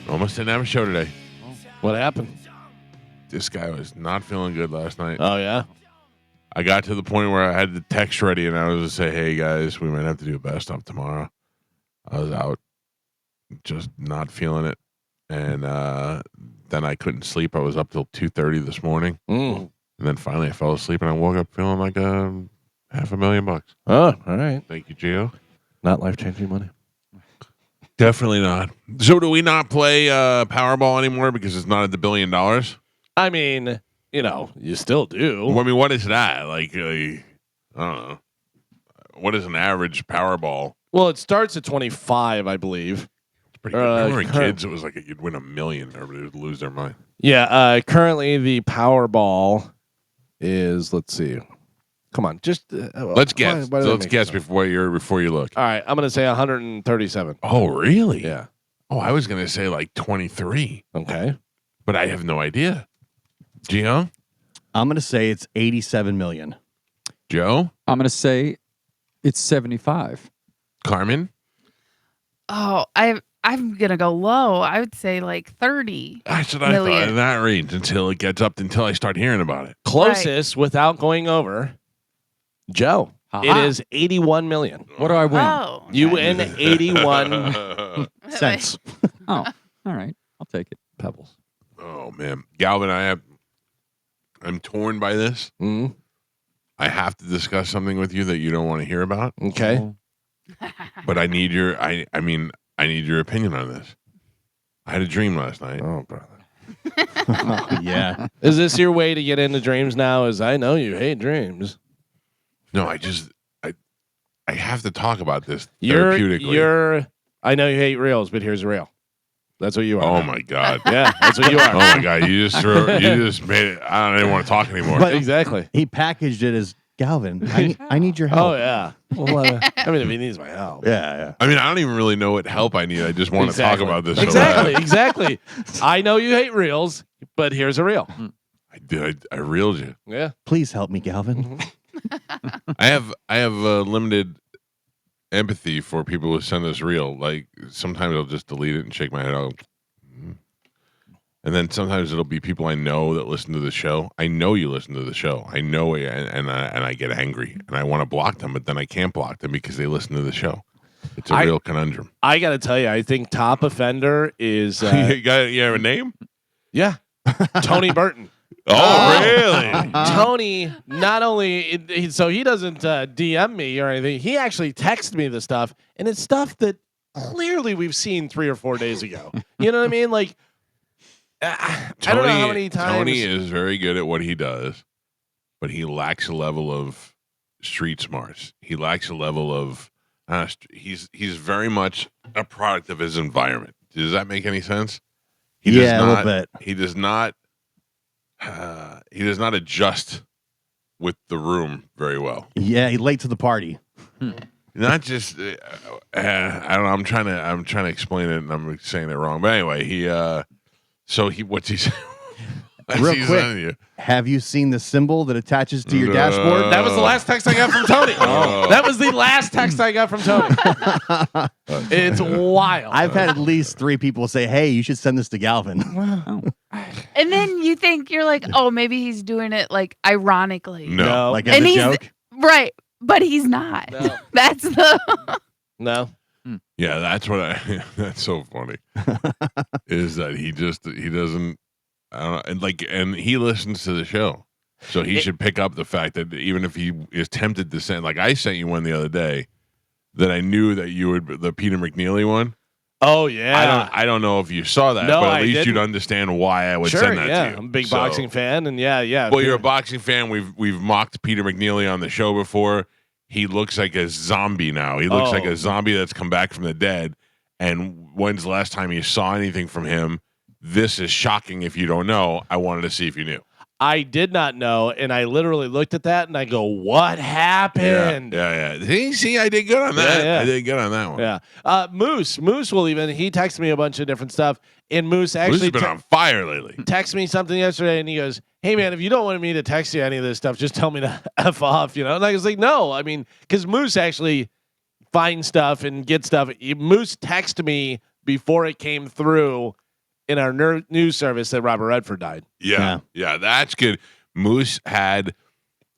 Almost didn't have a show today. What happened? This guy was not feeling good last night. Oh, yeah? I got to the point where I had the text ready and I was to say, hey, guys, we might have to do a best of tomorrow. I was out, just not feeling it. And then I couldn't sleep. I was up till 2:30 this morning. Mm. And then finally I fell asleep and I woke up feeling like $500,000. Oh, all right. Thank you, Gio. Not life-changing money. Definitely not. So do we not play Powerball anymore because it's not at the $1 billion? I mean, you still do. Well, I mean, what is that? Like, I don't know. What is an average Powerball? Well, it starts at 25, I believe. It's pretty good. Remember when kids, it was like you'd win $1 million. Everybody would lose their mind. Yeah. Currently, the Powerball is, let's see. Come on. Just let's guess. Let's guess before you look. All right. I'm going to say 137. Oh, really? Yeah. Oh, I was going to say like 23. Okay. But I have no idea. Gio? I'm going to say it's 87 million. Joe? I'm going to say it's 75. Carmen? Oh, I'm gonna go low. I would say like 30. That's what I thought in that range until it gets up until I start hearing about it. Closest without going over. Joe. Aha. It is 81 million. What do I win? Oh, You win 81 cents. Oh, all right. I'll take it. Pebbles. Oh man, Galvin, I'm torn by this. Mm. I have to discuss something with you that you don't want to hear about. Okay. But I need your I need your opinion on this. I had a dream last night. Oh, brother. Oh, yeah. Is this your way to get into dreams now? Is I know you hate dreams. No, I have to talk about this therapeutically. You're I know you hate reels, but here's a reel. That's what you are. Oh my God. Yeah, that's what you are. Oh my God. You just made it. I don't even want to talk anymore. But exactly. He packaged it as Galvin. I need your help. Oh yeah. Well, I mean, if he needs my help. Yeah. I mean, I don't even really know what help I need. I just want to talk about this. Exactly. I know you hate reels, but here's a reel. I did. I reeled you. Yeah. Please help me, Galvin. I have limited empathy for people who send us reel. Like sometimes I'll just delete it and shake my head. And then sometimes it'll be people I know that listen to the show. I know you listen to the show. I know it, and I get angry and I want to block them, but then I can't block them because they listen to the show. It's a real conundrum. I got to tell you, I think top offender is you have a name? Yeah, Tony Burton. Oh, really? Tony, not only so he doesn't DM me or anything, he actually texted me the stuff, and it's stuff that clearly we've seen 3 or 4 days ago. You know what I mean? Like, I don't know how many times. Tony is very good at what he does, but he lacks a level of street smarts. He lacks a level of he's very much a product of his environment. Does that make any sense? A little bit. He does not adjust with the room very well. Yeah, he's late to the party. Not just I don't know. I'm trying to explain it, and I'm saying it wrong. But anyway, what's he saying? Real quick, have you seen the symbol that attaches to your dashboard? That was the last text I got from Tony. That was the last text I got from Tony. It's wild. I've had at least 3 people say, "Hey, you should send this to Galvin." And then you think you're like, oh, maybe he's doing it like ironically. No. Like as a joke. Right, but he's not. No. That's the No. Yeah, that's what that's so funny. Is that he doesn't and he listens to the show. So he should pick up the fact that even if he is tempted to send, like I sent you one the other day that I knew that you would, the Peter McNeely one. Oh yeah. I don't know if you saw that, No, but at I least didn't. you'd understand why I would send that to you. I'm a big boxing fan, and yeah. Well, you're a boxing fan. We've mocked Peter McNeely on the show before. He looks like a zombie now. He looks like a zombie that's come back from the dead. And when's the last time you saw anything from him? This is shocking if you don't know. I wanted to see if you knew. I did not know, and I literally looked at that and I go, "What happened?" Yeah. See, I did good on that. Yeah. I did good on that one. Yeah. Moose will he texted me a bunch of different stuff, and Moose actually Moose has been on fire lately. texted me something yesterday, and he goes, "Hey man, if you don't want me to text you any of this stuff, just tell me to f off." And I was like, "No, I mean, because Moose actually finds stuff and gets stuff." Moose texted me before it came through in our news service that Robert Redford died. Yeah, that's good. Moose had.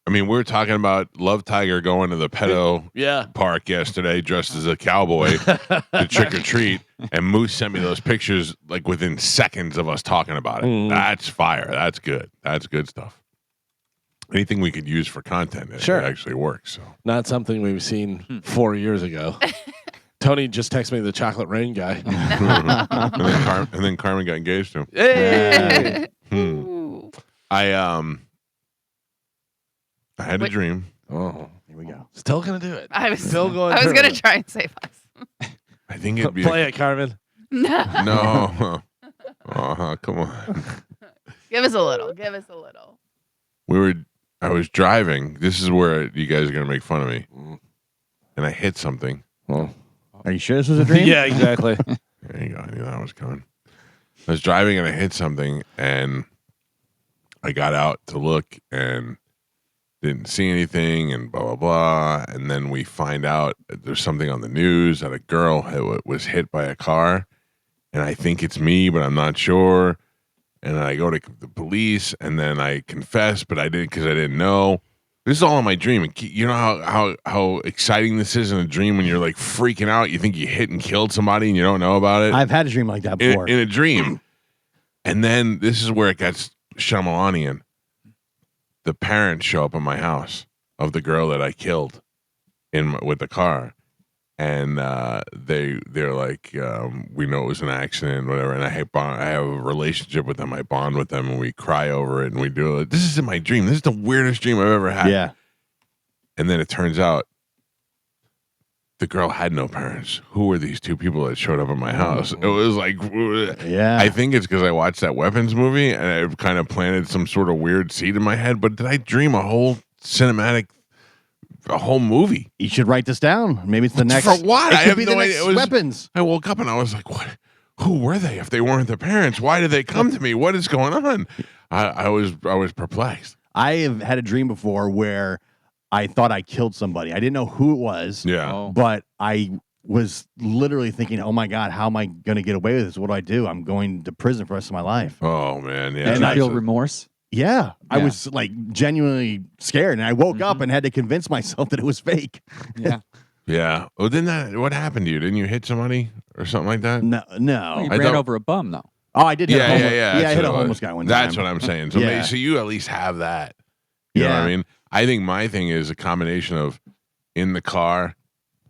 I mean, we were talking about Love Tiger going to the pedo park yesterday dressed as a cowboy to trick or treat, and Moose sent me those pictures like within seconds of us talking about it. That's fire. That's good. That's good stuff. Anything we could use for content, it actually works. So. Not something we've seen 4 years ago. Tony just texted me the chocolate rain guy. and then Carmen got engaged to him. Hey! I had a dream. Oh, here we go. Still gonna do it. I was still going. I was gonna try and save us. I think it'd be play it, Carmen. No. Come on. Give us a little. Give us a little. I was driving. This is where you guys are gonna make fun of me. And I hit something. Oh. Are you sure this was a dream? Yeah, exactly. There you go. I knew that was coming. I was driving and I hit something, and I got out to look and didn't see anything, and blah blah blah. And then we find out that there's something on the news that a girl was hit by a car, and I think it's me, but I'm not sure. And I go to the police, and then I confess, but I didn't because I didn't know. This is all in my dream. And you know how exciting this is in a dream when you're like freaking out. You think you hit and killed somebody and you don't know about it. I've had a dream like that before. In a dream. And then this is where it gets Shyamalanian. The parents show up at my house of the girl that I killed with the car. And they're like, we know it was an accident, whatever. And I have a relationship with them. I bond with them, and we cry over it, and we do it. This is in my dream. This is the weirdest dream I've ever had. Yeah. And then it turns out the girl had no parents. Who were these two people that showed up at my house? It was like, yeah. I think it's because I watched that Weapons movie, and it kind of planted some sort of weird seed in my head. But did I dream a whole movie? You should write this down. Maybe it's the next. For what? It I could have be no the idea. next Weapons. I woke up and I was like, what? Who were they if they weren't the parents? Why did they come to me? What is going on? I was perplexed. I have had a dream before where I thought I killed somebody. I didn't know who it was. Yeah. But I was literally thinking, oh my God, how am I going to get away with this? What do I do? I'm going to prison for the rest of my life. Oh, man. Yeah. And Did you feel remorse? Yeah, I Yeah. was like genuinely scared, and I woke up and had to convince myself that it was fake. Yeah. Yeah. Well, what happened to you? Didn't you hit somebody or something like that? No. You I ran thought- over a bum, though. Oh, I did. Hit a Yeah, homeless, yeah. I That's hit a what it homeless was. guy one That's time. what I'm saying. So, Yeah. so you at least have that. You know what I mean? I think my thing is a combination of in the car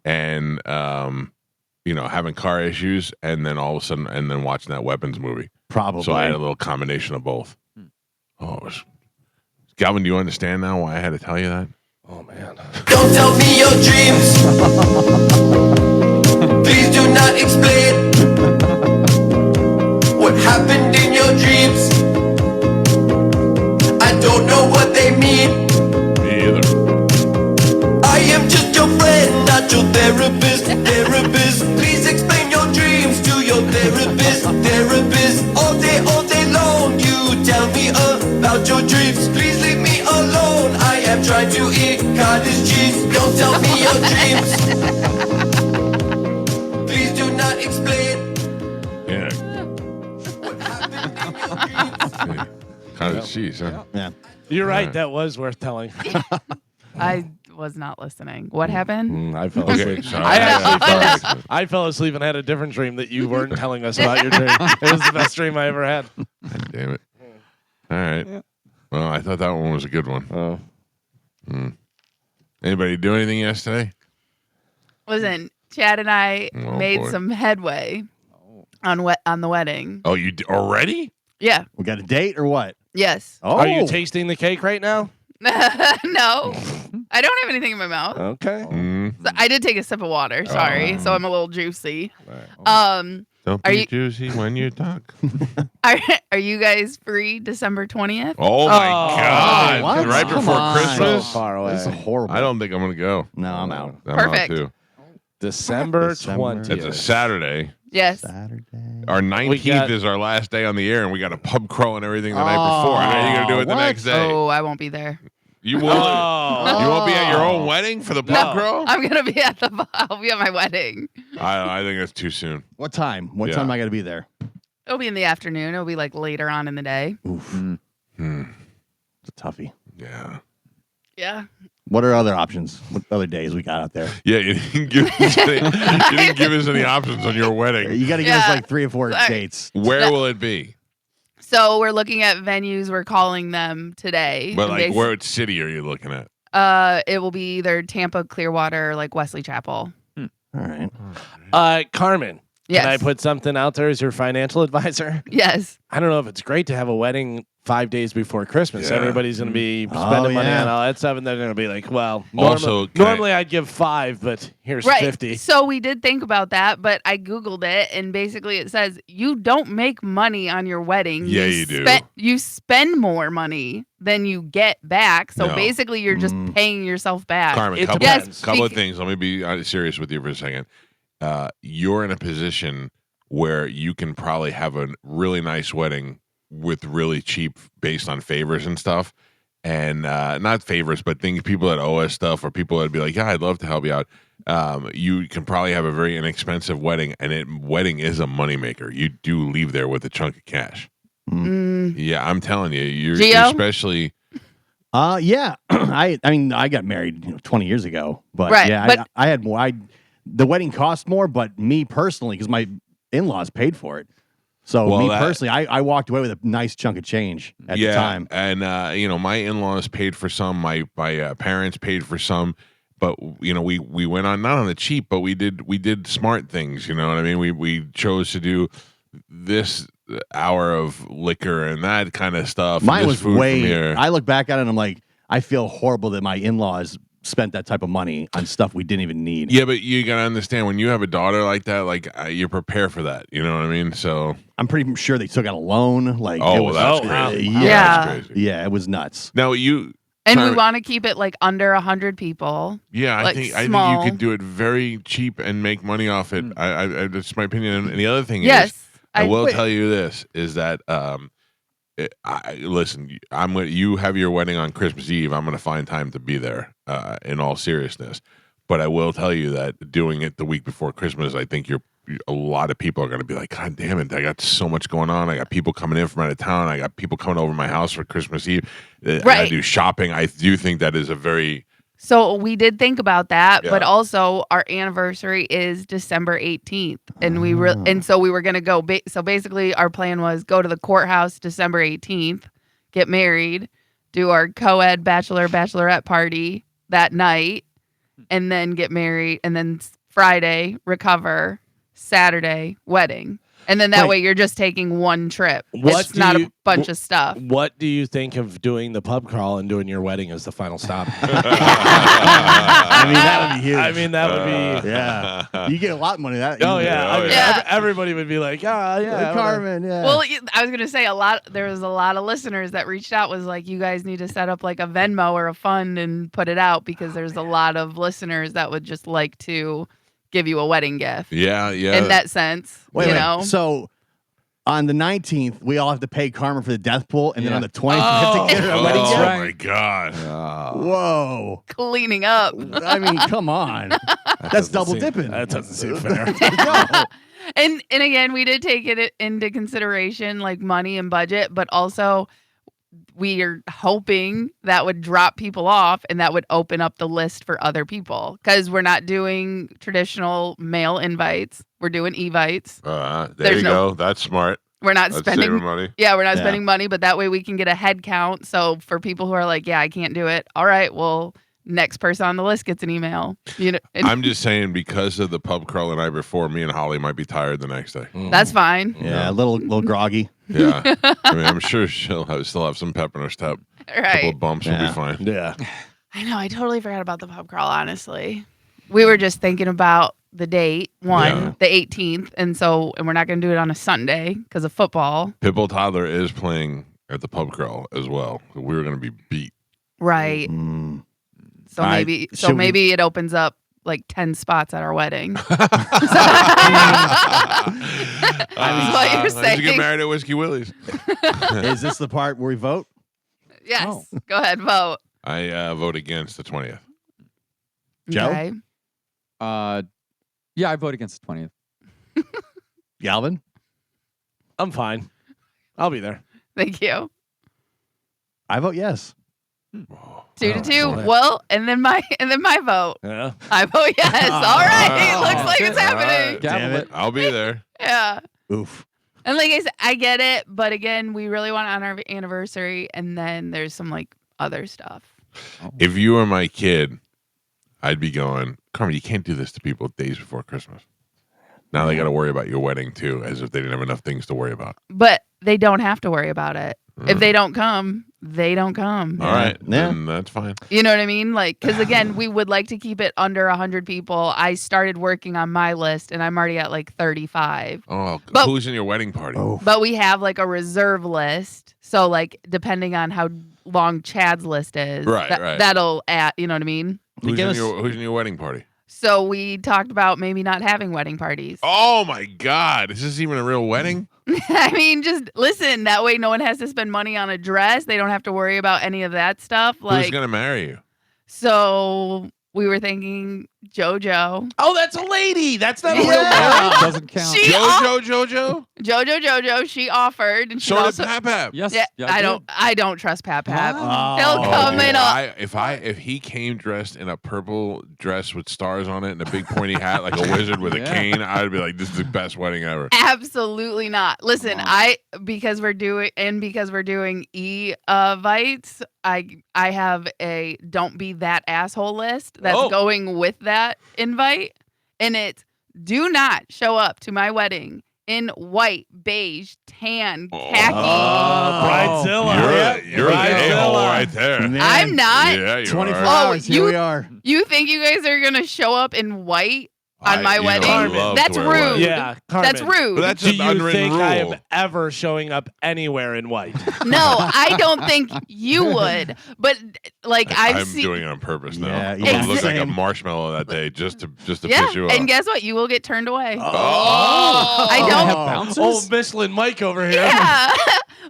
and, having car issues, and then all of a sudden, and then watching that Weapons movie. Probably. So I had a little combination of both. Galvin, do you understand now why I had to tell you that? Oh man. Don't tell me your dreams. Please do not explain what happened in your dreams. I don't know what they mean. Me either. I am just your friend, not your therapist. Therapist, please explain your dreams to your therapist. Therapist, all day long, you tell me about your dreams. Please leave me alone. I am trying to eat cottage cheese. Don't tell me your dreams. Please do not explain Yeah. what happened in your dreams. Kind of cheese, huh? Yeah. You're right. Right. That was worth telling. I was not listening. What happened? I fell Okay, asleep. sorry. I fell asleep and had a different dream that you weren't telling us about your dream. It was the best dream I ever had. God damn it. All right. Yeah. Well, I thought that one was a good one. Oh. Anybody do anything yesterday? Listen, Chad and I Oh, made boy. some headway on the wedding. Oh, you already? Yeah. We got a date or what? Yes. Oh, Are you tasting the cake right now? No. I don't have anything in my mouth. Okay. So I did take a sip of water. Sorry. So I'm a little juicy. Don't Are be you- juicy when you talk. Are you guys free December 20th? Oh, my God. what? Right Come before on. Christmas? So far away. this is horrible. I don't think I'm going to go. No, I'm out. I'm Perfect. out too. December December. 20th. It's a Saturday. Yes. Saturday. Our 19th got- is our last day on the air, and we got a pub crawl and everything the night before. How are you going to do it the what? next day? Oh, I won't be there. You won't. Oh. You won't be at your own wedding for the pub No. crawl? I'm gonna be I'll be at my wedding. I think that's too soon. What time? What Yeah. time am I got to be there? It'll be in the afternoon. It'll be like later on in the day. Oof, Mm. it's a toughie. Yeah. Yeah. What are other options? What other days we got out there? Yeah, you didn't give us any, you didn't give us any options on your wedding. You got to give us Yeah. like 3 or 4 Sorry. dates. Where will it be? So we're looking at venues. We're calling them today. But And like, what city are you looking at? it will be either Tampa, Clearwater, or like Wesley Chapel. All right. Carmen, Yes. can I put something out there as your financial advisor? Yes. I don't know if it's great to have a wedding 5 days before Christmas. Yeah. Everybody's going to be Oh, spending money yeah. on all that stuff, and they're going to be like, well, Also, can I- normally I'd give 5, but here's Right. 50. So we did think about that, but I Googled it, and basically it says you don't make money on your wedding. Yeah, you do. You spend more money than you get back. So No. basically you're just paying yourself back. Carmen, It couple, depends. couple of Speak- things. Let me be serious with you for a second. You're in a position where you can probably have a really nice wedding with really cheap based on favors and stuff. And not favors, but things people that owe us stuff or people that'd be like, yeah, I'd love to help you out. You can probably have a very inexpensive wedding, and wedding is a moneymaker. You do leave there with a chunk of cash. Mm, Yeah, I'm telling you, you're Gio? especially. Yeah. I mean, I got married 20 years ago, but Right, yeah, but- I had more. The wedding cost more, but me personally, because my in-laws paid for it. So Well, me that- personally, I walked away with a nice chunk of change at the time. And my in-laws paid for some, my parents paid for some, but we went on not on the cheap, but we did smart things. You know what I mean? We chose to do this hour of liquor and that kind of stuff. and Mine this was food from way. here. I look back at it and I'm like, I feel horrible that my in-laws spent that type of money on stuff we didn't even need. Yeah, but you gotta understand when you have a daughter like that, like you prepare for that. You know what I mean? So I'm pretty sure they took out a loan. Like, oh, it well, was, that's wow. crazy. Yeah. That's crazy. yeah, it was nuts. Now you. and we Carmen- want to keep it like under 100 people. Yeah, Like, I think small. you could do it very cheap and make money off it. I that's my opinion. And the other thing is, Yes. I will Wait. tell you this is that listen, you have your wedding on Christmas Eve. I'm going to find time to be there. In all seriousness, but I will tell you that doing it the week before Christmas, I think a lot of people are going to be like, God damn it! I got so much going on. I got people coming in from out of town. I got people coming over to my house for Christmas Eve. I Right. do shopping. I do think that is a very So we did think about that, but Yeah. also our anniversary is December 18th, and and so we were gonna go. So basically, our plan was go to the courthouse December 18th, get married, do our co-ed bachelorette party that night, and then get married, and then Friday recover, Saturday wedding, and then that Wait. way you're just taking one trip. What It's do not you- a bunch of stuff. What do you think of doing the pub crawl and doing your wedding as the final stop? I mean, that would be huge. I mean, that would be. yeah, you get a lot of money. That Oh yeah, I mean, yeah. everybody would be like, yeah, yeah, Carmen. Yeah. Well, I was gonna say there was a lot of listeners that reached out was like, you guys need to set up like a Venmo or a fund and put it out because there's a lot of listeners that would just like to give you a wedding gift yeah. in that sense. Wait, you wait. know, So on the 19th, we all have to pay Carmen for the death pool, and then Yeah. on the 20th, we have to get her a Oh wedding gift. my God! Whoa! cleaning up. I mean, come on. That's doesn't double seem- dipping. That doesn't seem fair. No. And again, we did take it into consideration, like money and budget, but also we are hoping that would drop people off and that would open up the list for other people because we're not doing traditional mail invites. We're doing evites. There There's you no- go. That's smart. We're not That's spending saving money. Yeah, we're not Yeah. spending money, but that way we can get a head count. So for people who are like, yeah, I can't do it. All right, well, next person on the list gets an email. You know, and I'm just saying because of the pub crawl the night before, me and Holly might be tired the next day. that's fine. Yeah, a little groggy. Yeah, I mean, I'm sure she'll still have some pep in her step. A couple Right. of bumps will Yeah. be fine. Yeah. I know. I totally forgot about the pub crawl, honestly. We were just thinking about the date, Yeah. the 18th. And we're not going to do it on a Sunday because of football. Pitbull Toddler is playing at the pub crawl as well. We were going to be beat. Right. Mm. So All right, maybe should we- maybe it opens up like 10 spots at our wedding. That's what you're You saying. get married at Whiskey Willie's. Is this the part where we vote? Yes. Oh. Go ahead, vote. I vote against the 20th. Joe? Okay. Yeah, I vote against the 20th. Galvin? I'm fine. I'll be there. Thank you. I vote yes. 2-2. Well, and then my vote. Yeah. I vote yes. All right. Looks like it's happening. Gavel it. I'll be there. Yeah. Oof. And like I said, I get it, but again, we really want on our anniversary, and then there's some like other stuff. If you were my kid, I'd be going, Carmen, you can't do this to people days before Christmas. Now they got to worry about your wedding too, as if they didn't have enough things to worry about. But they don't have to worry about it. If they don't come, they don't come. All right, Yeah. then that's fine. You know what I mean? Like, because again, we would like to keep it under 100 people. I started working on my list, and I'm already at like 35. Oh, But- who's in your wedding party? Oh. But we have like a reserve list. So like, depending on how long Chad's list is, Right, right. that'll add. You know what I mean? Who's give in, us- who's in your wedding party? So we talked about maybe not having wedding parties. Oh my God, is this even a real wedding? I mean, just listen. That way, no one has to spend money on a dress. They don't have to worry about any of that stuff. Who's Like, gonna marry you? so we were thinking JoJo. Oh, that's a lady. That's not a real Yeah. marriage. Doesn't count. She- JoJo? JoJo. She offered, and she So did also. Pap Pap. Yes. Yeah, yeah, I don't trust Pap Pap. Wow. He'll come dude, in. if he came dressed in a purple dress with stars on it and a big pointy hat like a wizard with a Yeah. cane, I'd be like, this is the best wedding ever. Absolutely not. Listen, because we're doing Vites, I have a don't be that asshole list that's Oh. going with that invite, and it's do not show up to my wedding in white, beige, tan, khaki. Bridezilla. You're an Bridezilla. a-hole right there. Man, I'm not. Yeah, you 24 are. hours. Here you- we are. You think you guys are gonna show up in white on my you know, wedding? I love That's to wear white. rude. Yeah, Carmen. That's rude. But that's Do an you unwritten think rule. I am ever showing up anywhere in white? No, I don't think you would. But like I'm I've seen. doing it on purpose now. Yeah, I'm yeah. gonna look like a Same. marshmallow that day just to Yeah, piss you off. and guess what? You will get turned away. Oh. I They don't- have bouncers? Old Michelin Mike over here. Yeah.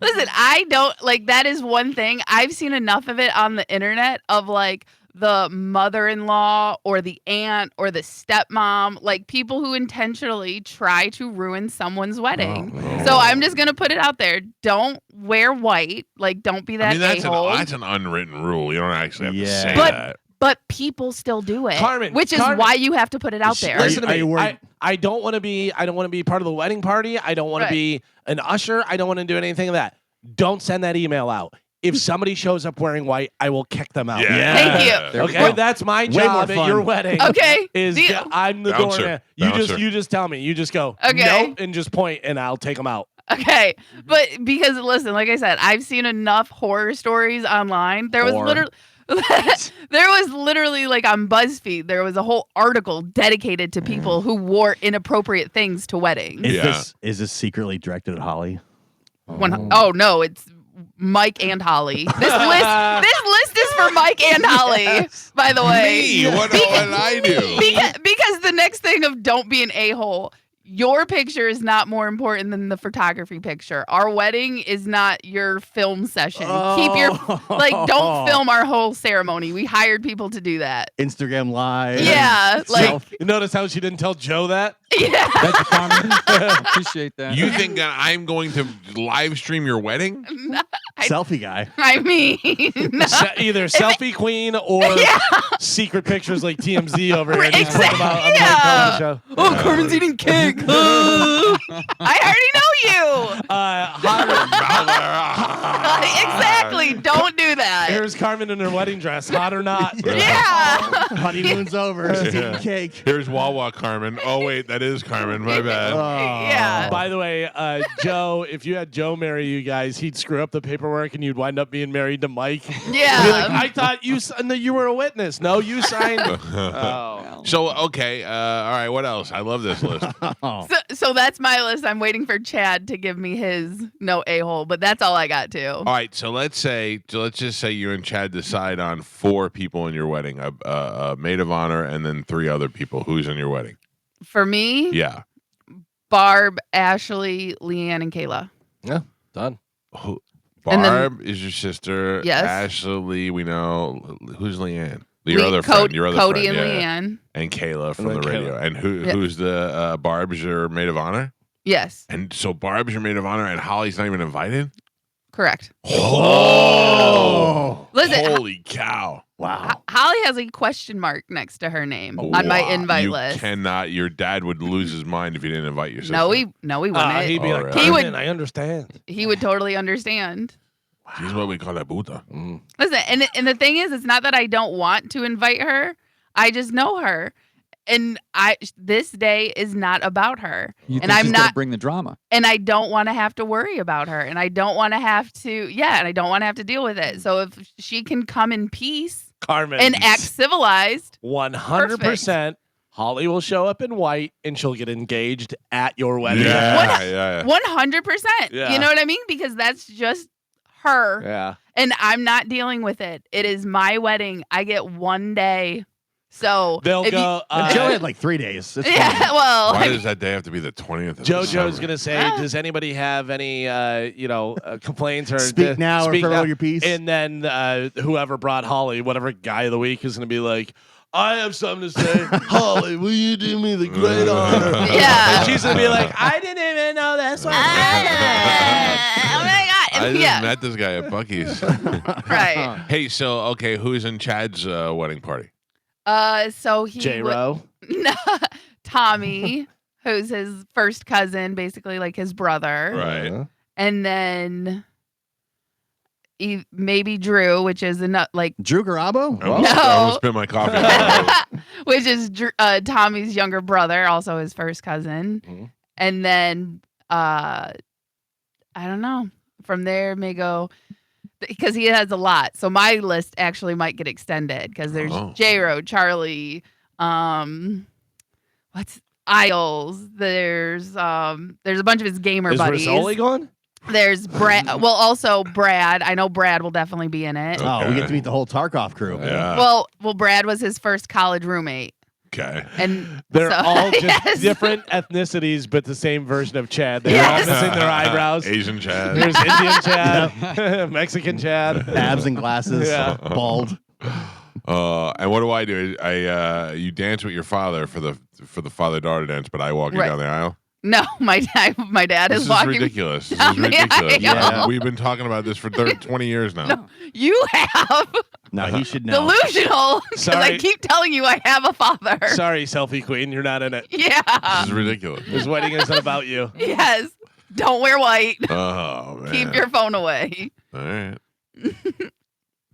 Listen, I don't like that is one thing. I've seen enough of it on the internet of like the mother-in-law or the aunt or the stepmom, like people who intentionally try to ruin someone's wedding. So I'm just going to put it out there. Don't wear white. Like don't be that I mean, a-hole. that's an unwritten rule. You don't actually have to Yeah. say But- that. But people still do it. Carmen, which is Carmen. why you have to put it out there. Listen to Are me. you worried- I don't want to be. I don't want to be part of the wedding party. I don't want Right. to be an usher. I don't want to do anything of that. Don't send that email out. If somebody shows up wearing white, I will kick them out. Yeah. Thank you. There we Okay, go. that's my Way more job at fun. your wedding. Okay. Is Deal. I'm the Bouncer. doorman. Bouncer. You just tell me. You just go Okay. no and just point and I'll take them out. Okay, but because listen, like I said, I've seen enough horror stories online. There was literally like on BuzzFeed, there was a whole article dedicated to people who wore inappropriate things to weddings. Yeah. Is this secretly directed at Holly? Oh no, it's Mike and Holly. This list is for Mike and Holly. By the way, Me? What did I do? because the next thing of don't be an a-hole. Your picture is not more important than the photography picture. Our wedding is not your film session. Keep your don't film our whole ceremony. We hired people to do that. Instagram Live. Yeah, like You notice how she didn't tell Joe that? yeah. Thank you, Carmen. Appreciate that. You think that I'm going to live stream your wedding? Selfie guy. I mean, Either selfie queen or secret pictures like TMZ over here. Just put them out on the Yeah. Mike Cohen show. oh, Carmen's eating cake. I already know you. Exactly. Don't do that. Here's Carmen in her wedding dress, hot or not. Yeah. Honeymoon's over. She's eating cake. Here's Wawa Carmen. Oh wait, that is Carmen. My bad. Yeah. By the way, Joe, if you had Joe marry you guys, he'd screw up the paperwork and you'd wind up being married to Mike. Yeah. Be like, I thought you were a witness. No, you signed. Oh. So okay, all right. What else? I love this list. So that's my list. I'm waiting for Chad to give me his no a-hole, but that's all I got too. All right, so let's just say you and Chad decide on 4 people in your wedding, a maid of honor, and then 3 other people. Who's in your wedding? For me, Yeah. Barb, Ashley, Leanne, and Kayla. Yeah, done. Who, And then- Barb is your sister. Yes. Ashley, we know. Who's Leanne? Your other Cody, friend. Your other Cody friend. and yeah. Leanne. And Kayla from And the then radio. Kayla. And Yeah. who's the Barb is your maid of honor? Yes, And so Barb's your maid of honor, and Holly's not even invited. correct. Oh, Listen, holy cow! Wow. Holly has a question mark next to her name on my Wow. invite you list. Cannot. Your dad would lose his mind if you didn't invite your sister. No, he wouldn't. He'd be Oh, like, really? He would- "Carmen, I understand. He would totally understand. She's what we call a puta. Listen, and the thing is, it's not that I don't want to invite her. I just know her, and this day is not about her. You And think I'm she's gonna not- bring the drama. And I don't want to have to worry about her, and I don't want to have to. Yeah, and I don't want to have to deal with it. So if she can come in peace Carmen and act civilized, 100%. Holly will show up in white, and she'll get engaged at your wedding. Yeah. 100%. Yeah. You know what I mean? Because that's just her. Yeah. And I'm not dealing with it. It is my wedding. I get one day. So They'll if you- go. And Joe had like 3 days. It's yeah, fine. well, Why does that day have to be the 20th? Of JoJo's December? gonna say, "Does anybody have any, complaints or Speak now or speak forever now?" hold your peace. And then whoever brought Holly, whatever guy of the week, is gonna be like, "I have something to say, Holly. Will you do me the great honor?" Yeah. And she's gonna be like, "I didn't even know this one." oh my god. I just Yeah. met this guy at Buc-ee's. Right. Hey, so okay, who's in Chad's wedding party? So he J would- Ro. Tommy, who's his first cousin, basically like his brother. Right. And then maybe Drew, which is like Drew Garabo? I almost, No. I almost spit my coffee. which is Tommy's younger brother, also his first cousin. Mhm. And then I don't know. From there may go because he has a lot. So my list actually might get extended because there's Oh. J-Ro, Charlie, what's Isles, there's a bunch of his gamer Is buddies. Rizzoli going? There's Brad. Well, also Brad. I know Brad will definitely be in it. Oh, we Okay. get to meet the whole Tarkov crew. Yeah. Well, Brad was his first college roommate, Okay. and They're so- all just yes. different ethnicities, but the same version of Chad. They're Yes. all missing their eyebrows. Asian Chad. There's Indian Chad, Mexican Chad. Abs and glasses, Yeah. bald. And what do? You dance with your father for the father-daughter dance, but I walk you Right. down the aisle. no, my dad This is is walking. ridiculous. This is down the ridiculous. aisle. We've been talking about this for 20 years now. No, you have No, he should know. delusional because I Sorry. keep telling you I have a father. Sorry, selfie queen, you're not in it. Yeah. This is ridiculous. This wedding isn't about you. Yes. Don't wear white. Oh man. Keep your phone away. All right.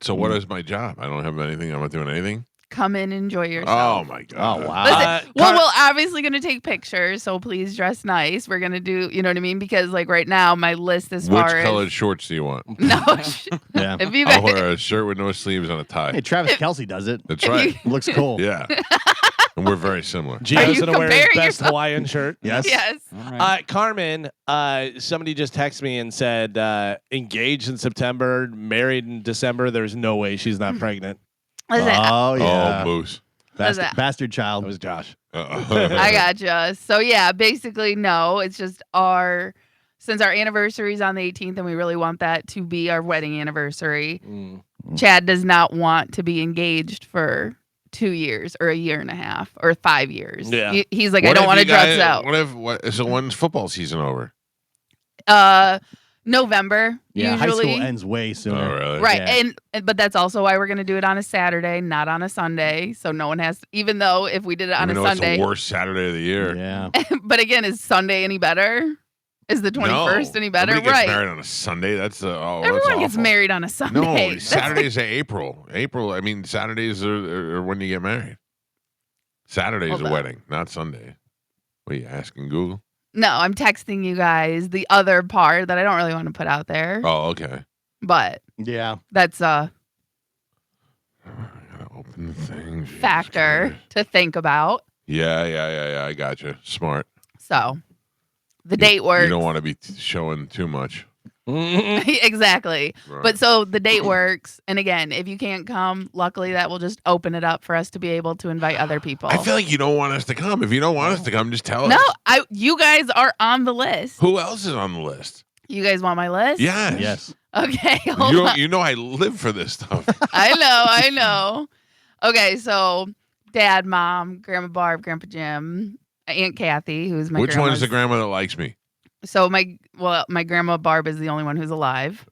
So what is my job? I don't have anything. I'm not doing anything. Come in, enjoy yourself. Oh my god. Oh, wow. Listen, we're obviously going to take pictures, so please dress nice. We're going to do, you know what I mean? Because like right now, my list as Which far colored as shorts do you want? no, Yeah. if you I'll guys, wear a shirt with no sleeves and a tie. Hey, Travis Kelsey does it. That's right. Looks cool. Yeah. And we're very similar. Gio's you gonna wear his comparing best yourself? Hawaiian shirt. Yes. yes, All right. Carmen, somebody just texted me and said engaged in September, married in December. There's no way she's not pregnant. listen, Oh, yeah. Oh, moose. Bastard, Listen. bastard That child. was Josh. I gotcha. So yeah, basically no, it's just since our anniversary is on the 18th, and we really want that to be our wedding anniversary. Chad does not want to be engaged for 2 years or a year and a half or 5 years. Yeah. He's like, I What don't if want to you guys- drugs out. So when's football season over? November Yeah, high usually. school ends way sooner. Oh, really? Right, Yeah. but that's also why we're gonna do it on a Saturday, not on a Sunday. So no one has. Even though if we did it on Even a though Sunday, it's the worst Saturday of the year. Yeah. but again, is Sunday any better? Is the 21st any better? Nobody gets Right. married on a Sunday. That's Everyone that's gets awful. married on a Sunday. No, That's- Saturdays are April. April. I mean, Saturdays are when you get married. Saturday's Hold a on. wedding, not Sunday. What are you asking Google? No, I'm texting you guys the other part that I don't really want to put out there, Oh, okay. but Yeah. that's a I gotta open the thing. Jesus factor Christ. to think about. Yeah. I got you. Smart. So the date works. You don't want to be showing too much. exactly. Right. But so the date works. And again, if you can't come, luckily that will just open it up for us to be able to invite other people. I feel like you don't want us to come. If you don't want us to come, just tell no, us. you guys are on the list. Who else is on the list? You guys want my list? Yes. Yes. Okay, hold on. You know I live for this stuff. I know. Okay, so Dad, Mom, Grandma Barb, Grandpa Jim, Aunt Kathy, who's my Which one is the grandma's- grandma that likes me? So my grandma Barb is the only one who's alive.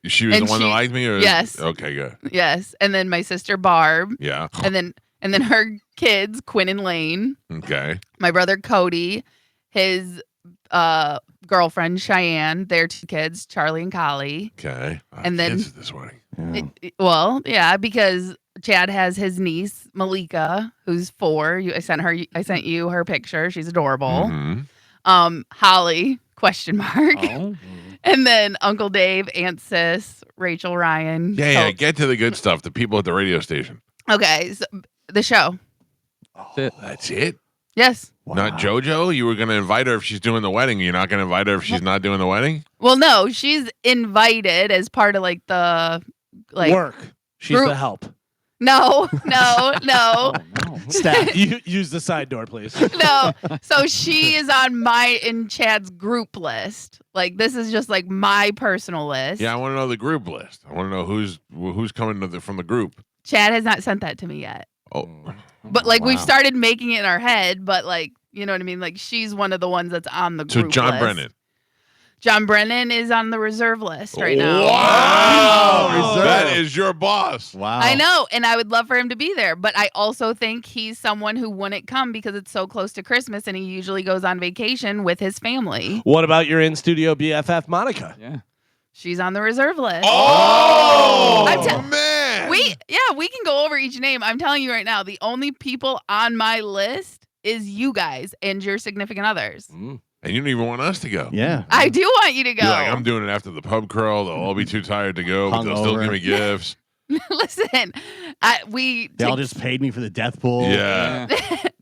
She was And the one that she- liked me, or yes. Okay, good. Yes, and then my sister Barb, Yeah. and then her kids Quinn and Lane. Okay. My brother Cody, his girlfriend Cheyenne, their 2 kids, Charlie and Collie. Okay. And then- kids at this wedding. Yeah. Yeah, because Chad has his niece Malika, who's 4. I sent you her picture. She's adorable. Mhm. Holly ? Oh. And then Uncle Dave, Aunt Sis, Rachel, Ryan. Yeah. Get to the good stuff. The people at the radio station. Okay, so the show. That's it. Yes. Not JoJo. You were going to invite her if she's doing the wedding. You're not going to invite her if she's not doing the wedding. Well, no, she's invited as part of like the Work. She's group- the help. No. No. Staff. You use the side door, please. No. So she is on my and Chad's group list. Like this is just like my personal list. Yeah, I want to know the group list. I want to know who's coming from the group. Chad has not sent that to me yet. Oh, But like we've Wow. started making it in our head, but like you know what I mean? Like she's one of the ones that's on the so group John list. Brennan. John Brennan is on the reserve list right now. Wow, Reserve. that is your boss. Wow. I know, and I would love for him to be there, but I also think he's someone who wouldn't come because it's so close to Christmas and he usually goes on vacation with his family. What about your in studio BFF, Monica? Yeah. She's on the reserve list. Oh, I'm tell- man. We can go over each name. I'm telling you right now, the only people on my list is you guys and your significant others. And you don't even want us to go. Yeah. I do want you to go. You're like, I'm doing it after the pub crawl. They'll all be too tired to go, but they'll still Hungover. give me gifts. Listen, They all just paid me for the death pool. Yeah.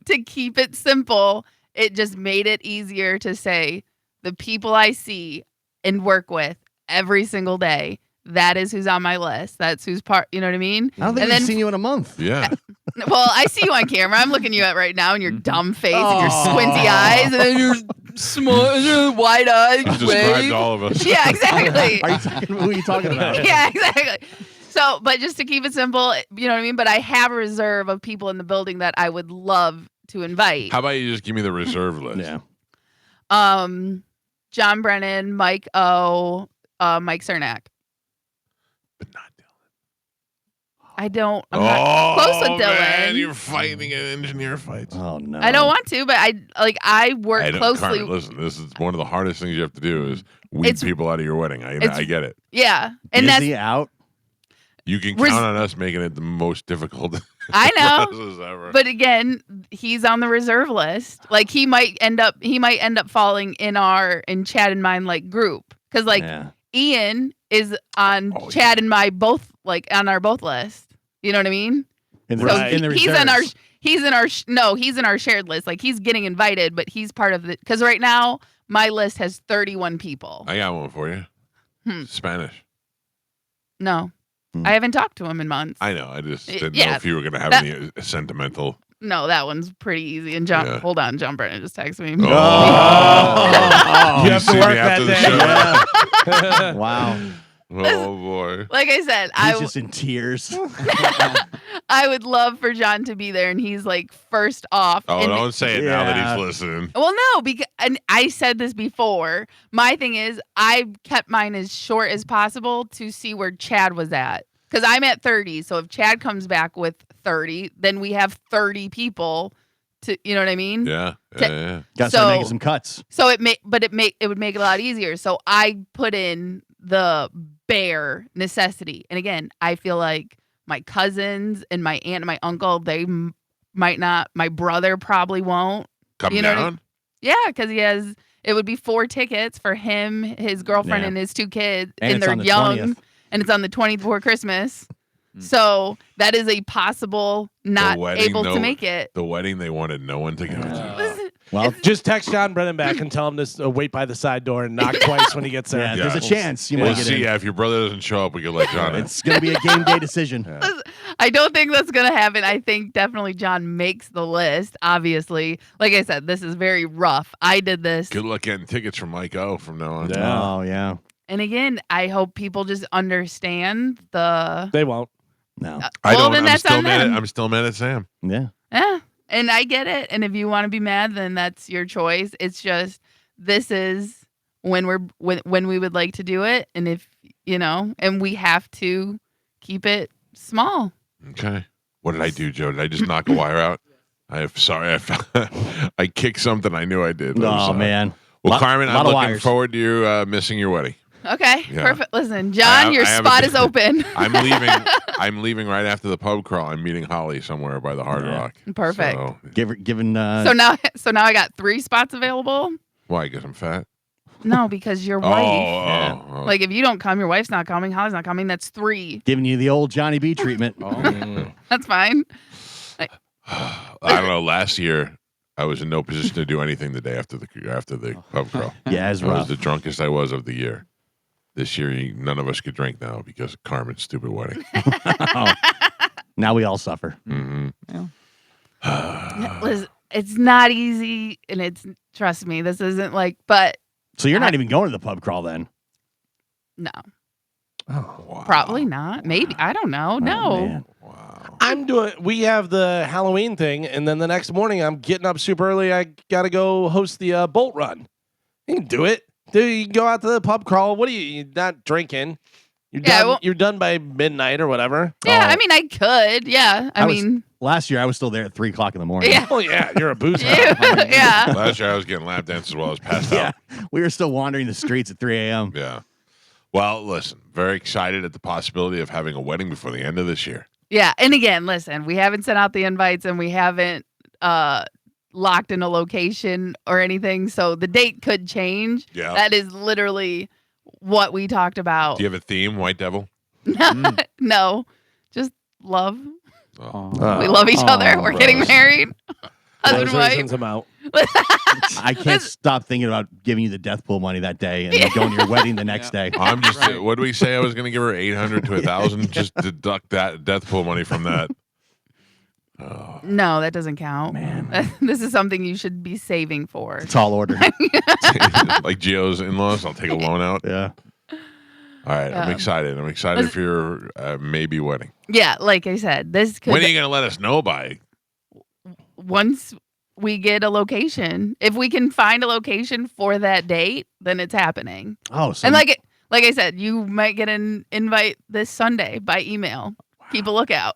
to keep it simple, it just made it easier to say the people I see and work with every single day. That is who's on my list. That's who's part. You know what I mean? I don't think And we've then- seen you in a month. Yeah. Well, I see you on camera. I'm looking you at right now, and your dumb face and your squinty eyes, and then your small, wide eyes. You described all of us. Yeah, exactly. Are you talking? Who are you talking about? Yeah, exactly. So, but just to keep it simple, you know what I mean? But I have a reserve of people in the building that I would love to invite. How about you just give me the reserve list? Yeah. John Brennan, Mike O, Mike Cernak. But not Dylan. I'm not close with Dylan. Man, you're fighting an engineer fights. Oh no. I don't want to, but I work Hey, no, closely. Carmen, listen, this is one of the hardest things you have to do is weed It's- people out of your wedding. I it's- get it. Yeah, and that's Busy out. You can Res- count on us making it the most difficult I know. process ever. But again, he's on the reserve list. Like he might end up falling in Chad and mine like group because like Yeah. Ian is on Oh, Chad and my both like on our both list. You know what I mean? In the, So Right. in the he's in our reserves. he's in our shared list. Like he's getting invited, but he's part of the because right now my list has 31 people. I got one for you. Spanish. No, Hmm. I haven't talked to him in months. I know. I just didn't know Yeah, if you were going to have that- any sentimental. No, that one's pretty easy. And John, Yeah. hold on, John Brennan just texted me. Oh. You have to see me work after that the day. show? Wow. Oh boy. Like I said, He's just in tears. I would love for John to be there, and he's like first off. Oh, and- don't say it now that Yeah. he's listening. Well, no, because and I said this before. My thing is, I kept mine as short as possible to see where Chad was at, because I'm at 30. So if Chad comes back with 30, then we have 30 people. To you know what I mean? Yeah. To- Yeah. Got to So- start making some cuts. So it would make it a lot easier. So I put in the bare necessity, and again, I feel like my cousins and my aunt and my uncle, they might not. My brother probably won't. Come You know what I- down. Yeah, because he has. It would be 4 tickets for him, his girlfriend, Yeah. and his 2 kids, And and it's they're on the young, 20th. and it's on the 20th before Christmas. So that is a possible not wedding, able no- to make it. The wedding they wanted no one to go to. Listen, Well, Just text John Brennan back and tell him to wait by the side door and knock twice when he gets there. yeah, Yeah. there's a chance you We'll might get see. in. Yeah, if your brother doesn't show up, we can let John in. It's going to be a game day decision. I don't think that's gonna happen. I think definitely John makes the list. Obviously, like I said, this is very rough. I did this, Good luck getting tickets from Mike O from now on. Yeah. Oh, yeah. and again, I hope people just understand the. They won't. No. I Well, don't. then I'm that's still on mad. them. I'm still mad at Sam. Yeah. Yeah, and I get it. And if you want to be mad, then that's your choice. It's just this is when we would like to do it, and if and we have to keep it small. Okay. What did I do, Joe? Did I just knock a wire out? I kicked something I knew I did. I'm Oh sorry. man. Well, Carmen, I'm lot of looking wires. forward to you missing your wedding. Okay, Yeah. perfect. Listen, John, your I have spot a- is open. I'm leaving right after the pub crawl. I'm meeting Holly somewhere by the Hard Yeah. Rock. Perfect. So, Given So now I got 3 spots available. why? Because I'm fat. No, because your wife. Oh. Like if you don't come, your wife's not coming. Holly's not coming. That's 3. giving you the old Johnny B treatment. That's fine. I don't know. Last year, I was in no position to do anything the day after the pub crawl. Yeah, it's I was rough. the drunkest I was of the year. This year, none of us could drink now because of Carmen's stupid wedding. Now we all suffer. hmm Listen, it's not easy, and trust me, this isn't like, but So you're not even going to the pub crawl then? no, Wow. probably not. Maybe I don't know. Oh, No, man. Wow. We have the Halloween thing, and then the next morning I'm getting up super early. I got to go host the Bolt Run. You can do it. Dude, you can go out to the pub crawl. What are you're not drinking. You're Yeah, done. well- You're done by midnight or whatever. yeah. Oh. I mean, I could. Yeah, I mean, Last year I was still there at 3 o'clock in the morning. yeah, Oh yeah, you're a booze hound. yeah. Last year, I was getting lap dances while I was passed Yeah. out. We were still wandering the streets at 3 a.m. Yeah. Well, listen, very excited at the possibility of having a wedding before the end of this year. Yeah, and again, listen, we haven't sent out the invites and we haven't locked in a location or anything, so the date could change. Yeah. That is literally what we talked about. Do you have a theme, White Devil? No, just love. Oh. We love each other. We're getting gross. married. Husband Those and wife. reasons I'm out. I can't stop thinking about giving you the death pool money that day and then going to your wedding the next day. I'm just, what did we say? I was going to give her 800 to 1,000. Just deduct that death pool money from that. Oh. No, that doesn't count. Man. This is something you should be saving for. Tall order. Like Gio's in-laws, I'll take a loan out. Yeah. All right, I'm excited. I'm excited for your maybe wedding. Yeah, like I said, this could When are you going to let us know by? once we get a location. If we can find a location for that date, then it's happening. Oh, so And like I said, you might get an invite this Sunday by email. Keep a lookout.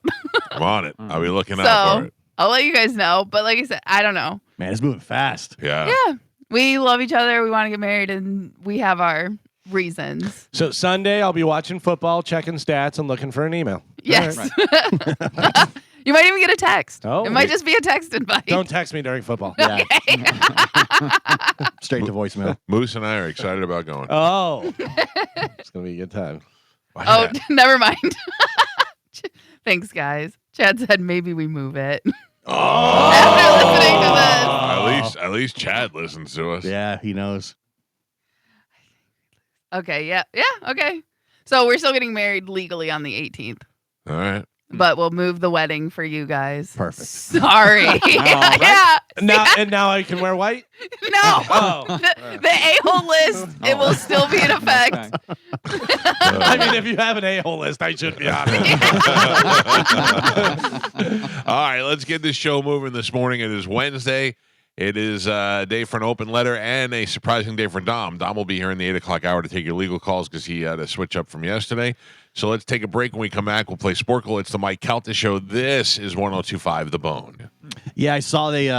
I'm on it. I'll be looking out So for it. I'll let you guys know. But like I said, I don't know. man, it's moving fast. Yeah. Yeah, we love each other. We want to get married, and we have our reasons. So Sunday I'll be watching football, checking stats, and looking for an email. Yes. You might even get a text. Oh. It might just be a text invite. Don't text me during football. Yeah. Straight to voicemail. Moose and I are excited about going. Oh, it's gonna be a good time. Why Oh, not? never mind. Thanks, guys. Chad said maybe we move it. After listening to this. At least Chad listens to us. Yeah, he knows. Okay, yeah, okay. So we're still getting married legally on the 18th, All right. but we'll move the wedding for you guys. Perfect. Sorry. yeah. Now I can wear white. No. Oh, The A-hole list, it will still be in effect. I mean, if you have an a-hole list, I should be on it. All right, let's get this show moving this morning. It is Wednesday. It is a day for an open letter and a surprising day for Dom. Dom will be here in the 8 o'clock hour to take your legal calls because he had a switch up from yesterday. So let's take a break. When we come back, we'll play Sporkle. It's the Mike Calta Show. This is 102.5 The Bone. Yeah, I saw they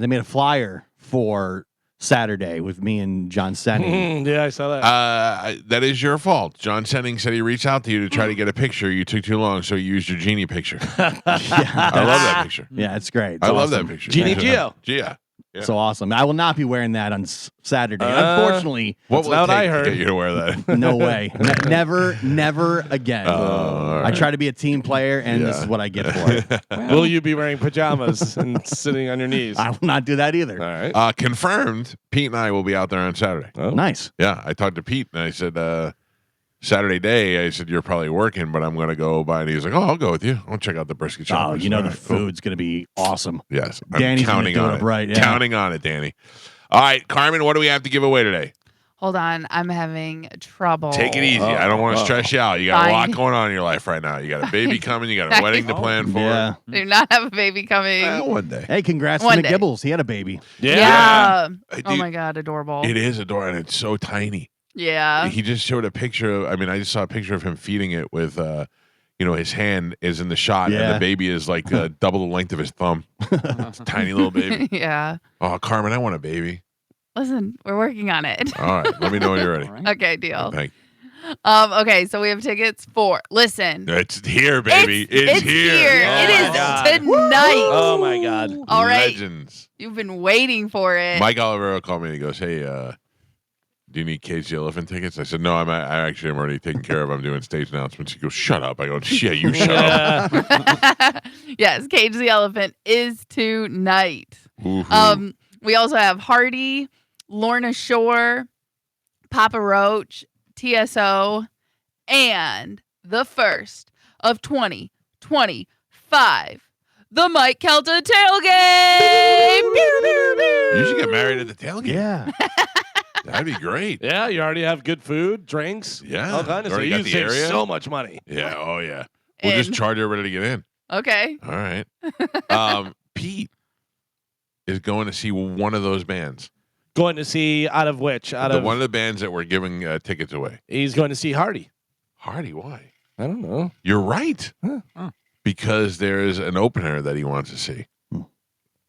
made a flyer for Saturday with me and John Senning. Yeah, I saw that. That is your fault. John Senning said he reached out to you to try to get a picture. You took too long, so you used your genie picture. I love that picture. Yeah, it's great. It's I love awesome. that picture. Genie Gio. Gia. Yeah. So awesome. I will not be wearing that on Saturday. Unfortunately, What will it not what take I to heard. get you to wear that? no way. Never again. all I right. try to be a team player, and this Yeah. is what I get for it. Will you be wearing pajamas and sitting on your knees? I will not do that either. All right. Confirmed, Pete and I will be out there on Saturday. Oh. Nice. Yeah, I talked to Pete and I said, Saturday day, I said, you're probably working, but I'm going to go by. And he was like, oh, I'll go with you. I'll check out the brisket shop. Oh, I said, you know "All the right, cool." food's going to be awesome. Yes. I'm Danny's gonna counting do on it it. right, yeah. Counting on it, Danny. All right, Carmen, what do we have to give away today? Hold on, I'm having trouble. Take it easy. I don't want to stress you out. You got a lot Fine. going on in your life right now. You got a baby coming. You got a wedding to plan for. Yeah. Do not have a baby coming. One day. Hey, congrats One to day. McGibbles. He had a baby. Yeah. Oh Dude, my God, adorable. It is adorable, and it's so tiny. Yeah. He just showed a picture. I just saw a picture of him feeding it with, his hand is in the shot, and Yeah. the baby is like double the length of his thumb. It's a tiny little baby. Yeah. Oh, Carmen, I want a baby. Listen, we're working on it. All right, let me know when you're ready. All right. Okay, deal. Thank Okay, so we have tickets for. Listen. you. It's here, baby. It's here. here. Oh It my is God. tonight. Oh my God. All right. Legends. You've been waiting for it. Mike Olivero called me and he goes, "Hey, do you need Cage the Elephant tickets?" I said, "No, I actually am already taken care of. I'm doing stage announcements." He goes, "Shut up." I go, "Yeah, you shut up." Yeah. Yes, Cage the Elephant is tonight. Woohoo. We also have Hardy, Lorna Shore, Papa Roach, TSO, and the first of 2025, the Mike Calta tailgate. Pew, pew, pew. You should get married at the tailgate. Yeah. That'd be great. Yeah, you already have good food, drinks, Yeah. all kinds of stuff. Already got You the save area? so much money. Yeah. Oh, yeah. We'll just And- charge everybody to get in. Okay. All right. Pete is going to see one of those bands. Going to see out of which? Out of One of the bands that we're giving tickets away. he's going to see Hardy. Hardy, why? I don't know. You're right. Huh. Because there's an opener that he wants to see.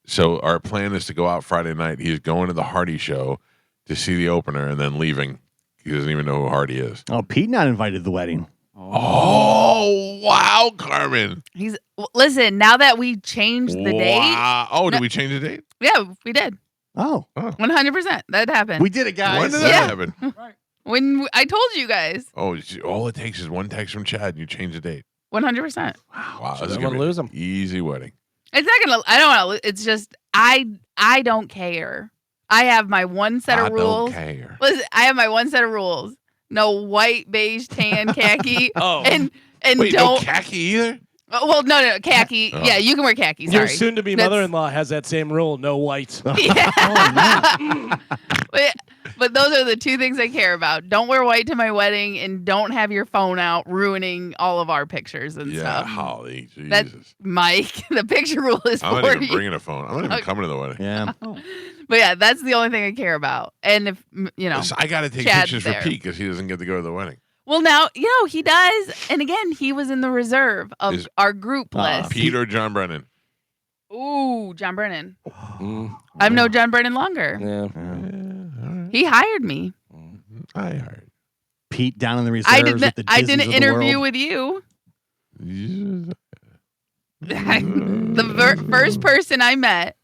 So our plan is to go out Friday night. He's going to the Hardy show to see the opener and then leaving. He doesn't even know who Hardy is. Oh, Pete not invited to the wedding. Oh, wow, Carmen. Listen, now that we changed the date. Wow. Oh, did No. we change the date? Yeah, we did. Oh, 100%. That happened. we did it, guys. When did Yeah. that happen? When I told you guys. Oh, all it takes is one text from Chad and you change the date. 100%. Wow. So This is then gonna we'll be lose him. an easy wedding. It's not gonna. I don't want to. It's just I don't care. I have my one set I of rules. don't care. Listen, I have my one set of rules. No white, beige, tan, khaki, Oh, and Wait, don't. no khaki either? Well, no, khaki. Oh. Yeah, you can wear khaki. your Sorry. soon-to-be That's- mother-in-law has that same rule: no white. Yeah. but those are the two things I care about. Don't wear white to my wedding, and don't have your phone out ruining all of our pictures and Yeah, stuff. Holly. Jesus. That- Mike, the picture rule is I'm for not even you. bringing a phone. I'm not even Okay. coming to the wedding. Yeah. But yeah, that's the only thing I care about. And if you know, Listen, I got to take Chad's pictures there. for Pete because he doesn't get to go to the wedding. well, now he does. And again, he was in the reserve of Is- our group list. Pete or John Brennan? Ooh, John Brennan. Mm, I've known John Brennan longer. yeah. Yeah, all right. He hired me. I heard. Pete down in the reserves I with didn't. the I Disneys didn't of the interview world. with you. Yeah. The first person I met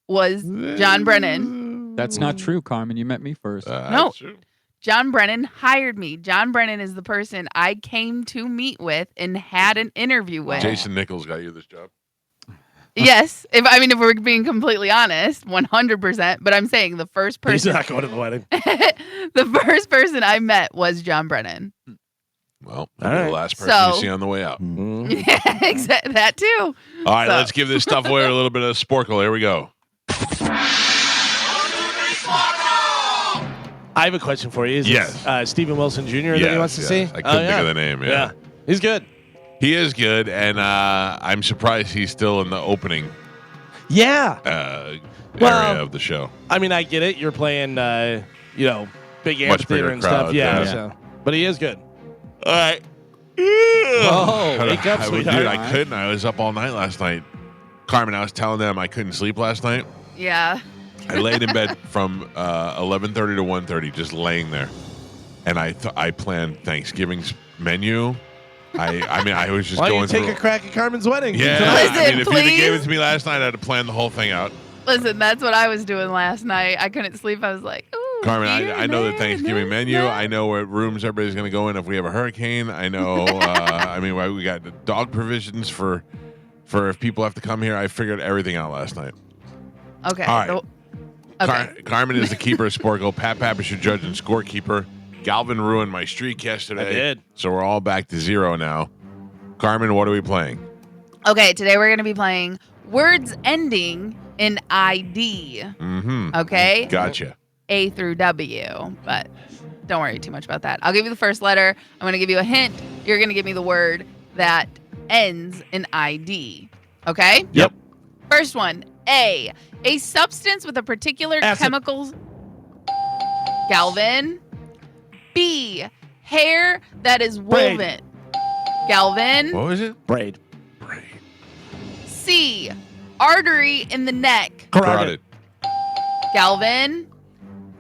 was John Brennan. That's not true, Carmen. You met me first. No. That's true. John Brennan hired me. John Brennan is the person I came to meet with and had an interview with. Jason Nichols got you this job. Yes, if we're being completely honest, 100%. But I'm saying the first He's person, not going to the wedding. the first person I met was John Brennan. Well, All the right. last person So- you see on the way out. Mm. Yeah, exactly. That too. All right, So- let's give this stuff away a little bit of sporkle. Here we go. I have a question for you. Is Yes. it, Stephen Wilson Jr. that he wants to see? I couldn't think of the name. Yeah. He's good. He is good, and I'm surprised he's still in the opening Yeah. area of the show. I mean, I get it. You're playing, big Much amphitheater bigger and stuff. crowd, Yeah. yeah. So, but he is good. All right. Oh, wake up, Dude, sweetheart. I couldn't. I was up all night last night. Carmen, I was telling them I couldn't sleep last night. Yeah. I laid in bed from 11:30 to 1:30, just laying there, and I planned Thanksgiving's menu. I was just Why don't going you take through. a crack at Carmen's wedding? Yeah, Listen, I mean, if you'd have gave it please. to me last night, I'd have planned the whole thing out. Listen, that's what I was doing last night. I couldn't sleep. I was like, ooh. Carmen, here, I know the there, Thanksgiving there, menu. there. I know what rooms everybody's going to go in if we have a hurricane. I know. We got the dog provisions for if people have to come here. I figured everything out last night. Okay. All right. Okay. Carmen is the keeper of Sporkle. Pat Pappas, your judge and scorekeeper. Galvin ruined my streak yesterday. I did. So we're all back to zero now. Carmen, what are we playing? Okay, today we're going to be playing words ending in ID. Mm-hmm. Okay? Gotcha. A through W, but don't worry too much about that. I'll give you the first letter. I'm going to give you a hint. You're going to give me the word that ends in ID. Okay? Yep. First one, A substance with a particular Acid. chemical. Galvin. B, hair that is Braid. woven. Galvin. What was it? Braid. Braid. C, artery in the neck. Carotid. Galvin.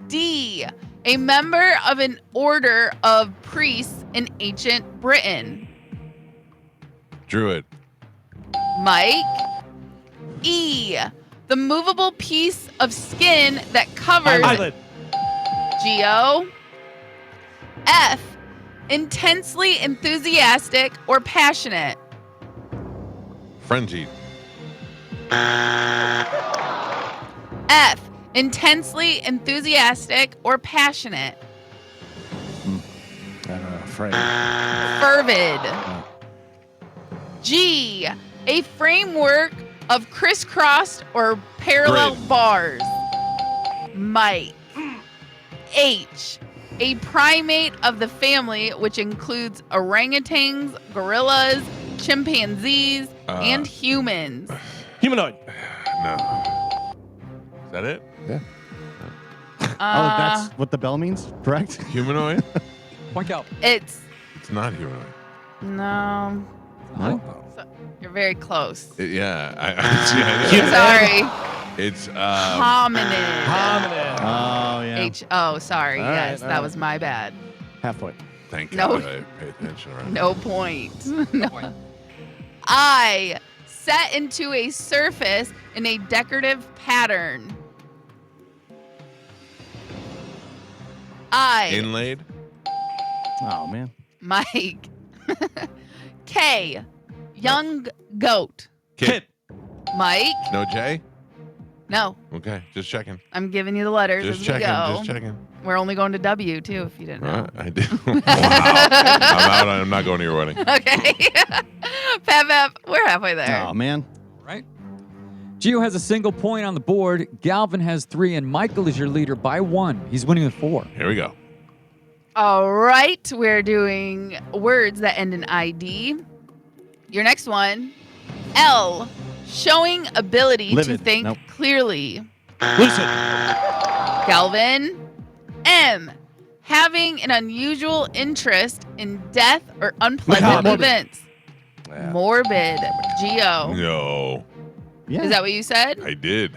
D, a member of an order of priests in ancient Britain. Druid. Mike. E, the movable piece of skin that covers. Eyelid. Geo. F, intensely enthusiastic or passionate. Frenzied. F, intensely enthusiastic or passionate. Afraid. Fervid. G, a framework of crisscrossed or parallel Grid. bars. Mike. H, a primate of the family which includes orangutans, gorillas, chimpanzees, and humans. Humanoid. No. Is that it? That's what the bell means, correct? Humanoid? Point out. It's It's not humanoid. no. No? So, you're very close. Yeah. Yeah. Sorry. It's Hominid. Hominid. Oh, yeah. H-O, sorry. All right, Yes, all that right. was my bad. Half point. Thank No. God I pay attention around. No point. No. I set into a surface in a decorative pattern. I, Inlaid. Oh, man. Mike. K, young goat. Kid. Mike. No J? No, Okay. Just checking. I'm giving you the letters Just as checking. we go. Just checking. We're only going to W too, if you didn't know. Right? I did. Wow. I'm out. I'm not going to your wedding. Okay. Pep, we're halfway there. Oh, man. Right. Gio has a single point on the board. Galvin has 3, and Michael is your leader by 1. He's winning with 4. Here we go. All right, we're doing words that end in ID. Your next one, L, showing ability to Livid. think Nope. clearly. Lucid. Galvin. M, having an unusual interest in death or unpleasant Morbid. events. Yeah. Morbid. Geo. No. Yeah. Is that what you said? I did.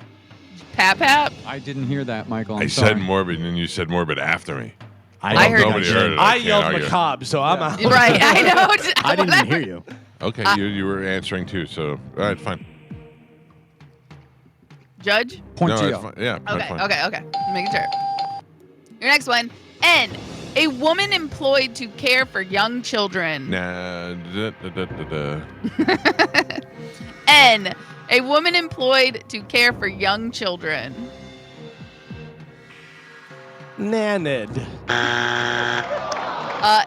Pap? I didn't hear that, Michael. I'm I sorry. said morbid, and you said morbid after me. I heard nobody you. heard it. I can't yelled argue. macabre, so I'm out. Right, I know. I didn't even hear you. Okay, you were answering too, so all right, fine. Judge? Point no, Gio. it's fine. Yeah, that's Okay, fine. okay. Making sure. Your next one. N, a woman employed to care for young children. Nah, da. N, a woman employed to care for young children. Nanid.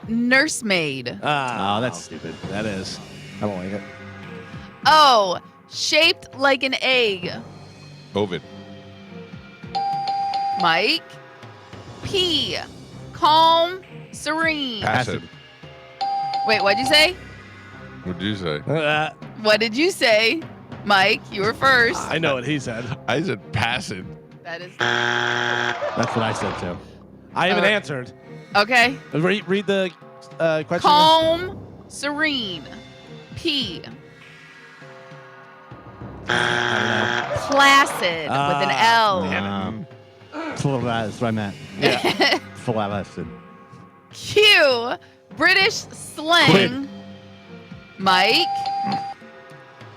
Nursemaid. Ah, Oh, that's stupid. that is. I don't like it. O, shaped like an egg. Ovid. Mike. P, calm, serene. Passive. Wait, what'd you say? What'd you say? What did you say? Mike, you were first. I know what he said. I said passive. That is That's what I said, too. I haven't Uh, answered. okay. Read the question. Calm, serene. P, placid with an L. That's what I meant. Yeah. Flaccid. Q, British slang. Mike.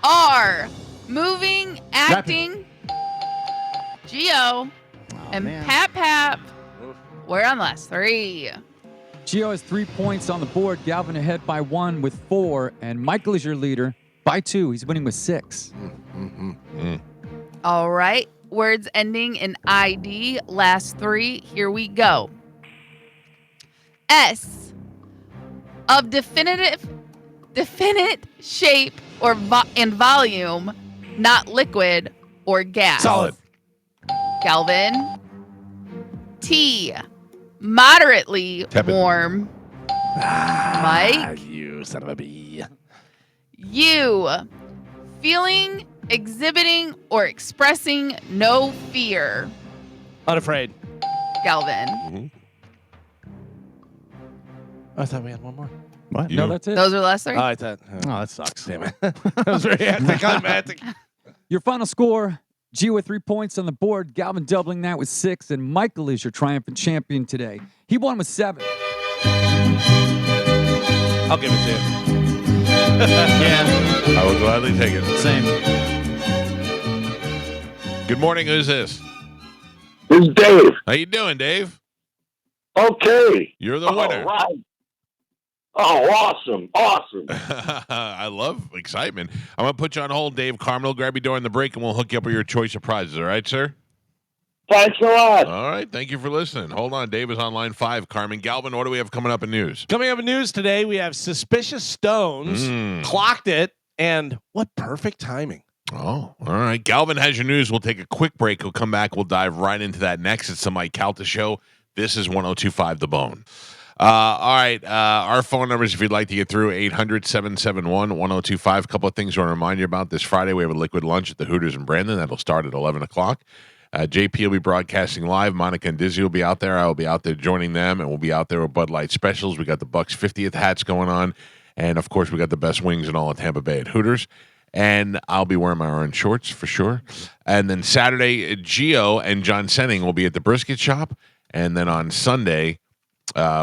R, moving, acting. Geo. And man. Pap. We're on last 3. Gio has 3 points on the board. Galvin ahead by 1 with 4, and Michael is your leader by 2. He's winning with 6. All right. Words ending in ID. Last 3. Here we go. S, of definite shape or and volume, not liquid or gas. Solid. Galvin. T, moderately Tepid. warm. Mike. You son of a bee. U, feeling, exhibiting, or expressing no fear. Unafraid. Galvin. I thought we had one more. What? You- No, that's it. Those are the last three? Oh, I thought. Oh, that sucks. Damn it. That was very anticlimactic. Your final score, G with 3 points on the board. Galvin doubling that with 6. And Michael is your triumphant champion today. He won with 7. I'll give it to you. Yeah, I will gladly take it. same. Good morning. Who's this? This is Dave. How you doing, Dave? Okay. You're the winner. All right. Oh, awesome. Awesome. I love excitement. I'm going to put you on hold, Dave. Carmen will grab you during the break, and we'll hook you up with your choice of prizes. All right, sir? Thanks a lot. All right. Thank you for listening. Hold on. Dave is on line 5. Carmen, Galvin, what do we have coming up in news? Coming up in news today, we have suspicious stones, clocked it, and what perfect timing. Oh, all right. Galvin has your news. We'll take a quick break. We'll come back. We'll dive right into that next. It's the Mike Calta Show. This is 102.5 The Bone. All right. Our phone numbers, if you'd like to get through, 800-771-1025. A couple of things I want to remind you about. This Friday, we have a liquid lunch at the Hooters in Brandon. That'll start at 11 o'clock. JP will be broadcasting live. Monica and Dizzy will be out there. I will be out there joining them, and we'll be out there with Bud Light specials. We got the Bucks 50th hats going on. And, of course, we got the best wings in all of Tampa Bay at Hooters. And I'll be wearing my orange shorts for sure. And then Saturday, Gio and John Senning will be at the brisket shop. And then on Sunday,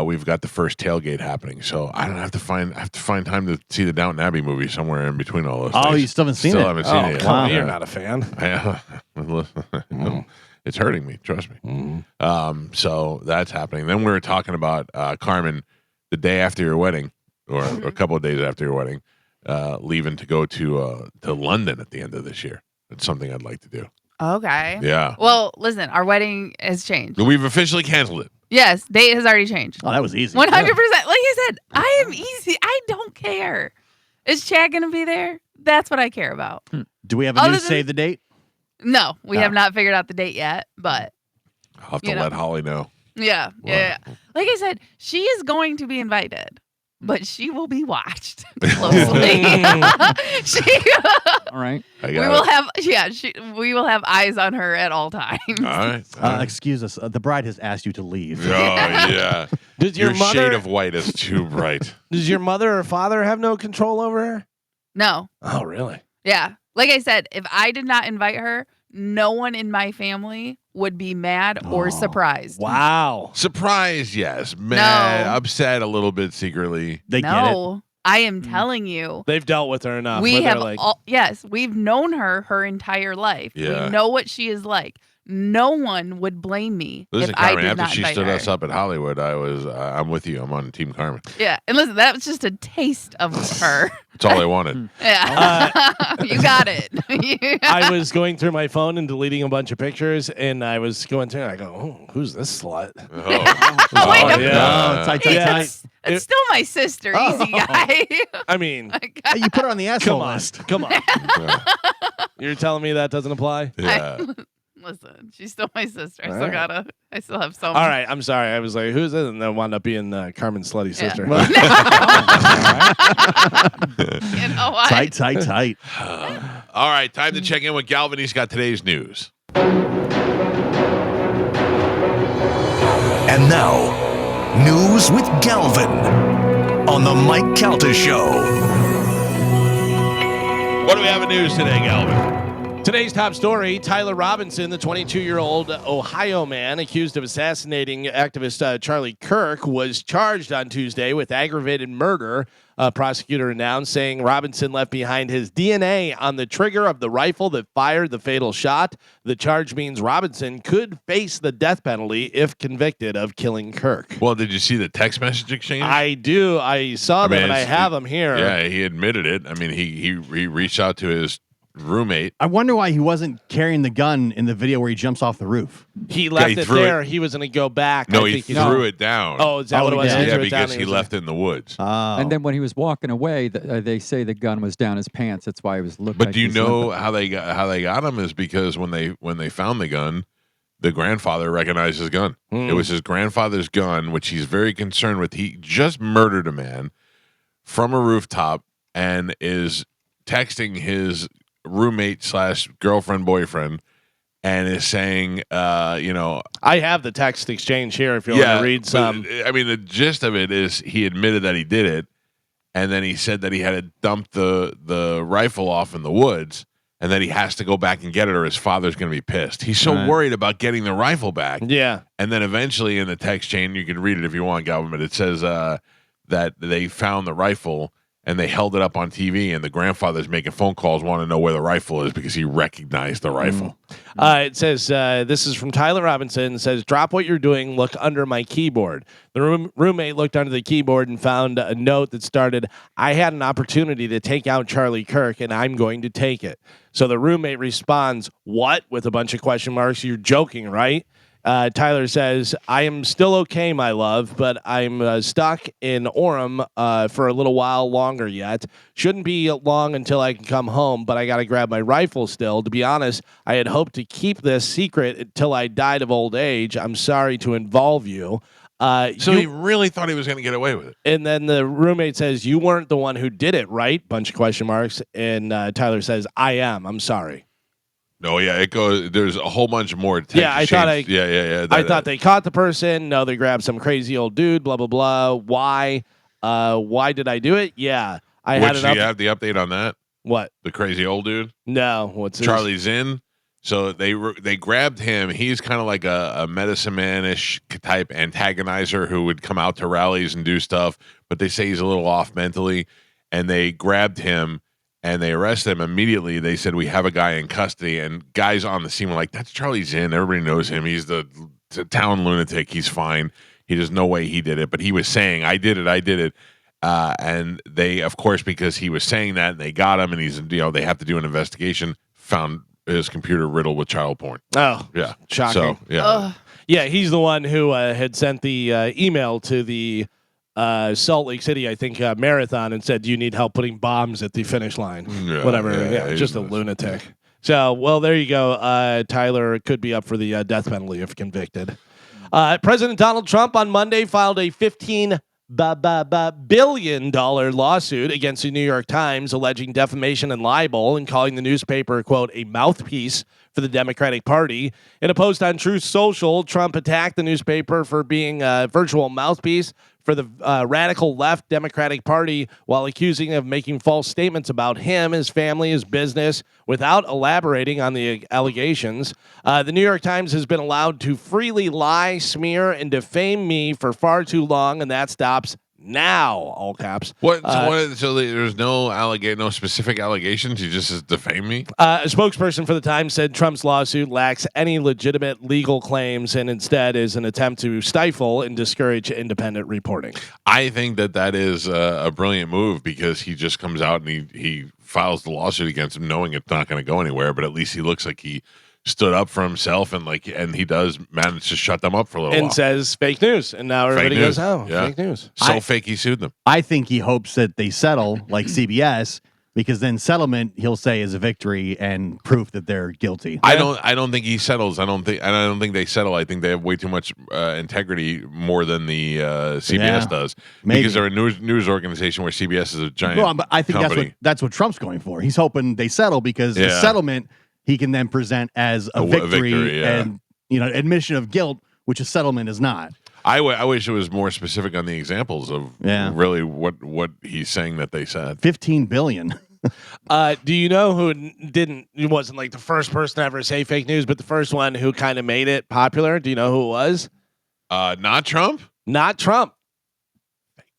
we've got the first tailgate happening. So I don't have to find time to see the Downton Abbey movie somewhere in between all those Oh, things. you still haven't seen Still it? haven't seen Oh, it yet. come on. Wow. You're not a fan. It's hurting me. Trust me. So that's happening. Then we were talking about Carmen the day after your wedding, or a couple of days after your wedding, leaving to go to London at the end of this year. It's something I'd like to do. Okay. Yeah. Well, listen, our wedding has changed. We've officially canceled it. Yes, date has already changed. Oh, that was easy. 100%. Like I said, I am easy. I don't care. Is Chad going to be there? That's what I care about. Do we have a Other new than- save the date? No, we Oh. have not figured out the date yet, but I'll have to You know. let Holly know. yeah. Like I said, she is going to be invited, but she will be watched closely. All right. I we got will it. have, we will have eyes on her at all times. All right. All right. Excuse us. The bride has asked you to leave. Oh, yeah. Does Your your mother shade of white is too bright. does your mother or father have no control over her? No. Oh, really? Yeah. Like I said, if I did not invite her, no one in my family would be mad or Oh, surprised. Wow. Surprised, yes. Mad, No. upset a little bit secretly. They get it. No, I am telling you. They've dealt with her enough. We where they're have like, yes, we've known her entire life. Yeah. We know what she is like. No one would blame me Listen, if I Carmen, did after not she invite stood her. us up at Hollywood, I'm with you. I'm on Team Carmen. Yeah, and listen, that was just a taste of her. That's all I wanted. Yeah, you got it. I was going through my phone and deleting a bunch of pictures, and I was going through, and I go, oh, who's this slut? Oh, Wait a minute. Oh, tight, tight, Yeah. tight. It's still my sister, easy guy. I mean, Hey, you put her on the asshole come on. list. Come on. You're telling me that doesn't apply? Yeah. Listen, she's still my sister. All right. I still have so All right. I'm sorry. I was like, who's this? And then wound up being Carmen's slutty sister. You know what? Tight, tight, tight. All right, time to check in with Galvin. He's got today's news. And now, news with Galvin on the Mike Calta Show. What do we have in news today, Galvin? Today's top story, Tyler Robinson, the 22-year-old Ohio man accused of assassinating activist Charlie Kirk, was charged on Tuesday with aggravated murder. A prosecutor announced, saying Robinson left behind his DNA on the trigger of the rifle that fired the fatal shot. The charge means Robinson could face the death penalty if convicted of killing Kirk. Well, did you see the text message exchange? I do. I saw them, and I it's- have them here. Yeah, he admitted it. I mean, he reached out to his roommate. I wonder why he wasn't carrying the gun in the video where he jumps off the roof. He left he it threw there. He was going to go back. No, I he think threw it down. Oh, is that Oh, what it was? he He did? yeah, threw it down because and he was left it in the woods. Oh. And then when he was walking away, they say the gun was down his pants. That's why he was looking. But do you know how they got him? Is because when they found the gun, the grandfather recognized his gun. It was his grandfather's gun, which he's very concerned with. He just murdered a man from a rooftop and is texting his roommate / girlfriend boyfriend and is saying, I have the text exchange here if you want to read some. I mean, the gist of it is he admitted that he did it, and then he said that he had to dump the rifle off in the woods, and that he has to go back and get it, or his father's going to be pissed. He's so worried about getting the rifle back. Yeah. And then eventually in the text chain, you can read it if you want, Galvin, but it says that they found the rifle and they held it up on TV, and the grandfather's making phone calls, want to know where the rifle is because he recognized the rifle. It says, this is from Tyler Robinson. It says, drop what you're doing, look under my keyboard. The roommate looked under the keyboard and found a note that started, I had an opportunity to take out Charlie Kirk, and I'm going to take it. So the roommate responds, what? With a bunch of question marks. You're joking, right? Tyler says, I am still okay, my love, but I'm stuck in Orem for a little while longer yet. Shouldn't be long until I can come home, but I got to grab my rifle still. To be honest, I had hoped to keep this secret until I died of old age. I'm sorry to involve you. He really thought he was going to get away with it. And then the roommate says, you weren't the one who did it, right? Bunch of question marks. And Tyler says, I am. I'm sorry. No, yeah, it goes. There's a whole bunch more. Yeah, I thought I thought they caught the person. No, they grabbed some crazy old dude. Blah blah blah. Why? Why did I do it? Yeah, I had Do you have the update on that? What? The crazy old dude? No, what's this? Charlie Zinn. So they grabbed him. He's kind of like a medicine man-ish type antagonizer who would come out to rallies and do stuff, but they say he's a little off mentally, and they grabbed him. And they arrested him immediately. They said, we have a guy in custody. And guys on the scene were like, that's Charlie Zinn. Everybody knows him. He's the town lunatic. He's fine. There's no way he did it. But he was saying, I did it. And they, of course, because he was saying that, and they got him, and he's, they have to do an investigation, found his computer riddled with child porn. Oh, yeah. Shocking. So, yeah. Ugh. Yeah, he's the one who had sent the email to the Salt Lake City, I think, marathon and said, do you need help putting bombs at the finish line? Whatever. Yeah, just a lunatic. So, well, there you go. Tyler could be up for the death penalty if convicted. President Donald Trump on Monday filed a $15 billion lawsuit against the New York Times alleging defamation and libel and calling the newspaper, quote, a mouthpiece for the Democratic Party. In a post on Truth Social, Trump attacked the newspaper for being a virtual mouthpiece for the radical left Democratic Party while accusing of making false statements about him, his family, his business, without elaborating on the allegations. The New York Times has been allowed to freely lie, smear, and defame me for far too long, and that stops now, all caps. So there's no specific allegations? He just says defame me? A spokesperson for the Times said Trump's lawsuit lacks any legitimate legal claims and instead is an attempt to stifle and discourage independent reporting. I think that is a brilliant move because he just comes out and he files the lawsuit against him knowing it's not going to go anywhere, but at least he looks like he stood up for himself and he does manage to shut them up for a little while. And says fake news. And now everybody goes, oh, yeah. Fake news. Fake he sued them. I think he hopes that they settle like CBS because then settlement he'll say is a victory and proof that they're guilty. I don't think he settles. I don't think they settle. I think they have way too much integrity more than the CBS does. Maybe. Because they're a news organization where CBS is a giant Well, but I think company. that's what Trump's going for. He's hoping they settle because the settlement he can then present as a victory and admission of guilt, which a settlement is not. I wish it was more specific on the examples of really what he's saying that they said. 15 billion. Do you know who he wasn't like the first person to ever say fake news, but the first one who kind of made it popular? Do you know who it was? Not Trump? Not Trump.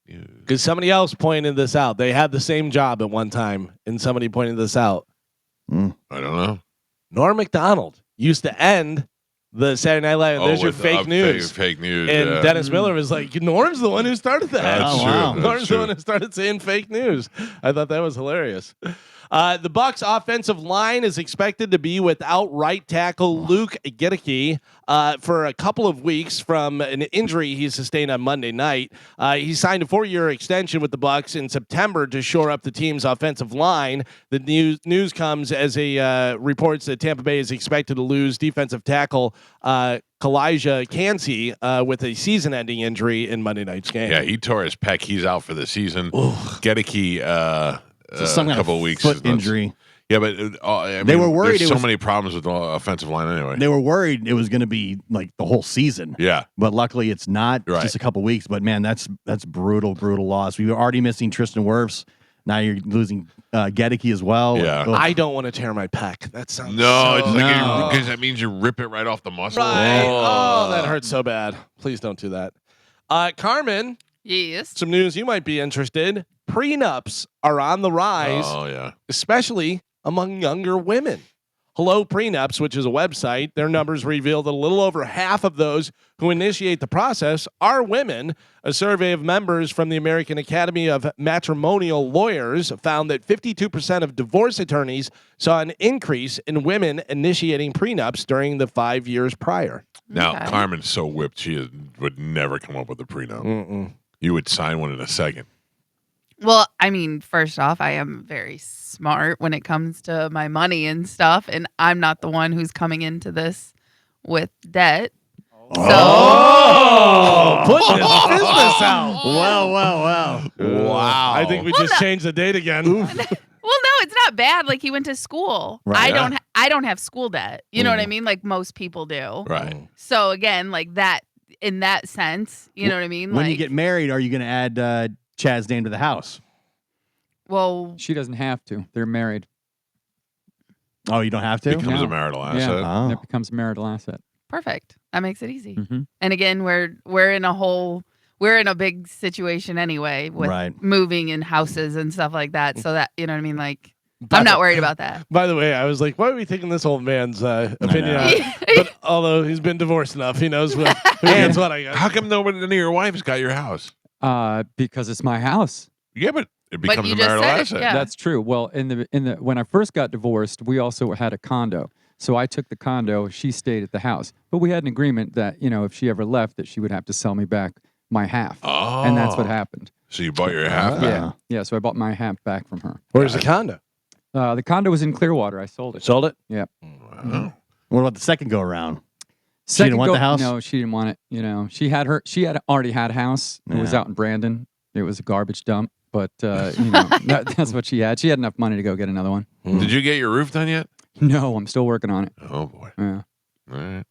Because somebody else pointed this out. They had the same job at one time, and somebody pointed this out. I don't know. Norm Macdonald used to end the Saturday Night Live. There's your fake news. Fake news. And Dennis Miller was like, Norm's the one who started that. That's true. Norm's the one who started saying fake news. I thought that was hilarious. The Bucks' offensive line is expected to be without right tackle Luke Gedeke for a couple of weeks from an injury he sustained on Monday night. He signed a 4-year extension with the Bucks in September to shore up the team's offensive line. The news comes as a reports that Tampa Bay is expected to lose defensive tackle Kalijah Cansey with a season-ending injury in Monday night's game. Yeah, he tore his pec. He's out for the season. Gedeke, some a couple of weeks foot injury. Yeah, but I mean, they were worried. There's so many problems with the offensive line anyway. They were worried it was going to be like the whole season. Yeah, but luckily it's not. Right. Just a couple weeks. But man, that's brutal loss. We were already missing Tristan Wirfs. Now you're losing Gedeke as well. Yeah. Ugh. I don't want to tear my pec. That sounds it's like No. because that means you rip it right off the muscle. right. Oh, that hurts so bad. Please don't do that. Carmen, Yes. some news you might be interested. Prenups are on the rise, Oh yeah. especially among younger women. Hello Prenups, which is a website, their numbers reveal that a little over half of those who initiate the process are women. A survey of members from the American Academy of Matrimonial Lawyers found that 52% of divorce attorneys saw an increase in women initiating prenups during the 5 years prior. Now Okay. Carmen's so whipped would never come up with a prenup. Mm-mm. You would sign one in a second. Well, I mean, first off, I am very smart when it comes to my money and stuff, and I'm not the one who's coming into this with debt. So Putting his business out. Wow. Wow. I think we just changed the date again. well, no, it's not bad. Like he went to school. Right. I don't have school debt. You know what I mean? Like most people do. Right. So again, like that in that sense, you know what I mean? When like, you get married, are you going to add Chad's name to the house? well, She doesn't have to. They're married. Oh, you don't have to? Becomes No. a marital Yeah. asset. Oh. It becomes a marital asset. perfect. That makes it easy. Mm-hmm. And again, we're in a big situation anyway with Right. moving in houses and stuff like that. So that you know what I mean? Like By I'm the- not worried about that. By the way, I was like, why are we taking this old man's opinion on it? But although he's been divorced enough, he knows what, that's what I got. How come nobody none of your wives got your house? Because it's my house. Yeah, but it becomes you a just marital said it, asset. yeah. That's true. Well, in the when I first got divorced, we also had a condo. So I took the condo. She stayed at the house. But we had an agreement that if she ever left, that she would have to sell me back my half. Oh. And that's what happened. So you bought your half back. Yeah. So I bought my half back from her. Where's the condo? The condo was in Clearwater. I sold it. Sold it? Wow. What about the second go around? Second didn't want the house? No, she didn't want it. She had already had a house. It was Yeah. out in Brandon. It was a garbage dump. But that's what she had. She had enough money to go get another one. Did you get your roof done yet? No, I'm still working on it. Oh boy. Yeah. All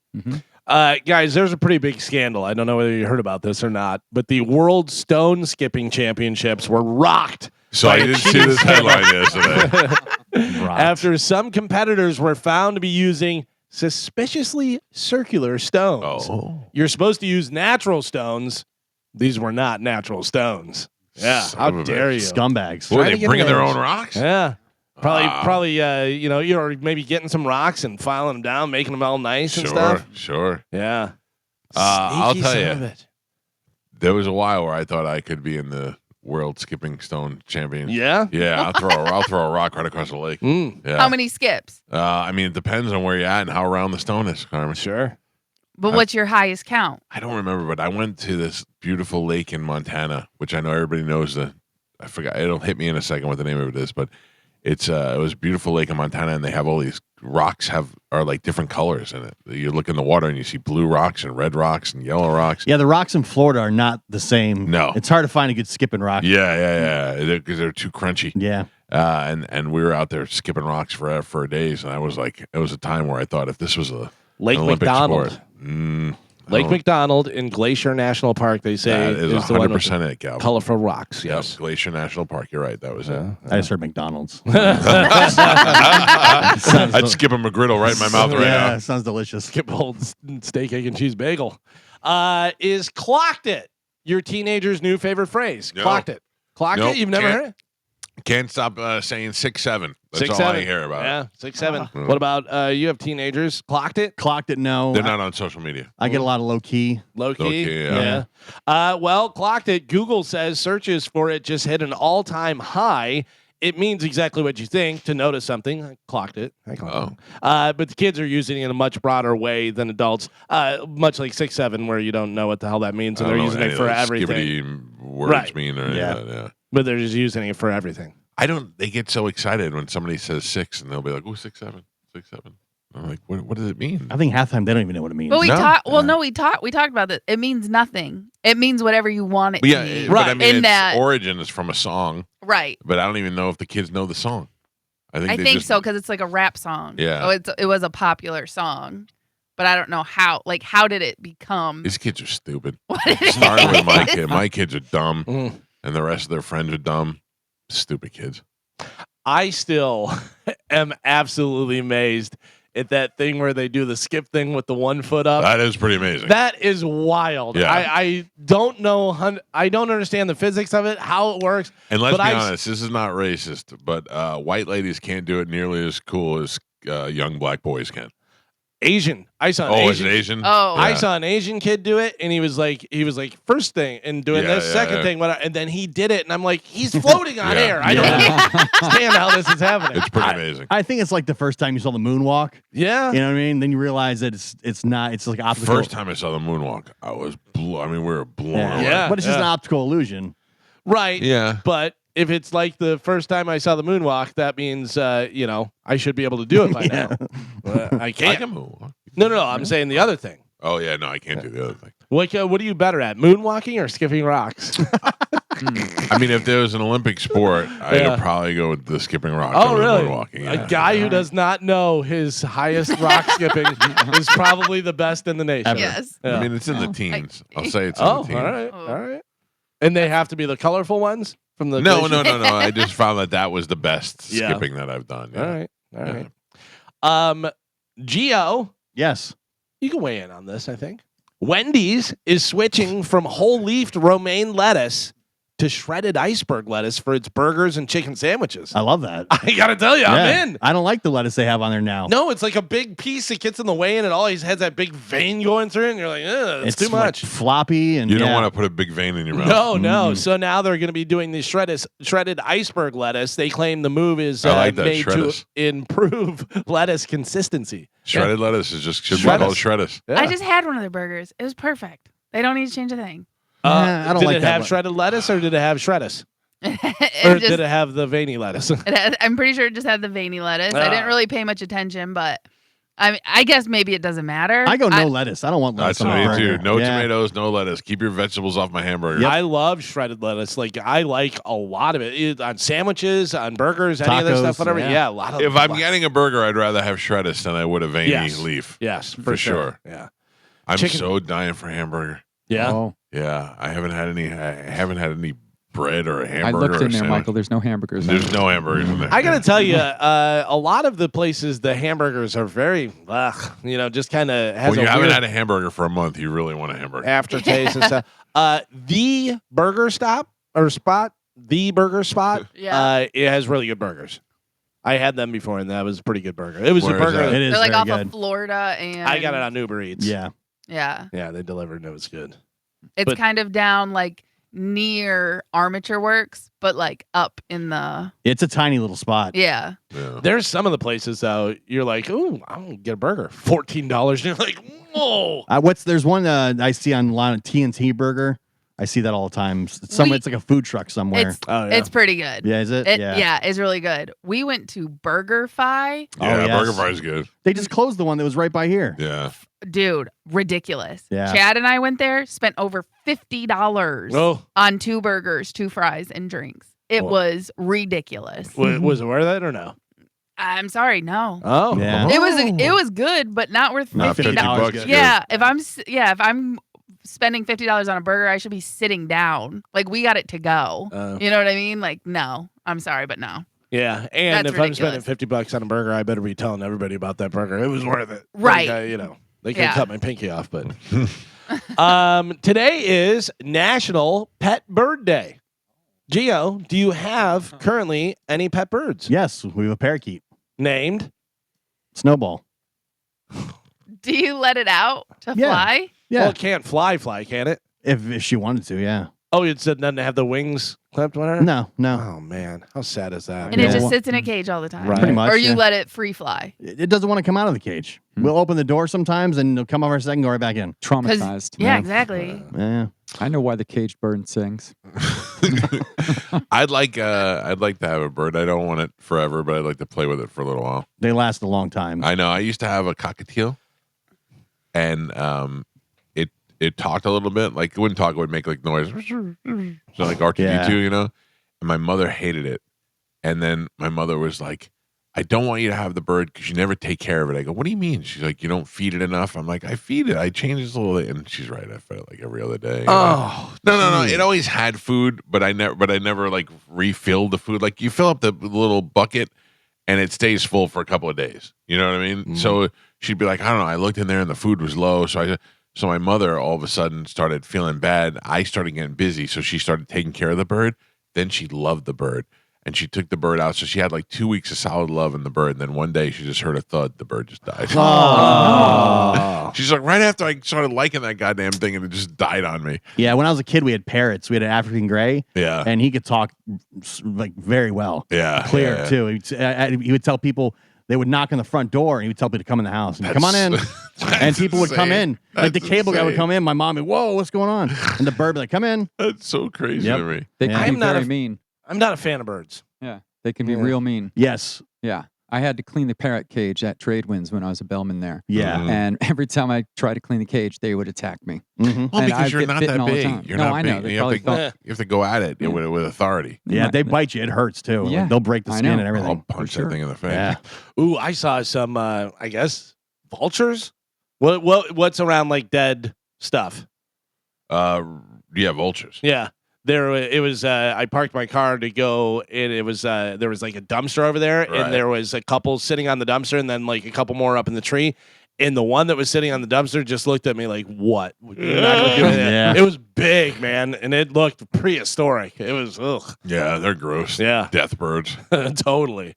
right. Guys, there's a pretty big scandal. I don't know whether you heard about this or not, but the World Stone Skipping Championships were rocked. So I didn't see this headline yesterday. After some competitors were found to be using suspiciously circular stones. Oh. You're supposed to use natural stones. These were not natural stones. Yeah, Son how of a dare bitch. you? Scumbags. Boy, Trying to they get bringing an their edge. own rocks? Yeah. Wow. Probably, you're maybe getting some rocks and filing them down, making them all nice and stuff. Sure. Yeah. I'll Sneaky tell son you. of it. There was a while where I thought I could be in the world skipping stone champion. Yeah. Yeah, I'll throw a rock right across the lake. Mm, Yeah. How many skips? I mean, it depends on where you're at and how round the stone is, Carmen. sure. But what's your highest count? I don't remember, but I went to this beautiful lake in Montana, which I know everybody knows. I forgot. It'll hit me in a second what the name of it is, but it was a beautiful lake in Montana, and they have all these rocks are like different colors in it. You look in the water and you see blue rocks and red rocks and yellow rocks. Yeah, the rocks in Florida are not the same. No. It's hard to find a good skipping rock. Yeah, because they're too crunchy. Yeah. And we were out there skipping rocks for days, and I was like, it was a time where I thought if this was Lake an Olympic McDonald. sport, Lake McDonald in Glacier National Park, they say, that is the one with 100% it, Gal. colorful rocks. Yep, Yes. Glacier National Park. You're right. That was it. I just heard McDonald's. I'd skip a McGriddle right in my mouth right yeah, now. sounds delicious. Skip old steak, egg, and cheese bagel. Is clocked it your teenager's new favorite phrase? No. Clocked it. Clocked Nope, it? You've never can't. heard it? Can't stop saying 6'7". That's 6'7". all I hear about. Yeah, 6'7". Oh. What about you have teenagers? Clocked it? Clocked it, no. They're not on social media. I get a lot of low key. Low key? Low-key, yeah. Well, clocked it. Google says searches for it just hit an all-time high it means exactly what you think. To notice something, I clocked it. Oh. But the kids are using it in a much broader way than adults. Much like 6-7, where you don't know what the hell that means, and they're using it for everything. Skibbity words Right. mean or Yeah. anything. Yeah. But they're just using it for everything. They get so excited when somebody says 6 and they'll be like, oh, 6-7, 6-7. I'm like, what does it mean? I think half the time they don't even know what it means. But we No. talked. Well, Yeah. no, we talked about this. It means nothing. It means whatever you want it But to yeah, mean. but I mean, In its that, origin is from a song, right. but I don't even know if the kids know the song. I I they think just, so because it's like a rap song. Yeah. So it was a popular song, but I don't know how. Like, how did it become? These kids are stupid. What it Starting with my is? kid. My kids are dumb, Mm. and the rest of their friends are dumb. Stupid kids. I still am absolutely amazed at that thing where they do the skip thing with the 1 foot up. That is pretty amazing. That is wild. Yeah. I don't know. I don't understand the physics of it, how it works. And let's But be I've- honest, this is not racist, but white ladies can't do it nearly as cool as young black boys can. Asian. I saw an Oh, is Asian. it Asian? Oh. I Yeah. saw an Asian kid do it, and he was like first thing and doing Yeah, this, yeah, second yeah. thing, whatever, and then he did it, and I'm like, he's floating on Yeah. air. I don't understand how this is happening. It's pretty amazing. I think it's like the first time you saw the moonwalk. Yeah. You know what I mean? Then you realize that it's not. It's like optical. First time I saw the moonwalk, I was we were blown Yeah. away. Yeah. But it's just an optical illusion. Right. Yeah. But if it's like the first time I saw the moonwalk, that means I should be able to do it by Yeah. now. I I can't. can moonwalk. No. I'm saying the other thing. Oh yeah, no, I can't do the other thing. What are you better at, moonwalking or skipping rocks? I mean, if there was an Olympic sport, I Yeah. would probably go with the skipping rock. Oh, over the really? moonwalking. A Yeah. guy who does not know his highest rock skipping is probably the best in the nation. Ever. Yes. Yeah. I mean, it's in the Oh. teens. I'll say it's in Oh, the teens. all right, Oh. all right. And they have to be the colorful ones from the No, glacier? no, no, no. I just found that was the best Yeah. skipping that I've done. Yeah. All right, all Yeah. right. Gio, Yes. you can weigh in on this. I think Wendy's is switching from whole leaf romaine lettuce to shredded iceberg lettuce for its burgers and chicken sandwiches. I love that. I gotta tell you, I'm in. I don't like the lettuce they have on there now. No, it's like a big piece that gets in the way, and it always has that big vein going through it, and you're like, it's too like much. floppy and You don't yeah. want to put a big vein in your mouth. No. Mm. So now they're going to be doing the shredded iceberg lettuce. They claim the move is I like that, made to shredders. improve lettuce consistency. Shredded lettuce is just should be Shredders. called shredders. Yeah. I just had one of their burgers. It was perfect. They don't need to change a thing. I don't did like it that have one. shredded lettuce or did it have shredders? Or It just, did it have the veiny lettuce? I'm pretty sure it just had the veiny lettuce. I didn't Ah. really pay much attention, but I guess maybe it doesn't matter. I go no lettuce. I don't want lettuce That's on me my too. burger. No Yeah. tomatoes, no lettuce. Keep your vegetables off my hamburger. I love shredded lettuce. Like I like a lot of it on sandwiches, on burgers, any of this Tacos, stuff, whatever. yeah. Yeah, a lot of. If I'm getting a burger, I'd rather have shredders than I would a veiny Yes. leaf. yes, for sure. Yeah, I'm Chicken- so dying for hamburger. yeah. Oh, Yeah, I haven't had any bread or a I hamburger. looked or in there, sandwich. Michael. There's no hamburgers. There's no hamburgers in there. I gotta tell you, a lot of the places the hamburgers are very, just kind of has When a you haven't weird had a hamburger for a month, you really want a hamburger. aftertaste and stuff. The burger spot, Yeah. it has really good burgers. I had them before, and that was a pretty good burger. It was Where a is burger. that? It is They're like very off good. of Florida, and I got it on Uber Eats. Yeah. Yeah, Yeah, they delivered, and it was good. it's But- kind of down like near Armature Works, but like up in the It's a tiny little spot. yeah. Yeah. There's some of the places though you're like, ooh, I'm gonna get a burger, $14, and you're like, whoa. There's one I see online, TNT Burger. I see that all the time. It's like a food truck somewhere. It's Oh yeah. it's pretty good. Yeah, is it? Yeah, it's really good. We went to Burger Fi. Yeah, Oh, yes. burger fry's good. They just closed the one that was right by here. Yeah. Dude, ridiculous. Yeah. Chad and I went there, spent over $50 Oh, on 2 burgers, 2 fries, and drinks. It Whoa. was ridiculous. was it worth it or no? I'm sorry, no. Oh, Yeah. It was good, but not worth Not $50. $50 good. Yeah, if I'm spending $50 on a burger, I should be sitting down. Like we got it to go. You know what I mean? Like no, I'm sorry, but no. Yeah, and That's if I'm spending ridiculous. $50 on a burger, I better be telling everybody about that burger. It was worth it. Right. Like, they can Yeah. cut my pinky off, but today is National Pet Bird Day. Gio, do you have currently any pet birds Yes, we have a parakeet. named? Snowball. Do you let it out to Yeah. fly? Yeah. Well, it can't fly, can it? If she wanted to, yeah. Oh, it said none to have the wings clipped, whatever. No. Oh man, how sad is that? And it Yeah. just sits in a cage all the time. Right. Pretty much. Or you yeah. let it free fly. It doesn't want to come out of the cage. We'll open the door sometimes and it'll come over a second, go right back in. 'Cause- Traumatized. Yeah, exactly. Yeah. I know why the caged bird sings. I'd like to have a bird. I don't want it forever, but I'd like to play with it for a little while. They last a long time. I know. I used to have a cockatiel, and it talked a little bit. Like it wouldn't talk; it would make like noise, so like R2D2, Yeah. you know. And my mother hated it. And then my mother was like, "I don't want you to have the bird because you never take care of it." I go, "What do you mean?" She's like, "You don't feed it enough." I'm like, "I feed it. I change its little," and she's right. I fed it like every other day. Oh No. It always had food, but I never like refilled the food. Like you fill up the little bucket and it stays full for a couple of days. You know what I mean? So she'd be like, I don't know. I looked in there and the food was low. So my mother all of a sudden started feeling bad. I started getting busy. So she started taking care of the bird. Then she loved the bird and she took the bird out. So she had like 2 weeks of solid love in the bird. And then one day she just heard a thud. The bird just died. Oh. She's like, right after I started liking that goddamn thing and it just died on me. Yeah, when I was a kid, we had parrots. We had an African gray, Yeah. and he could talk like very well, Yeah. clear yeah. too. He would tell people they would knock on the front door, and he would tell people to come in the house. And come on in, and people would come in. Like the That's cable guy would insane. come in. My mom would, whoa, what's going on? And the bird would be like, come in. That's so crazy Yep. to me. They Yeah. can I'm be not very a- mean. I'm not a fan of birds. Yeah, they can be Yeah. real mean. Yes, Yeah, I had to clean the parrot cage at Tradewinds when I was a bellman there. yeah. Mhm. And every time I tried to clean the cage, they would attack me. Mhm. Well, And because I'd you're get not bitten that all the big. time. You're No, not I know. big. They You have, probably to, thought- you have to go at it Yeah. with authority. Yeah, might- they bite you. It hurts too. Like, Yeah. they'll break the I skin know. and I'll everything. punch sure. that thing in the face. Yeah. Ooh, I saw some. I guess vultures. What's around like dead stuff? Yeah, vultures. Yeah. It was I parked my car to go and it was there was like a dumpster over there Right. and there was a couple sitting on the dumpster and then like a couple more up in the tree and the one that was sitting on the dumpster just looked at me like, what? You're not gonna do anything. Yeah. It was big, man, and it looked prehistoric. It was Yeah, they're gross. yeah. Death birds. Totally.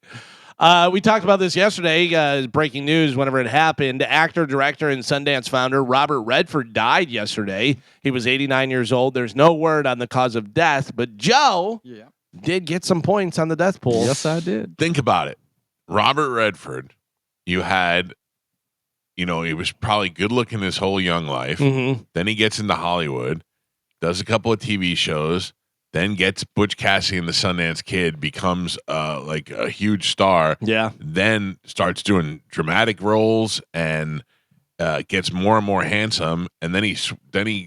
We talked about this yesterday. Breaking news whenever it happened. Actor, director, and Sundance founder Robert Redford died yesterday. He was 89 years old. There's no word on the cause of death, but Joe Yeah. did get some points on the death pool. Yes, I did. Think about it. Robert Redford, you had, he was probably good looking his whole young life. Mm-hmm. Then he gets into Hollywood, does a couple of TV shows, then gets Butch Cassidy and the Sundance Kid, becomes like a huge star. Yeah. Then starts doing dramatic roles and gets more and more handsome. And then he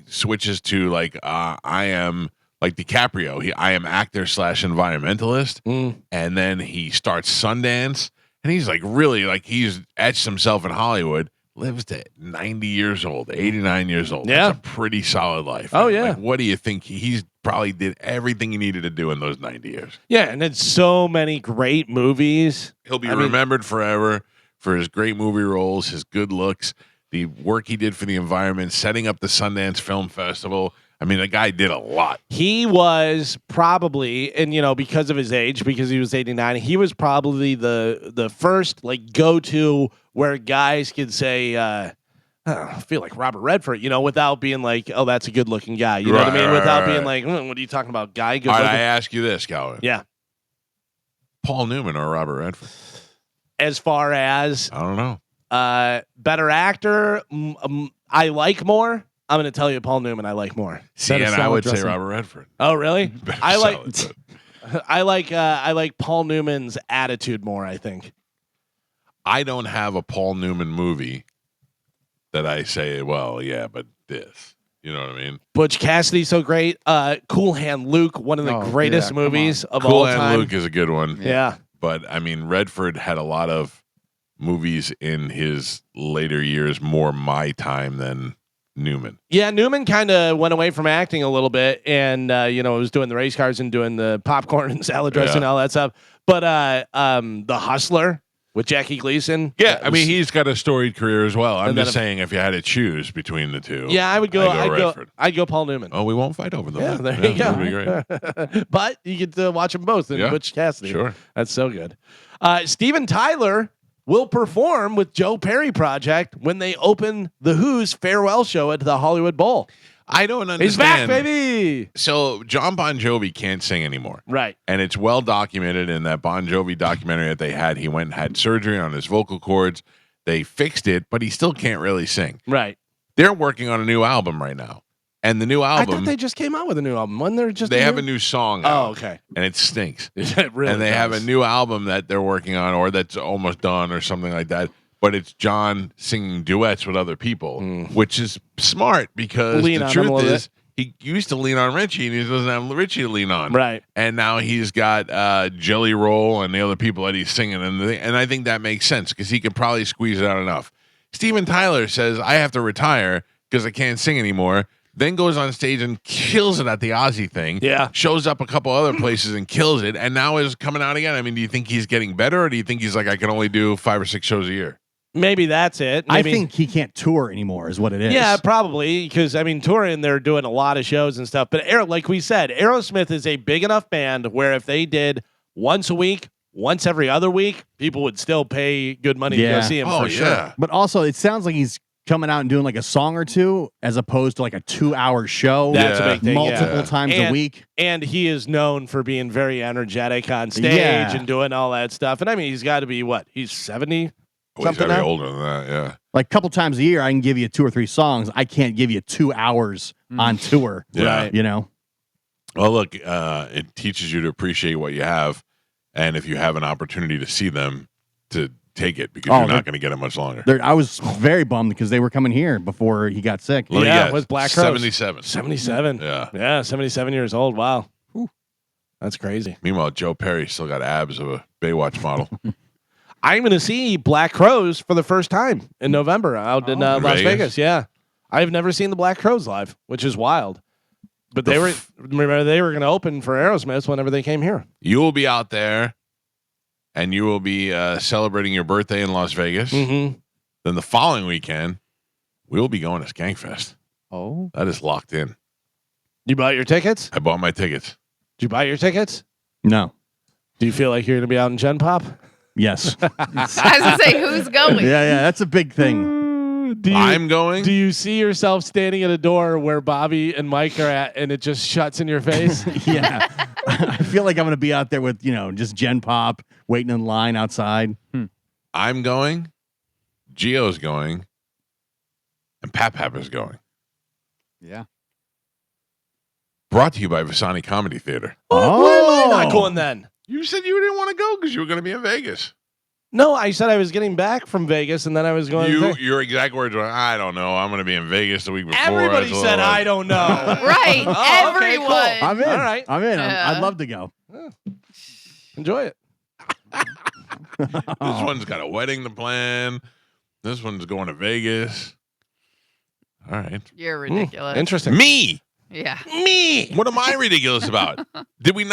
switches to like I am like DiCaprio. I am actor / environmentalist. Mm. And then he starts Sundance, and he's like really like he's etched himself in Hollywood. Lives to 90 years old, 89 years old. Yeah. That's a pretty solid life. Oh, man. yeah. Like, what do you think? He's probably did everything he needed to do in those 90 years. Yeah, and it's so many great movies. He'll be I mean- remembered forever for his great movie roles, his good looks, the work he did for the environment, setting up the Sundance Film Festival. I mean, the guy did a lot. He was probably, and because of his age, because he was 89, he was probably the first like go-to where guys could say, I feel like Robert Redford, without being like, oh, that's a good-looking guy. You know what I mean? Right, Without right, being right. like, what are you talking about, guy? Good All right, looking. I ask you this, Calvin. Yeah. Paul Newman or Robert Redford? As far as I don't know. better actor, I like more. I'm going to tell you, Paul Newman, I like more. See, Better and I salad would say dressing. Robert Redford. Oh, really? Better I like- salad, but I like Paul Newman's attitude more, I think. I don't have a Paul Newman movie that I say, well, yeah, but this. You know what I mean? Butch Cassidy, so great. Cool Hand Luke, one of the Oh, greatest yeah, come movies of Cool all and time. Luke is a good one. Yeah. But I mean, Redford had a lot of movies in his later years, more my time than Newman. Yeah, Newman kind of went away from acting a little bit and, was doing the race cars and doing the popcorn and salad dressing and all that stuff. But The Hustler with Jackie Gleason. Yeah, that I mean, was- he's got a storied career as well. I'm And then just saying, if you had to choose between the two, Yeah, I would go. Redford. I'd go Paul Newman. Oh, we won't fight over them. Yeah, then. there you That'd be great. go. But you get to watch them both in Yeah, Butch Cassidy. Sure. That's so good. Steven Tyler will perform with Joe Perry Project when they open the Who's farewell show at the Hollywood Bowl. I don't understand. He's back, baby. So John Bon Jovi can't sing anymore. Right. And it's well documented in that Bon Jovi documentary that they had. He went and had surgery on his vocal cords. They fixed it, but he still can't really sing. Right. They're working on a new album right now. And the new I album, thought they just came out with a new album. Wasn't there just they have a new song Oh, out, okay. and it stinks. It really And they have a does. new album that they're working on or that's almost done or something like that. But it's John singing duets with other people, which is smart because Lean the on him a truth little is he used to lean on Richie and he doesn't have Richie to lean on. Right. And now he's got Jelly Roll and the other people that he's singing. And I think that makes sense because he could probably squeeze it out enough. Steven Tyler says, I have to retire because I can't sing anymore. Then goes on stage and kills it at the Aussie thing. Yeah. Shows up a couple other places and kills it. And now is coming out again. I mean, do you think he's getting better or do you think he's like, I can only do 5 or 6 shows a year? Maybe that's it. Maybe. I think he can't tour anymore is what it is. Yeah, probably because I mean, touring, they're doing a lot of shows and stuff. But like we said, Aerosmith is a big enough band where if they did once a week, once every other week, people would still pay good money to go see him for sure. But also, it sounds like he's coming out and doing like a song or two as opposed to like a 2-hour show. That's a big thing. Multiple times a week. And he is known for being very energetic on stage and doing all that stuff. And I mean, he's got to be what? He's 70? Well, he's got to be older than that, yeah. Like a couple times a year, I can give you 2 or 3 songs. I can't give you 2 hours on tour. Yeah. Right. You know? Well, look, it teaches you to appreciate what you have. And if you have an opportunity to see them, to take it because you're not going to get it much longer. I was very bummed because they were coming here before he got sick. With Black Crowes. 77. 77. Yeah. Yeah, 77 years old. Wow. That's crazy. Meanwhile, Joe Perry still got abs of a Baywatch model. I'm going to see Black Crowes for the first time in November out in Las Vegas. Yeah. I've never seen the Black Crowes live, which is wild. But they were going to open for Aerosmith whenever they came here. You will be out there and you will be celebrating your birthday in Las Vegas. Mm-hmm. Then the following weekend, we'll be going to Skankfest. Oh. That is locked in. You bought your tickets? I bought my tickets. Did you buy your tickets? No. Do you feel like you're going to be out in Gen Pop? Yes. I was going to say, who's going? Yeah, that's a big thing. I'm going. Do you see yourself standing at a door where Bobby and Mike are at and it just shuts in your face? Yeah. I feel like I'm going to be out there with, just Gen Pop waiting in line outside. I'm going. Gio's going. And Pap is going. Yeah. Brought to you by Vasani Comedy Theater. Why am I not going then? You said you didn't want to go because you were going to be in Vegas. No, I said I was getting back from Vegas and then I was going Your exact words were, I don't know. I'm going to be in Vegas the week before. Everybody said, I don't know. Right. Oh, okay, Everyone. cool. I'm in. All right. I'm in. Yeah. I'd love to go. Enjoy it. This one's got a wedding to plan. This one's going to Vegas. All right. You're ridiculous. Interesting. Me. Yeah. Me. What am I ridiculous about? Did we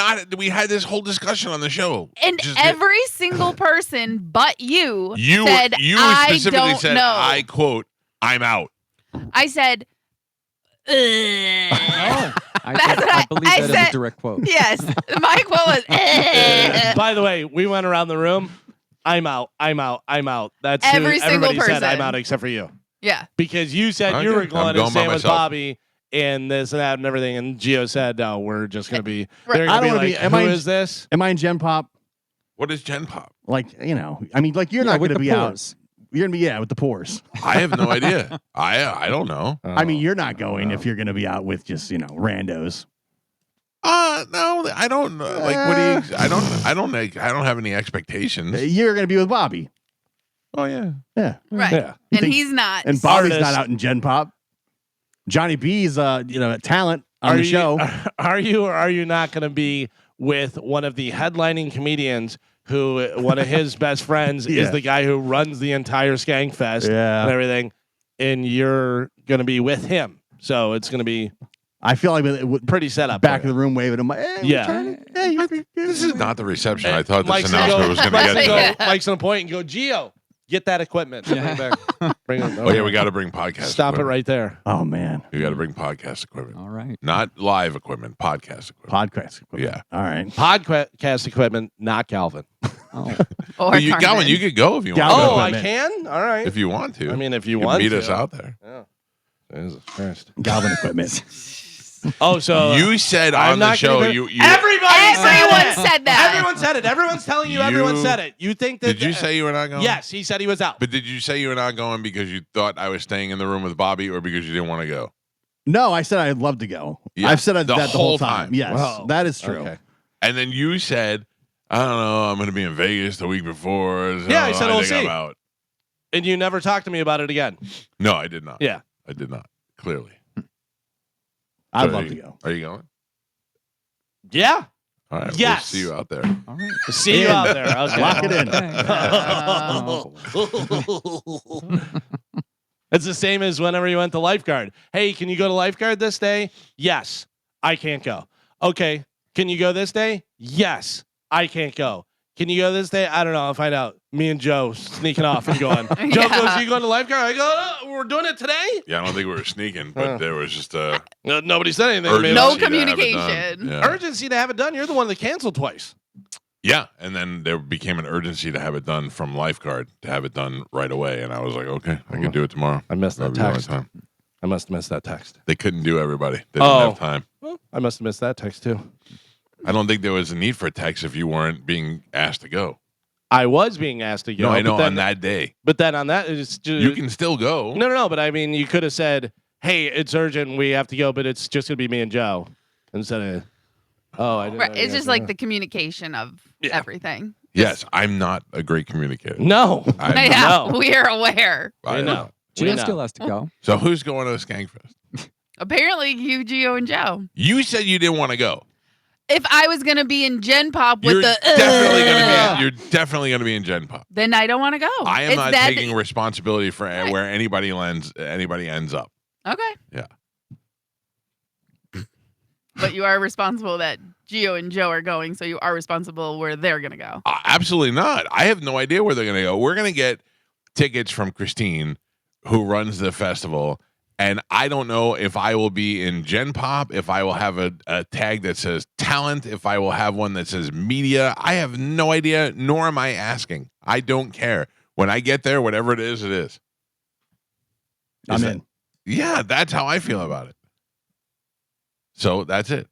had this whole discussion on the show? And every single person but you said, you I specifically don't said, know. I quote, I'm out. I said, I believe that is a direct quote. yes. My quote was, By the way, we went around the room. I'm out. I'm out. I'm out. That's who Every single everybody said person. I'm out except for you. yeah. Because you said Okay. you were I'm going going to by stay with myself. Bobby and this and that and everything. And Gio said, no, we're just going to be. Right. They're I going don't to be wanna like, be- who is this? Am I in Gen Pop? What is Gen Pop? Like, you're not going to be out. You're going to be, with the pores. I have no idea. I don't know. I mean, you're not going if you're going to be out with just, randos. No, I don't know. Like, what do you? I don't have any expectations. You're going to be with Bobby. Oh yeah. Yeah. Right. Yeah. You And think- he's not. And Bobby's Artist. not out in Gen Pop. Johnny B's, a talent on the show. Are you or are you not going to be with one of the headlining comedians who one of his best friends Yeah. is the guy who runs the entire Skankfest Yeah. and everything, and you're going to be with him. So it's going to be I feel like with pretty set up. back for of you. the room waving him. Hey, Yeah. This is not the reception I thought this Mike's announcement was going to Mike's get. gonna to. go, Mike's going to point and go, Gio, get that equipment. Bring it back. Bring it. Oh yeah, we got to bring podcast. Stop it equipment. right there. Oh, man. We got to bring podcast equipment, All right. not live equipment, podcast equipment. Podcast equipment. Yeah. All right. Podcast equipment, not Calvin. Oh. Or But you, Carmen. Calvin, you could go if you want. Calvin. Oh, I equipment. can? All right. to. If you want to, I mean, if you can want meet to. us out there. Yeah. Jesus Christ. Galvin equipment. Oh, so You said I'm on the not show gonna- you Everybody said that. Everyone said it. Everyone's telling you everyone You- said it. You think that did you say you were not going? Yes, he said he was out. But did you say you were not going because you thought I was staying in the room with Bobby or because you didn't want to go? No, I said I'd love to go. Yeah, I've said the that the whole whole time. time. Yes, Whoa. that is true. Okay. And then you said, I don't know, I'm going to be in Vegas the week before. So Yeah, I said, I we'll think I'm see. out. And you never talked to me about it again. No, I did not. Yeah. I did not. Clearly. I'd So love are to you- go. Are you going? Yeah. All right. Yes. We'll see you out there. All right. See you out there. Okay. Lock it in. It's the same as whenever you went to lifeguard. Hey, can you go to lifeguard this day? Yes. I can't go. Okay. Can you go this day? Yes. I can't go. Can you go this day? I don't know. I'll find out. Me and Joe sneaking off and going. Joe Yeah. goes, you going to lifeguard? I go, oh, we're doing it today? Yeah, I don't think we were sneaking, but there was just a Nobody said anything to me. urgency No to have it done. communication. Yeah. Urgency to have it done. You're the one that canceled twice. Yeah, and then there became an urgency to have it done from lifeguard to have it done right away, and I was like, okay, I can do it tomorrow. I missed that That'll be the only text. time. I must have missed that text. They couldn't do everybody. They didn't Oh. have time. Well, I must have missed that text too. I don't think there was a need for a text if you weren't being asked to go. I was being asked to go. No, I know but then, on that day. But then on that, it's just, You can still go. No. But I mean, you could have said, "Hey, it's urgent. We have to go," but it's just gonna be me and Joe instead of. Oh, I didn't. Right. know you It's guys just were like there. the communication of everything. Yes, I'm not a great communicator. No. I'm not. Yeah, No. we are aware. I know. We Gio know. still has to go. So who's going to the Skankfest? Apparently, you, Gio, and Joe. You said you didn't want to go. If I was gonna be in Gen Pop with You're the, definitely going to be. You're definitely going to be in Gen Pop. then I don't want to go. I am It's not that- taking responsibility for Right. where anybody ends up. Okay. Yeah. But you are responsible that Gio and Joe are going, so you are responsible where they're gonna go. Absolutely not. I have no idea where they're going to go. We're going to get tickets from Christine, who runs the festival, and I don't know if I will be in Gen Pop, if I will have a tag that says talent, if I will have one that says media. I have no idea, nor am I asking. I don't care. When I get there, whatever it is, it is. I'm that- in. Yeah, that's how I feel about it. So that's it.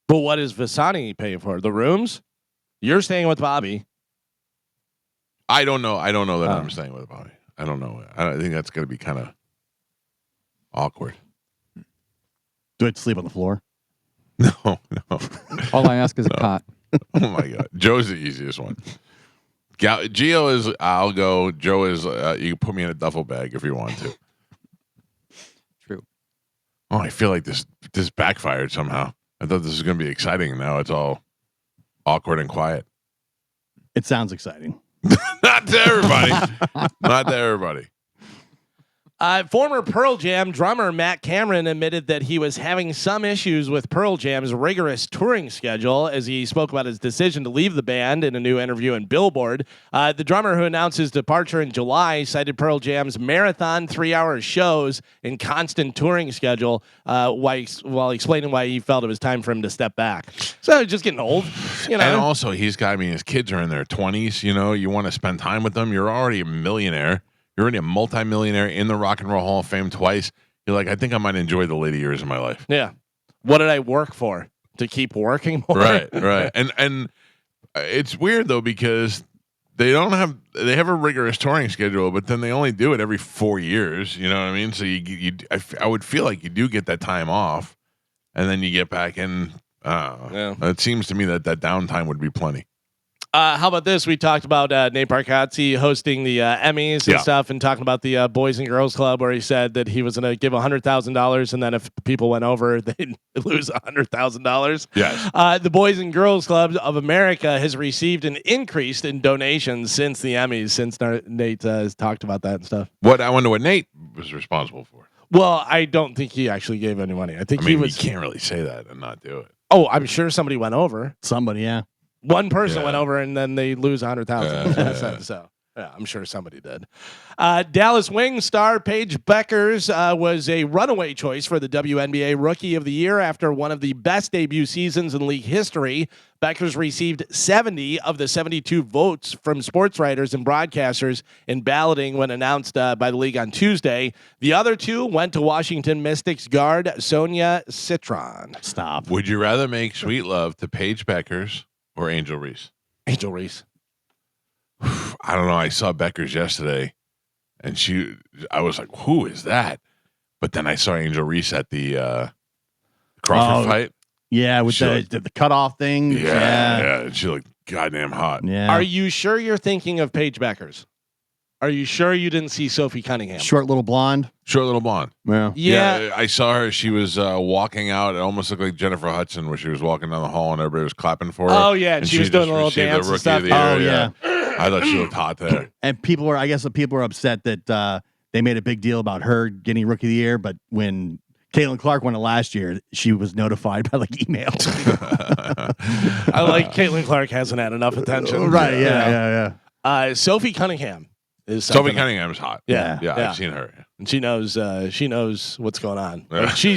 But what is Visani paying for? The rooms? You're staying with Bobby. I don't know. I don't know that Oh. I'm staying with Bobby. I don't know. I think that's going to be kind of awkward. Do I have to sleep on the floor? No. All I ask is a No. cot. Oh my God. Joe's the easiest one. Gio is, I'll go. Joe is, you can put me in a duffel bag if you want to. True. Oh, I feel like this backfired somehow. I thought this was going to be exciting. Now it's all awkward and quiet. It sounds exciting. Not to everybody. Not to everybody. Former Pearl Jam drummer Matt Cameron admitted that he was having some issues with Pearl Jam's rigorous touring schedule as he spoke about his decision to leave the band in a new interview in Billboard. The drummer who announced his departure in July cited Pearl Jam's marathon 3-hour shows and constant touring schedule while explaining why he felt it was time for him to step back. So just getting old, you know. And also, his kids are in their 20s. You know, you want to spend time with them. You're already a millionaire. You're already a multimillionaire in the Rock and Roll Hall of Fame twice. You're like, I think I might enjoy the later years of my life. Yeah. What did I work for? To keep working more? Right. And it's weird though because they have a rigorous touring schedule, but then they only do it every 4 years. You know what I mean? So I would feel like you do get that time off, and then you get back in. Yeah. It seems to me that downtime would be plenty. How about this? We talked about Nate Bargatze hosting the Emmys and stuff, and talking about the Boys and Girls Club, where he said that he was going to give $100,000, and then if people went over, they'd lose $100,000. Yes. The Boys and Girls Club of America has received an increase in donations since the Emmys, since Nate has talked about that and stuff. I wonder what Nate was responsible for. Well, I don't think he actually gave any money. I think he was. You can't really say that and not do it. Oh, I'm sure somebody went over. Somebody, yeah. One person Yeah. went over, and then they lose $100,000. So Yeah, I'm sure somebody did. Dallas Wings star Paige Beckers was a runaway choice for the WNBA Rookie of the Year after one of the best debut seasons in league history. Beckers received 70 of the 72 votes from sports writers and broadcasters in balloting when announced by the league on Tuesday. The other two went to Washington Mystics guard Sonia Citron. Stop. Would you rather make sweet love to Paige Beckers or Angel Reese? Angel Reese. I don't know. I saw Beckers yesterday, and I was like, "Who is that?" But then I saw Angel Reese at the Crawford fight. Yeah, with the cutoff thing. Yeah. She looked goddamn hot. Yeah. Are you sure you're thinking of Paige Beckers? Are you sure you didn't see Sophie Cunningham? Short little blonde. Short little blonde. Yeah. I saw her. She was walking out. It almost looked like Jennifer Hudson, where she was walking down the hall and everybody was clapping for her. Oh yeah, and she was doing a little received dance the and stuff. Rookie of the Year, Oh, yeah. I thought she looked hot there. And people were upset that they made a big deal about her getting Rookie of the Year, but when Caitlin Clark won it last year, she was notified by like email. I like Caitlin Clark hasn't had enough attention. Right? Yeah. Sophie Cunningham is Sophie something. Cunningham's hot. Yeah. I've seen her. And she knows what's going on. Yeah. Like she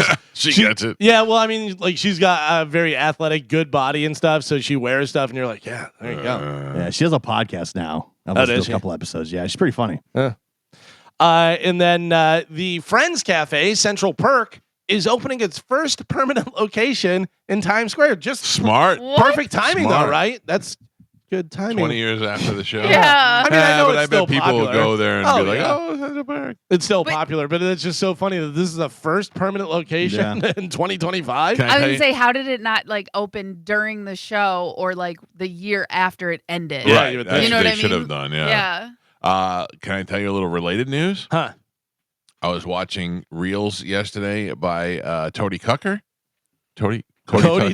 gets it. Yeah, well, I mean, like she's got a very athletic, good body and stuff, so she wears stuff, and you're like, yeah, there you go. Yeah, she has a podcast now. I've listened to a couple episodes. Yeah, she's pretty funny. And then the Friends Cafe, Central Perk, is opening its first permanent location in Times Square. Just Smart. perfect timing, Smart. though, right? That's good timing. 20 years after the show. Yeah. I mean, I know but it's I still bet people popular. will go there and Oh, be like, yeah. "Oh, Central Park." It's still popular, but it's just so funny that this is the first permanent location in 2025. Can I was tell gonna you- say, how did it not like open during the show or like the year after it ended? Yeah, Right. you would That's think. You know what what they I should mean? have done. Yeah. Yeah. Can I tell you a little related news? Huh. I was watching Reels yesterday by Tony Cucker. Cody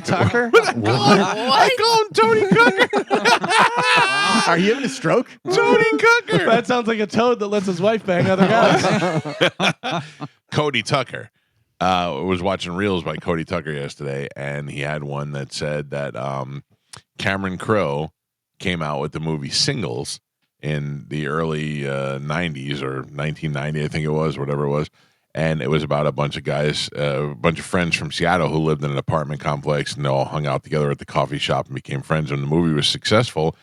Tucker? I call him Tony Cucker. Are you having a stroke? Tony Cucker. That sounds like a toad that lets his wife bang other guys. Cody Tucker. Was watching Reels by Cody Tucker yesterday, and he had one that said that Cameron Crowe came out with the movie Singles in the early 90s or 1990, I think it was, whatever it was. And it was about a bunch of guys, a bunch of friends from Seattle who lived in an apartment complex, and they all hung out together at the coffee shop and became friends. When the movie was successful,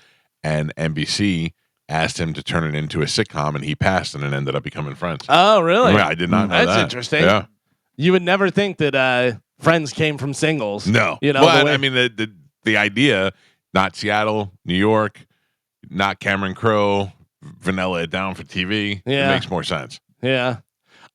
and NBC asked him to turn it into a sitcom, and he passed, and it ended up becoming Friends. Oh, really? I did not know That's that. interesting. Yeah. You would never think that Friends came from Singles. No. You know, but the way- I mean, the idea, not Seattle, New York, not Cameron Crowe, vanilla it down for TV. Yeah. It makes more sense. Yeah.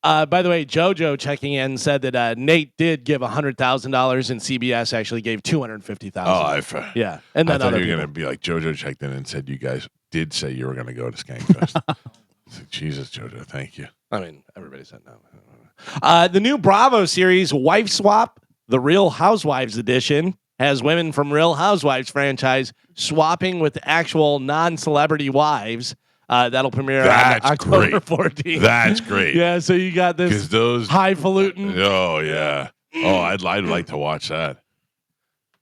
By the way, JoJo checking in said that Nate did give $100,000 and CBS actually gave $250,000. Yeah, and I then thought other you were people. going to be like, JoJo checked in and said you guys did say you were going to go to Skankfest. It's like, Jesus, JoJo, thank you. I mean, everybody said no. The new Bravo series, Wife Swap, the Real Housewives edition, has women from Real Housewives franchise swapping with actual non-celebrity wives. That'll premiere That's on October great. 14th. That's great. Yeah, so you got this Because those. highfalutin. Oh, yeah. Oh, I'd like to watch that.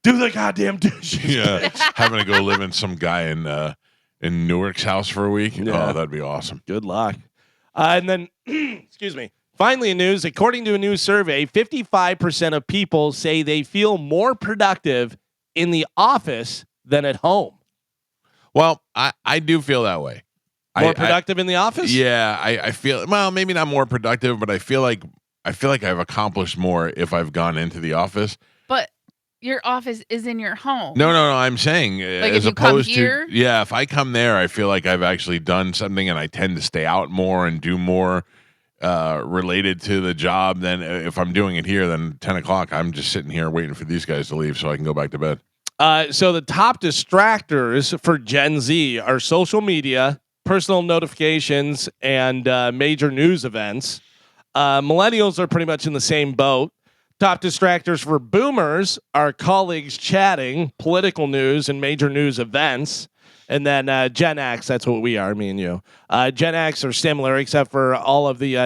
Do the goddamn dishes. Yeah. Having to go live in some guy in Newark's house for a week. Yeah. Oh, that'd be awesome. Good luck. And then, excuse me. Finally, in news, according to a new survey, 55% of people say they feel more productive in the office than at home. Well, I do feel that way. More productive in the office? Yeah, I feel, well, maybe not more productive, but I feel like I've accomplished more if I've gone into the office. But your office is in your home. No, I'm saying Like as if you come opposed here? to, yeah, if I come there, I feel like I've actually done something, and I tend to stay out more and do more related to the job than if I'm doing it here. Then 10 o'clock, I'm just sitting here waiting for these guys to leave so I can go back to bed. So the top distractors for Gen Z are social media, personal notifications, and major news events. Millennials are pretty much in the same boat. Top distractors for boomers are colleagues chatting, political news, and major news events. And then Gen X, that's what we are, me and you. Gen X are similar, except for all of the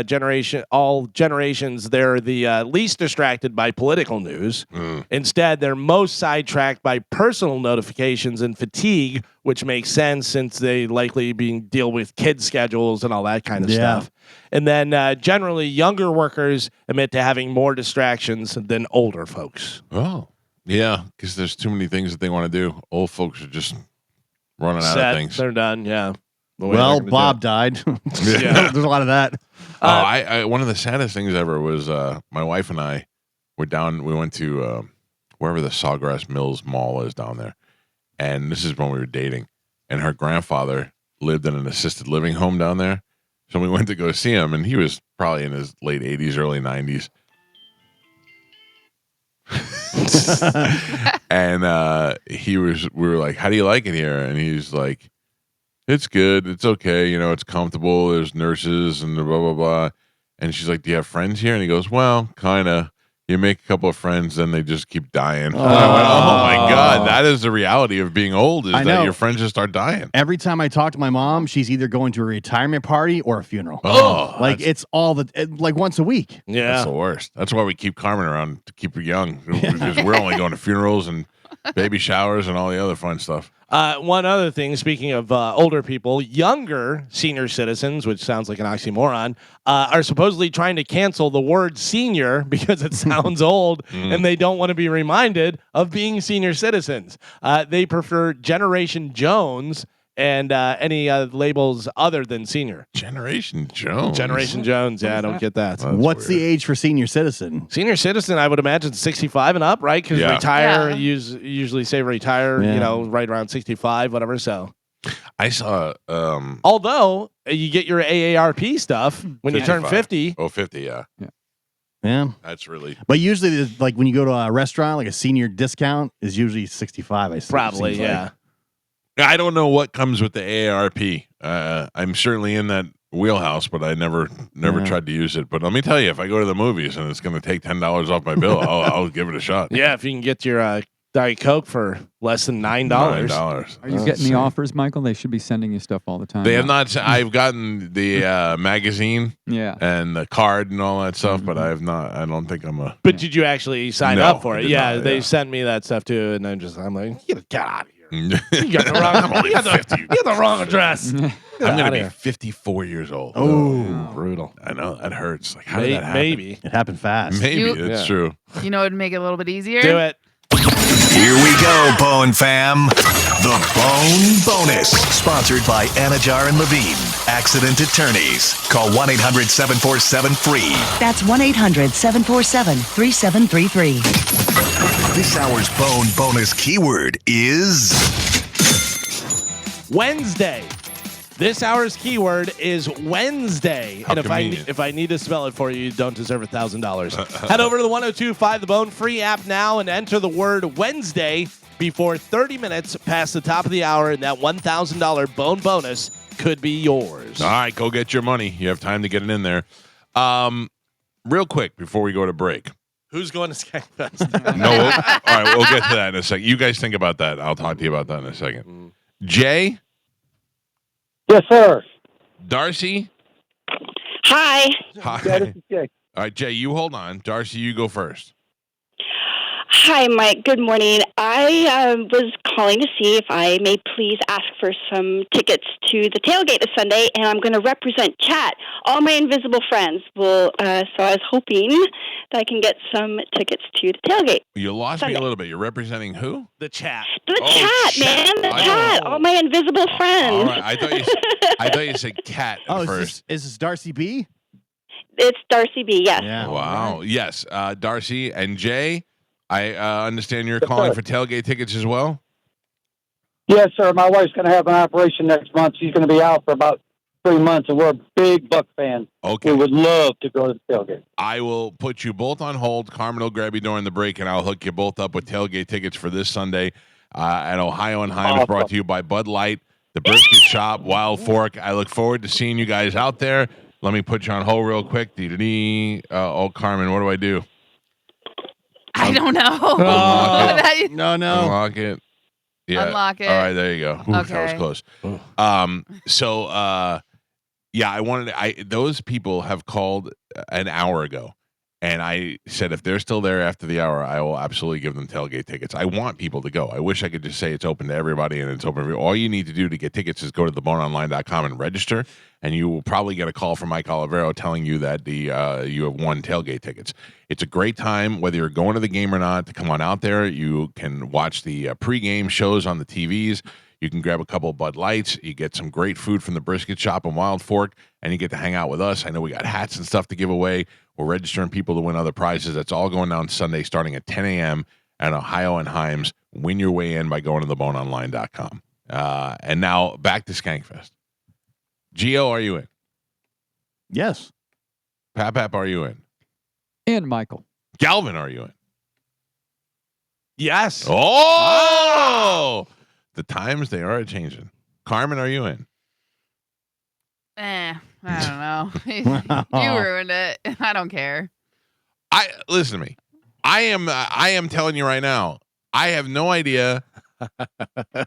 all generations, they're the least distracted by political news. Instead, they're most sidetracked by personal notifications and fatigue, which makes sense since they likely deal with kids' schedules and all that kind of stuff. And then generally, younger workers admit to having more distractions than older folks. Oh, yeah, because there's too many things that they want to do. Old folks are just running out of things. They're done, yeah. Well, Bob died. Yeah. There's a lot of that. I one of the saddest things ever was my wife and I were down. We went to wherever the Sawgrass Mills Mall is down there, and this is when we were dating. And her grandfather lived in an assisted living home down there, so we went to go see him, and he was probably in his late 80s, early 90s. And we were like, how do you like it here? And he's like, it's good, it's okay, you know, it's comfortable, there's nurses and blah blah blah. And she's like, do you have friends here? And he goes, well, kind of. You make a couple of friends, then they just keep dying. And I went, oh my God, that is the reality of being old, is that your friends just start dying. Every time I talk to my mom, she's either going to a retirement party or a funeral. Like it's all like once a week. Yeah. That's the worst. That's why we keep Carmen around, to keep her young, because we're only going to funerals and baby showers and all the other fun stuff. One other thing, speaking of older people, younger senior citizens, which sounds like an oxymoron, are supposedly trying to cancel the word senior because it sounds old and they don't want to be reminded of being senior citizens. They prefer Generation Jones and any labels other than senior. Generation Jones. Generation Jones. Yeah, I don't get that. What's the age for senior citizen? Senior citizen, I would imagine 65 and up, right? Because retire, usually say retire, you know, right around 65, whatever. So I saw. Although you get your AARP stuff when 55. You turn 50. Oh, 50, yeah. Yeah. That's really. But usually, like when you go to a restaurant, like a senior discount is usually 65. I think. Probably, yeah. I don't know what comes with the AARP. I'm certainly in that wheelhouse, but I never tried to use it. But let me tell you, if I go to the movies and it's going to take $10 off my bill, I'll give it a shot. Yeah, if you can get your Diet Coke for less than $9. Are you getting the offers, Michael? They should be sending you stuff all the time. They have not. I've gotten the magazine, and the card and all that stuff, but I have not. I don't think I'm a. But did you actually sign up for it? Yeah, not, they sent me that stuff too, and I'm like, get out of here. You got the wrong. You got the wrong address. I'm going to be 54 years old. Oh, brutal. I know that hurts. Like, how did that happen? Maybe it happened fast. Maybe that's true. You know, it'd make it a little bit easier. Do it. Here we go, Bone fam. The Bone Bonus, sponsored by Anajar and Levine, Accident Attorneys. Call 1-800-747-FREE. That's 1-800-747-3733. This hour's Bone Bonus keyword is Wednesday. This hour's keyword is Wednesday. How and if I need to spell it for you, you don't deserve $1,000. Head over to the 102.5 The Bone free app now and enter the word Wednesday before 30 minutes past the top of the hour, and that $1,000 Bone bonus could be yours. All right, go get your money. You have time to get it in there. Real quick before we go to break. Who's going to Skankfest? No, all right, we'll get to that in a second. You guys think about that. I'll talk to you about that in a second. Jay? Yes, sir. Darcy? Hi. Hi. Yeah, this is Jay. All right, Jay, you hold on. Darcy, you go first. Hi, Mike. Good morning. I was calling to see if I may please ask for some tickets to the tailgate this Sunday, and I'm going to represent Chat. All my invisible friends will. So I was hoping that I can get some tickets to the tailgate. You lost Sunday. me a little bit. You're representing who? The Chat. The Chat, man. The Chat. All my invisible friends. All right. I thought you said Cat at first. Is this Darcy B? It's Darcy B, yes. Yeah. Wow. Yes. Darcy and Jay, I understand you're calling for tailgate tickets as well? Yes, sir. My wife's going to have an operation next month. She's going to be out for about 3 months, and we're a big Buck fan. Okay. We would love to go to the tailgate. I will put you both on hold. Carmen will grab you during the break, and I'll hook you both up with tailgate tickets for this Sunday at Ohio and Heim. It's brought to you by Bud Light, the Brisket Shop, Wild Fork. I look forward to seeing you guys out there. Let me put you on hold real quick. Carmen, what do I do? I don't know. Unlock it. No. Unlock it. Yeah. Unlock it. All right, there you go. Ooh, Okay. That was close. Yeah, I wanted those people have called an hour ago. And I said, if they're still there after the hour, I will absolutely give them tailgate tickets. I want people to go. I wish I could just say it's open to everybody and it's open. All you need to do to get tickets is go to theboneonline.com and register, and you will probably get a call from Mike Olivero telling you that you have won tailgate tickets. It's a great time, whether you're going to the game or not, to come on out there. You can watch the pregame shows on the TVs. You can grab a couple of Bud Lights. You get some great food from the brisket shop in Wild Fork, and you get to hang out with us. I know we got hats and stuff to give away. We're registering people to win other prizes. That's all going down Sunday starting at 10 a.m. at Ohio and Himes. Win your way in by going to theboneonline.com. And now back to Skankfest. Gio, are you in? Yes. Pap, are you in? And Michael. Galvin, are you in? Yes. Oh! The times, they are changing. Carmen, are you in? I don't know. You ruined it. I don't care. Listen to me. I am telling you right now, I have no idea.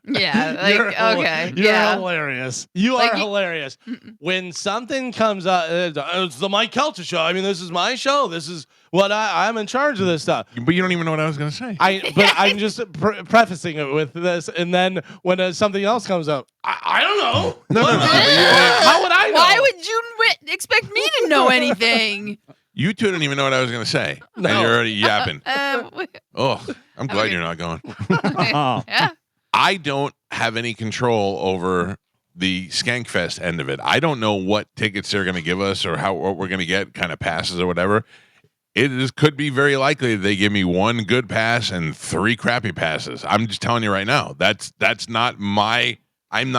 Yeah. Like, okay. You're yeah. hilarious. You Like, are hilarious. When something comes up, it's the Mike Calta show. I mean, this is my show. This is what I'm in charge of this stuff. But you don't even know what I was going to say. But I'm just prefacing it with this, and then when something else comes up, I don't know. No. How would I know? Why would you expect me to know anything? You two don't even know what I was going to say. No. And you're already yapping. Oh, I'm glad you're not going. yeah. I don't have any control over the Skankfest end of it. I don't know what tickets they're going to give us or what we're going to get, kind of passes or whatever. Could be very likely that they give me one good pass and 3 crappy passes. I'm just telling you right now. That's not my. I'm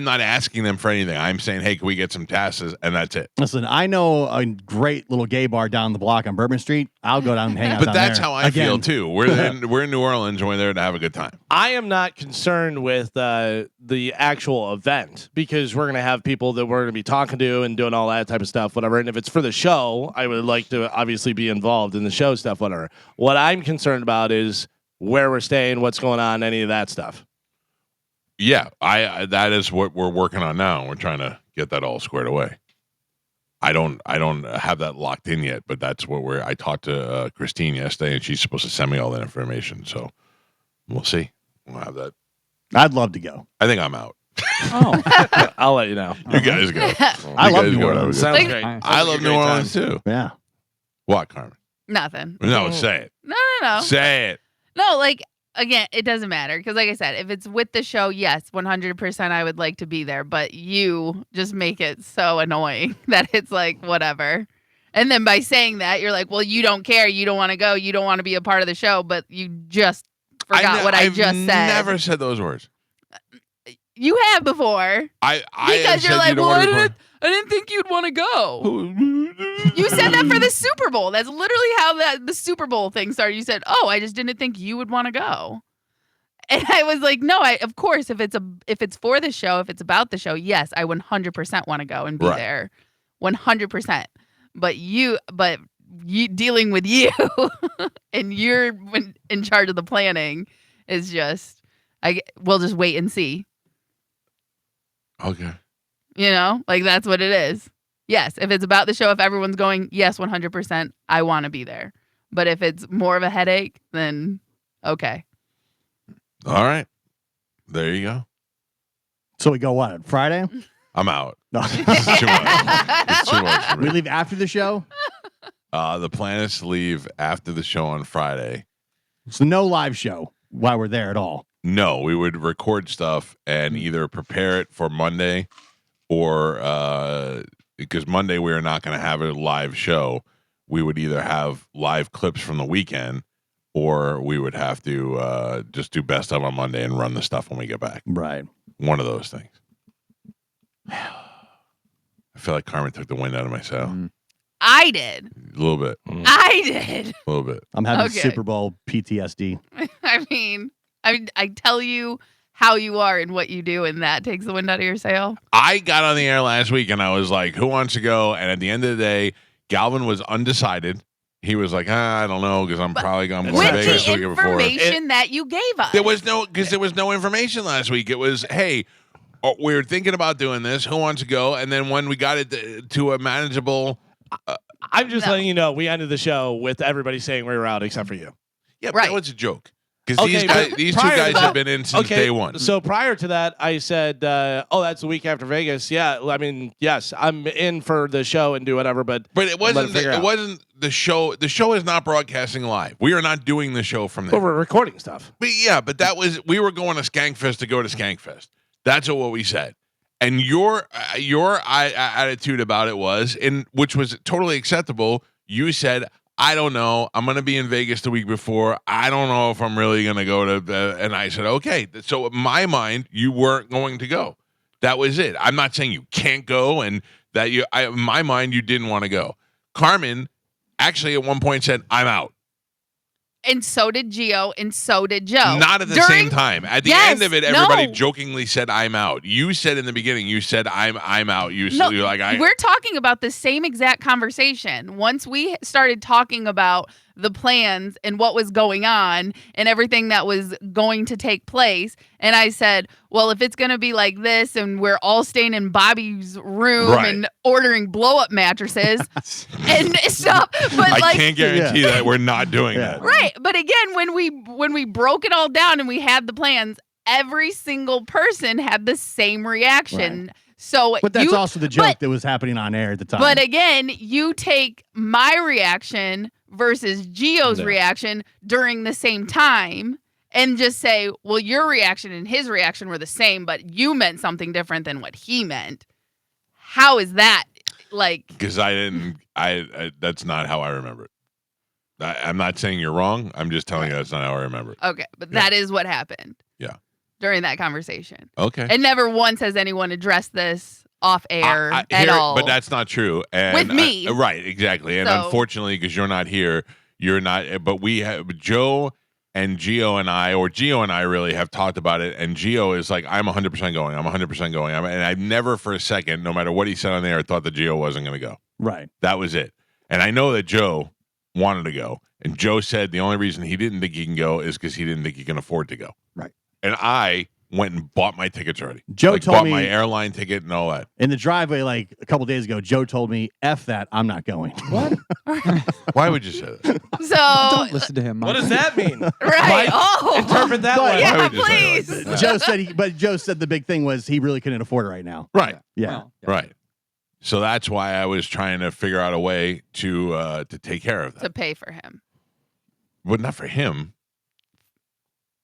not asking them for anything. I'm saying, hey, can we get some passes? And that's it. Listen, I know a great little gay bar down the block on Bourbon Street. I'll go down and hang out. But that's there. how I feel too. We're in New Orleans and we're there to have a good time. I am not concerned with the actual event because we're going to have people that we're going to be talking to and doing all that type of stuff, whatever. And if it's for the show, I would like to obviously be involved in the show stuff, whatever. What I'm concerned about is where we're staying, what's going on, any of that stuff. Yeah, I that is what we're working on now. We're trying to get that all squared away. I don't have that locked in yet, but that's what I talked to Christine yesterday, and she's supposed to send me all that information. So we'll see. We'll have that. I'd love to go. I think I'm out. Oh, I'll let you know. You guys go. I love New Orleans. Sounds great. I love New Orleans too. Yeah. What, Carmen? Nothing. No, say it. No. Say it. No, like, again, it doesn't matter. Because like I said, if it's with the show, yes, 100% I would like to be there. But you just make it so annoying that it's like, whatever. And then by saying that, you're like, well, you don't care. You don't want to go. You don't want to be a part of the show. But you just forgot what I just said. I never said those words. You have before. Because you're like, well, I didn't think you'd want to go. You said that for the Super Bowl. That's literally how the Super Bowl thing started. You said, oh, I just didn't think you would want to go. And I was like, no, of course, if it's for the show, if it's about the show, yes, I 100% want to go and be there. 100%. But you dealing with you and you're in charge of the planning is just, we'll just wait and see. Okay. You know, like that's what it is. Yes, if it's about the show, if everyone's going, yes, 100%, I want to be there. But if it's more of a headache, then okay. All right. There you go. So we go what, on Friday? I'm out. No. It's too much. It's too much for me. We leave after the show? The plan is to leave after the show on Friday. So no live show while we're there at all. No, we would record stuff and either prepare it for Monday or because Monday we are not going to have a live show. We would either have live clips from the weekend or we would have to just do best of on Monday and run the stuff when we get back. Right. One of those things. I feel like Carmen took the wind out of my sail. I did. A little bit. I did. A little bit. I'm having Okay. Super Bowl PTSD. I mean, I tell you how you are and what you do, and that takes the wind out of your sail. I got on the air last week and I was like, who wants to go? And at the end of the day, Galvin was undecided. he was like, I don't know, because I'm probably going to with Vegas the the week before. information that you gave us. There was no information last week. It was, hey, we were thinking about doing this. Who wants to go? And then when we got it to a manageable, I'm just letting you know, we ended the show with everybody saying we were out except for you. yeah, but that was a joke. Because these two guys have been in since day one. So prior to that, I said, that's the week after Vegas. Yeah, I mean, yes, I'm in for the show and do whatever, but it wasn't. It wasn't the show. The show is not broadcasting live. We are not doing the show from there. But we're recording stuff. But that was we were going to Skankfest to go to Skankfest. That's what we said. And your attitude about it was, which was totally acceptable. You said, I don't know. I'm going to be in Vegas the week before. I don't know if I'm really going to go to and I said, okay. So in my mind, you weren't going to go. That was it. I'm not saying you can't go and that in my mind, you didn't want to go. Carmen actually at one point said, I'm out. And so did Gio, and so did Joe. Not at the same time. At the end of it, everybody jokingly said, "I'm out." You said in the beginning, you said, "I'm out." You're like, We're talking about the same exact conversation. Once we started talking about the plans and what was going on and everything that was going to take place, and I said, "Well, if it's going to be like this, and we're all staying in Bobby's room and ordering blow-up mattresses and stuff," but I can't guarantee that we're not doing that. Right. But again, when we broke it all down and we had the plans, every single person had the same reaction. Right. So but that's also the joke that was happening on air at the time. But again, you take my reaction versus Gio's reaction during the same time and just say, well, your reaction and his reaction were the same, but you meant something different than what he meant. How is that like? Because I didn't, that's not how I remember it. I'm not saying you're wrong. I'm just telling you that's not how I remember it. Okay, but that is what happened. Yeah. During that conversation. Okay. And never once has anyone addressed this off air at all. But that's not true. And with me. Right, exactly. And unfortunately, because you're not here, you're not. But we have Joe and Gio and I, or Gio and I really have talked about it. And Gio is like, I'm 100% going. I'm 100% going. And I've never for a second, no matter what he said on there, thought that Gio wasn't going to go. Right. That was it. And I know that Joe wanted to go. And Joe said the only reason he didn't think he can go is because he didn't think he can afford to go. Right. And I went and bought my tickets already. Joe told me my airline ticket and all that. In the driveway, like a couple days ago, Joe told me, F that, I'm not going. What? Why would you say that? So don't listen to him, Mike. What does that mean? Right. Interpret that way. Yeah, please. Joe said the big thing was he really couldn't afford it right now. Right. Yeah. Well, Right. So that's why I was trying to figure out a way to take care of that. To pay for him. But not for him.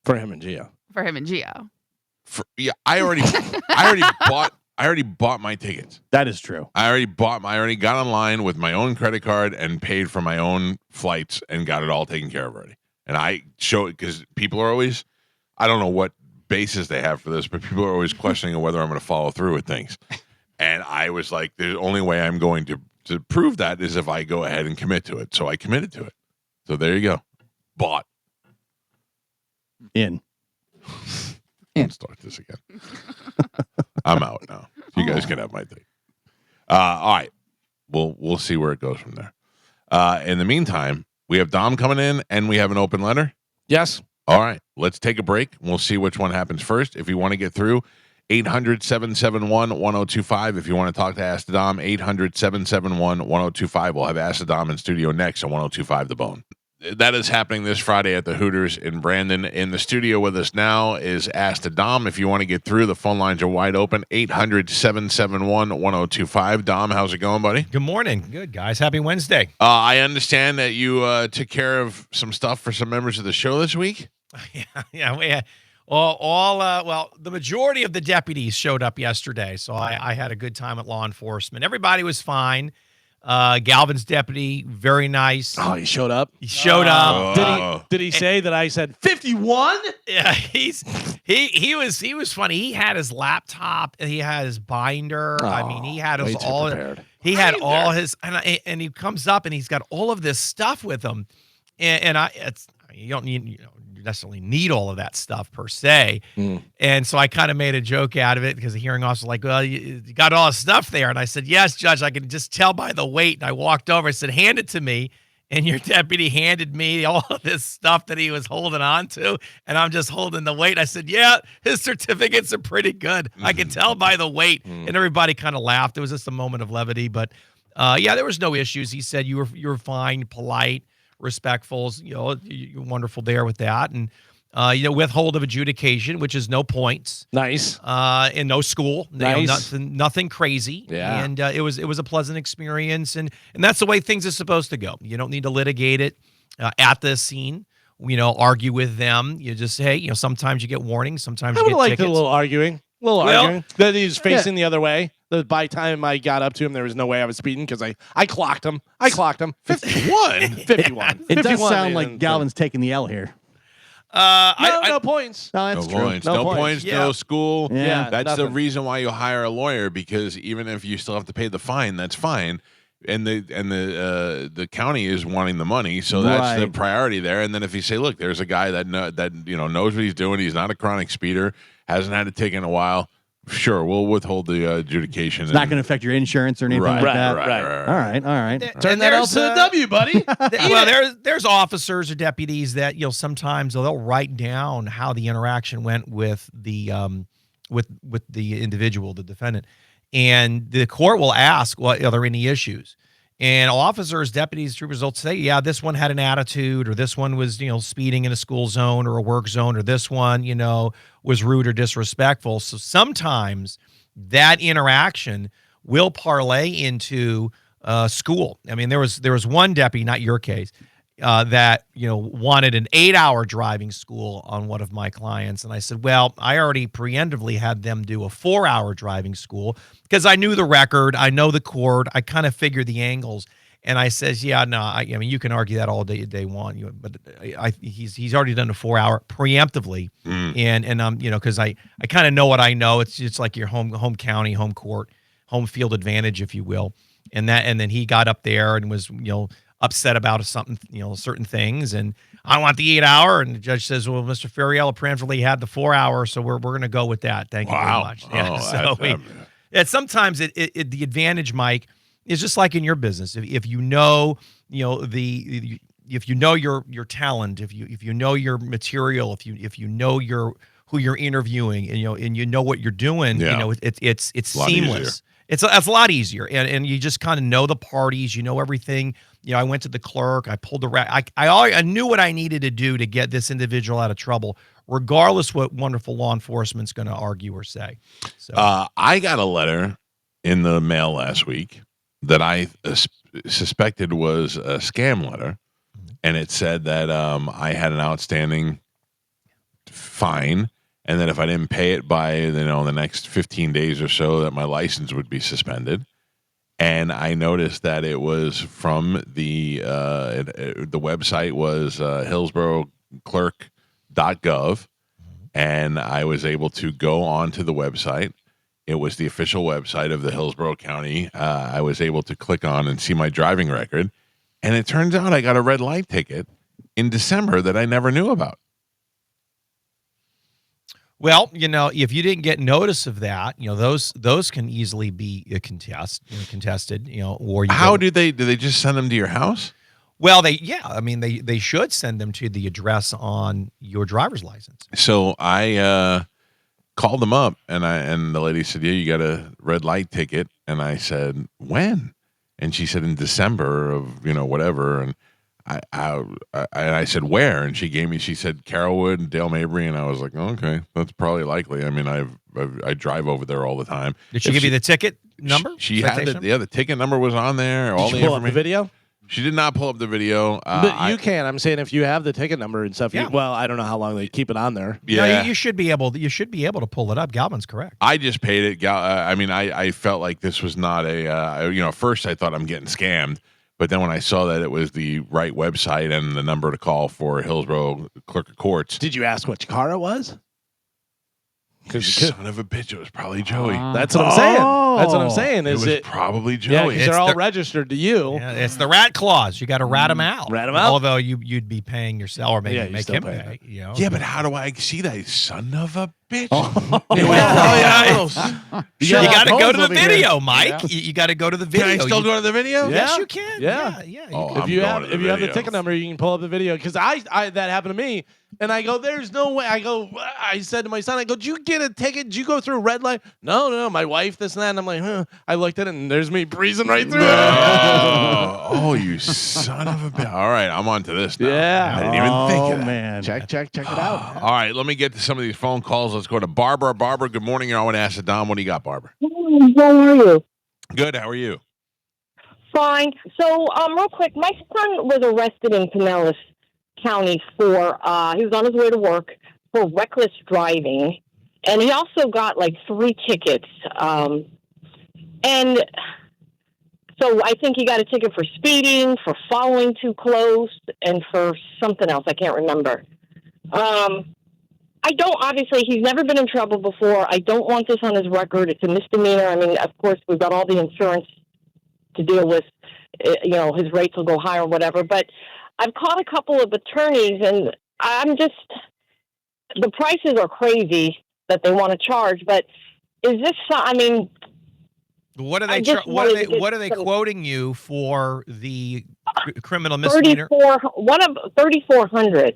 For him and Gio. For him and Gio. I already bought my tickets. That is true. I already got online with my own credit card and paid for my own flights and got it all taken care of already. And I show it because people are always, I don't know what basis they have for this, but people are always questioning whether I'm going to follow through with things. And I was like, the only way I'm going to prove that is if I go ahead and commit to it. So I committed to it. So there you go. Bought. In. Don't start this again. I'm out now. You guys can have my thing. All right. We'll see where it goes from there. In the meantime, we have Dom coming in and we have an open letter. Yes. All right. Let's take a break. We'll see which one happens first. If you want to get through, 800-771-1025. If you want to talk to Ask the Dom, 800-771-1025. We'll have Ask the Dom in studio next on 1025 The Bone. That is happening this Friday at the Hooters in Brandon. In the studio with us now is Ask the Dom. If you want to get through, the phone lines are wide open. 800-771-1025. Dom, how's it going, buddy? Good morning. Good, guys. Happy Wednesday. I understand that you took care of some stuff for some members of the show this week. Yeah. We had well, the majority of the deputies showed up yesterday, so I had a good time at law enforcement. Everybody was fine. Galvin's deputy, very nice. Oh, he showed up. He showed up. Did he say that I said 51? Yeah, he was funny. He had his laptop and he had his binder. I mean, he had his all. He had all his, and he comes up and he's got all of this stuff with him, and you don't need necessarily need all of that stuff per se. And so I kind of made a joke out of it because the hearing officer was like, well, you got all the stuff there. And I said, yes, Judge, I can just tell by the weight. And I walked over and said, hand it to me. and your deputy handed me all of this stuff that he was holding on to, and I'm just holding the weight. I said, yeah, his certificates are pretty good. I can tell by the weight. And everybody kind of laughed. It was just a moment of levity. But, yeah, there was no issues. He said you were fine, polite, respectful. You're wonderful there with that. And, withhold of adjudication, which is no points. Nice. And no school. Nice. Nothing crazy. Yeah. And it was a pleasant experience. And that's the way things are supposed to go. You don't need to litigate it at the scene. Argue with them. You just say, hey, sometimes you get warnings. Sometimes I you would get have liked tickets. a little arguing. That he's facing the other way. That by the time I got up to him, there was no way I was speeding because I clocked him. 51. 51. It does 51, sound like and- Galvin's taking the L here. No points. No, that's No true. points. No points. Yeah. No school. Yeah, That's nothing. the reason why you hire a lawyer, because even if you still have to pay the fine, that's fine. And the county is wanting the money, so that's the Right. priority there. And then if you say, look, there's a guy that knows what he's doing, he's not a chronic speeder, hasn't had a ticket in a while. Sure, we'll withhold the adjudication. It's not going to affect your insurance or anything like that. Right. All right. Turn that L to the W, buddy. Well, there's officers or deputies that sometimes they'll write down how the interaction went with the individual, the defendant, and the court will ask, "Well, are there any issues?" And officers, deputies, troopers will say, "Yeah, this one had an attitude, or this one was speeding in a school zone or a work zone, or this one was rude or disrespectful." So sometimes that interaction will parlay into school. I mean, there was one deputy, not your case, that wanted an 8-hour driving school on one of my clients, and I said, well, I already preemptively had them do a 4-hour driving school because I knew the record, I know the court, I kind of figured the angles, and I says, yeah, no, I mean, you can argue that all day one, but he's already done a 4-hour preemptively, and because I kind of know what I know. It's like your home county, home court, home field advantage, if you will, and then he got up there and was upset about something, certain things, and I want the 8-hour, and the judge says, well, Mr. Ferriello preemptively had the 4-hour, so we're going to go with that. Thank you very much. Yeah, sometimes the advantage, Mike, is just like in your business. If you know, if you know your talent, if you know your material, if you know who you're interviewing, and you know what you're doing, it's seamless. Easier. It's a lot easier, and you just kind of know the parties, everything. I went to the clerk, I pulled the I knew what I needed to do to get this individual out of trouble, regardless what wonderful law enforcement's going to argue or say. So I got a letter in the mail last week that I suspected was a scam letter, and it said that I had an outstanding fine, and that if I didn't pay it by the next 15 days or so, that my license would be suspended. And I noticed that it was from the website was hillsboroclerk.gov, and I was able to go onto the website. It was the official website of the Hillsborough County. I was able to click on and see my driving record, and it turns out I got a red light ticket in December that I never knew about. Well, if you didn't get notice of that, those can easily be contested, or do they just send them to your house? Well, they should send them to the address on your driver's license. So I called them up, and the lady said, "Yeah, you got a red light ticket." And I said, "When?" And she said, "In December of whatever." And I said, "Where?" And she said, "Carrollwood and Dale Mabry." And I was like, oh, "Okay, that's probably likely." I mean, I drive over there all the time. Did she give you the ticket number? She had the ticket number was on there. All Did the you pull up information. the video? She did not pull up the video. But you can. I'm saying if you have the ticket number and stuff. Yeah. Well, I don't know how long they keep it on there. Yeah, No, you should be able to pull it up. Galvin's correct. I just paid it. I felt like this was not a. First I thought I'm getting scammed. But then when I saw that it was the right website and the number to call for Hillsborough Clerk of Courts. Did you ask which car it was? You son of a bitch, it was probably Joey. That's what I'm saying. That's what I'm saying. It Is was it probably Joey. Yeah, 'cause they're all the- registered to you. Yeah, it's the rat clause. You got to rat them out. Rat 'em out. Although you'd be paying yourself, or maybe Yeah, you make still him pay pay. Yeah, but how do I see that son of a bitch. You got to go to the video, Mike. Yeah. You got to go to the video. Can I still go to the video? Yes, you can. Yeah. Yeah. Oh, If I'm you going have to the if you have the video. ticket number, you can pull up the video. Because I that happened to me, and I go, "There's no way." I said to my son, "I go, did you get a ticket? Did you go through a red light?" No, my wife, this and that. And I'm like, huh. I looked at it, and there's me breezing right through it. Oh, you son of a bitch. All right, I'm on to this now. Yeah. I didn't even think of that. Man. Check it out. All right, let me get to some of these phone calls. Let's go to Barbara. Barbara, good morning. You're on with Acid Dom. What do you got, Barbara? How are you? Good. How are you? Fine. So, real quick, my son was arrested in Pinellas County for, he was on his way to work for reckless driving. And he also got like 3 tickets. And so I think he got a ticket for speeding, for following too close, and for something else. I can't remember. Obviously, he's never been in trouble before. I don't want this on his record. It's a misdemeanor. I mean, of course, we've got all the insurance to deal with, his rates will go higher or whatever. But I've called a couple of attorneys, and the prices are crazy that they want to charge. But is this, what are they? What are they quoting you for the criminal misdemeanor? $3,400.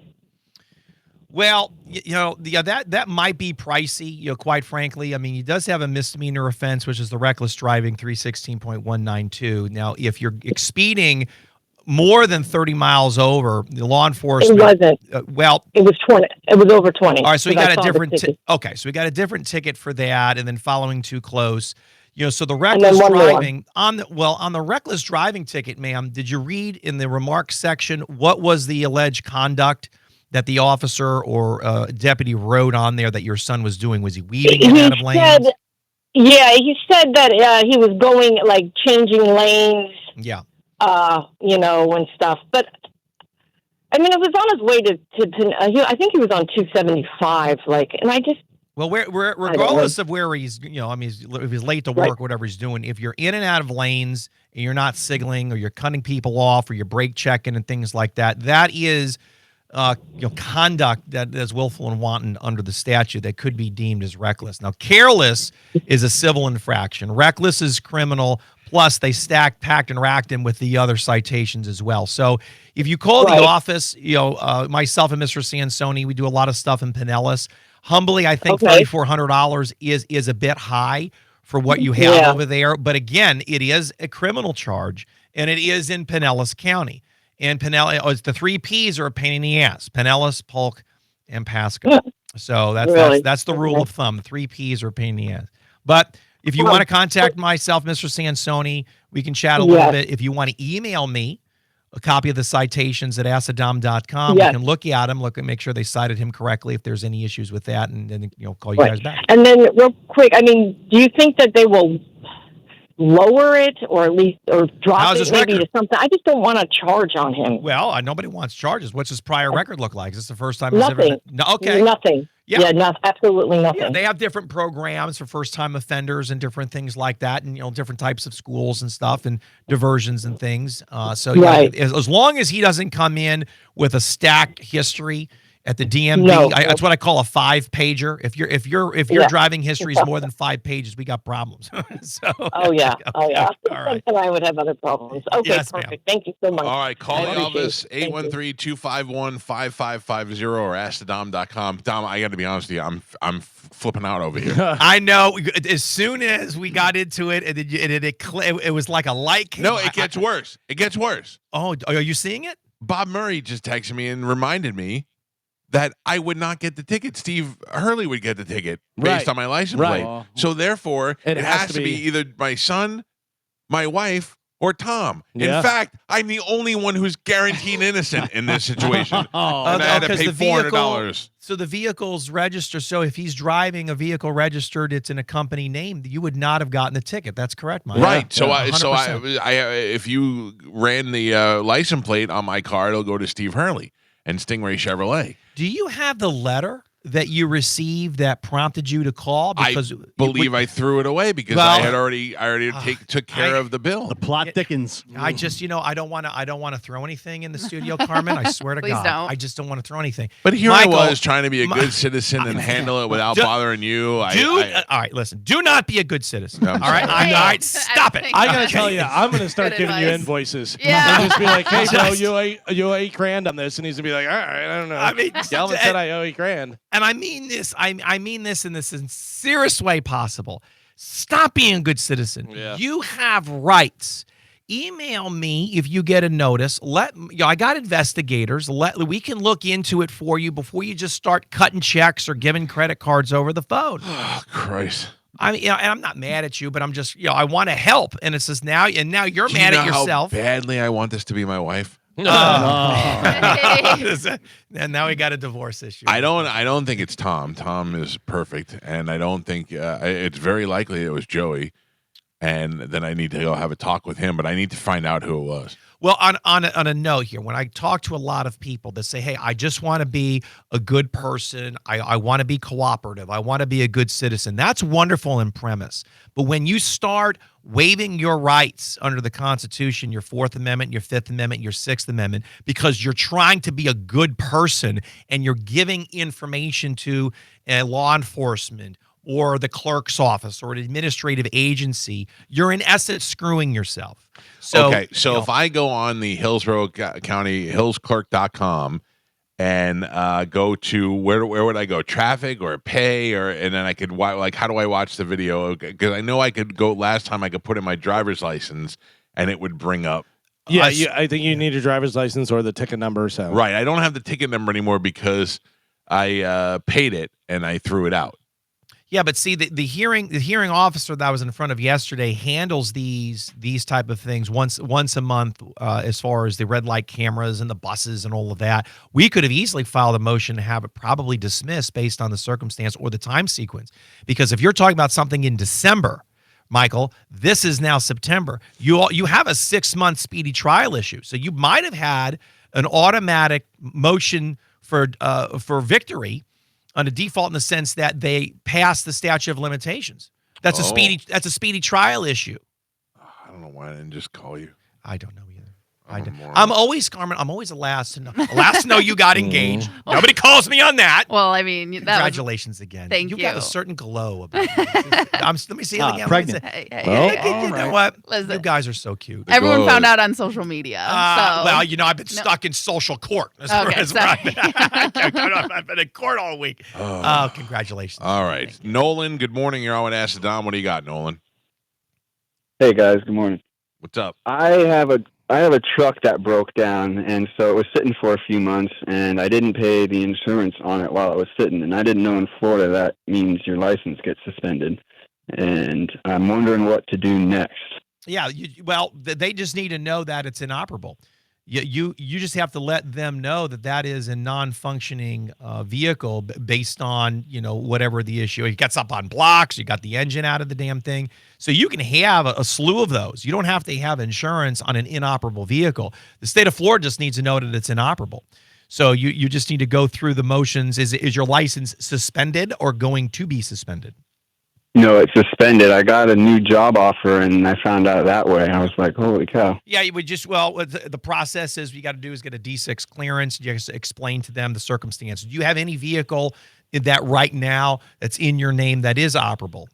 Well, that might be pricey. Quite frankly, I mean, he does have a misdemeanor offense, which is the reckless driving 316.192. Now, if you're speeding more than 30 miles over, the law enforcement. It wasn't. It was 20. It was over 20. All right, so we got a different. So we got a different ticket for that, and then following too close. So the reckless driving on the reckless driving ticket, ma'am. Did you read in the remarks section what was the alleged conduct that the officer or deputy wrote on there that your son was doing? Was he weaving in out of lanes? He said that he was going, like, changing lanes. Yeah. And stuff. But, I mean, it was on his way to I think he was on 275, and I just... Well, regardless of where he's, if he's late to work, whatever he's doing, if you're in and out of lanes and you're not signaling or you're cutting people off or you're brake checking and things like that, that is... conduct that is willful and wanton under the statute that could be deemed as reckless. Now, careless is a civil infraction. Reckless is criminal. Plus, they packed, and racked him with the other citations as well. So, if you call the office, myself and Mr. Sansoni, we do a lot of stuff in Pinellas. Humbly, I think $3,400 is a bit high for what you have over there. But again, it is a criminal charge, and it is in Pinellas County. And Pinellas, the 3 Ps are a pain in the ass: Pinellas, Polk, and Pasco. So that's the rule of thumb. The 3 Ps are a pain in the ass. But if you want to contact myself, Mr. Sansoni, we can chat a little bit. If you want to email me a copy of the citations at acidom.com, we can look at them, make sure they cited him correctly if there's any issues with that, and then call you guys back. And then real quick, I mean, do you think that they will lower it or at least drop it maybe to something? I just don't want to charge on him. Well, nobody wants charges. What's his prior record look like? Is this the first time nothing. he's ever been? Okay. Nothing. Yeah, absolutely nothing. Yeah, they have different programs for first-time offenders and different things like that, and different types of schools and stuff, and diversions and things. As long as he doesn't come in with a stacked history at the DMV, that's what I call a 5-pager. If your driving history is more than 5 pages, we got problems. All right. I would have other problems. Okay, yes, perfect. Ma'am. Thank you so much. All right, call Elvis 813-251-5550 or askthedom.com. Dom, I got to be honest with you, I'm flipping out over here. I know. As soon as we got into it, it was like a light. No, it gets worse. It gets worse. Oh, are you seeing it? Bob Murray just texted me and reminded me that I would not get the ticket. Steve Hurley would get the ticket based on my license plate. So therefore, it has to be either my son, my wife, or Tom. In fact, I'm the only one who's guaranteed innocent in this situation. And I had to pay $400. So the vehicle's registered. So if he's driving a vehicle registered, it's in a company name, you would not have gotten the ticket. That's correct, Mike. Right. So if you ran the license plate on my car, it'll go to Steve Hurley and Stingray Chevrolet. Do you have the letter that you received that prompted you to call? Because I believe I threw it away because I already took care of the bill. The plot thickens. I just, I don't want to throw anything in the studio, Carmen. I swear to Please God, don't. I just don't want to throw anything. But here Michael, I was trying to be a good citizen and handle it without bothering you. All right, listen. Do not be a good citizen. All right, all right. Stop it. I gotta tell you, I'm gonna start Good giving you advice. invoices. Yeah. And just be like, hey, bro, Just- you owe $8,000 on this, and he's gonna be like, all right, I don't know. I mean, Galvin said I owe $8,000. And I mean this. I mean this in the sincerest way possible. Stop being a good citizen. Yeah. You have rights. Email me if you get a notice. I got investigators. We can look into it for you before you just start cutting checks or giving credit cards over the phone. Oh, Christ. I mean, and I'm not mad at you, but I'm just, I want to help. And it says now you're Do mad you at know how yourself. badly I want this to be my wife. And now we got a divorce issue. I don't think it's Tom. Tom is perfect, and I don't think it's very likely it was Joey. And then I need to go have a talk with him, but I need to find out who it was. Well, on a note here, when I talk to a lot of people that say, hey, I just want to be a good person. I want to be cooperative. I want to be a good citizen. That's wonderful in premise. But when you start waiving your rights under the Constitution, your Fourth Amendment, your Fifth Amendment, your Sixth Amendment, because you're trying to be a good person and you're giving information to law enforcement or the clerk's office or an administrative agency, you're in essence screwing yourself. So, if I go on the Hillsborough County hillsclerk.com and go to where would I go? Traffic or pay and then I could how do I watch the video? Because I know I could go last time I could put in my driver's license and it would bring up. Yeah, I think you need a driver's license or the ticket number. So Right, I don't have the ticket number anymore because I paid it and I threw it out. Yeah, but see, the hearing officer that I was in front of yesterday handles these type of things once a month as far as the red light cameras and the buses and all of that. We could have easily filed a motion to have it probably dismissed based on the circumstance or the time sequence. Because if you're talking about something in December, Michael, this is now September. You have a 6-month speedy trial issue, so you might have had an automatic motion for victory on a default in the sense that they passed the statute of limitations. That's a speedy trial issue. I don't know why I didn't just call you. I don't know either. I'm always, Carmen, I'm always the last to know. Last to know you got engaged. Nobody calls me on that. Well, I mean, congratulations again. Thank you. You got a certain glow about you. Let me see it again. Pregnant. You know what? Listen. You guys are so cute. Everyone found out on social media. Well, I've been stuck in social court. I've been in court all week. Oh, congratulations. All right. Nolan, good morning. You're on with Acid Dom. What do you got, Nolan? Hey, guys. Good morning. What's up? I have a truck that broke down, and so it was sitting for a few months, and I didn't pay the insurance on it while it was sitting, and I didn't know in Florida that means your license gets suspended, and I'm wondering what to do next. Yeah, they just need to know that it's inoperable. You just have to let them know that is a non-functioning vehicle based on whatever the issue. It gets up on blocks. You got the engine out of the damn thing, so you can have a slew of those. You don't have to have insurance on an inoperable vehicle. The state of Florida just needs to know that it's inoperable. So you just need to go through the motions. Is your license suspended or going to be suspended? No, it's suspended. I got a new job offer, and I found out that way. I was like, holy cow. Yeah, you would just, the process is you got to do is get a D6 clearance. You just explain to them the circumstances. Do you have any vehicle that right now that's in your name that is operable?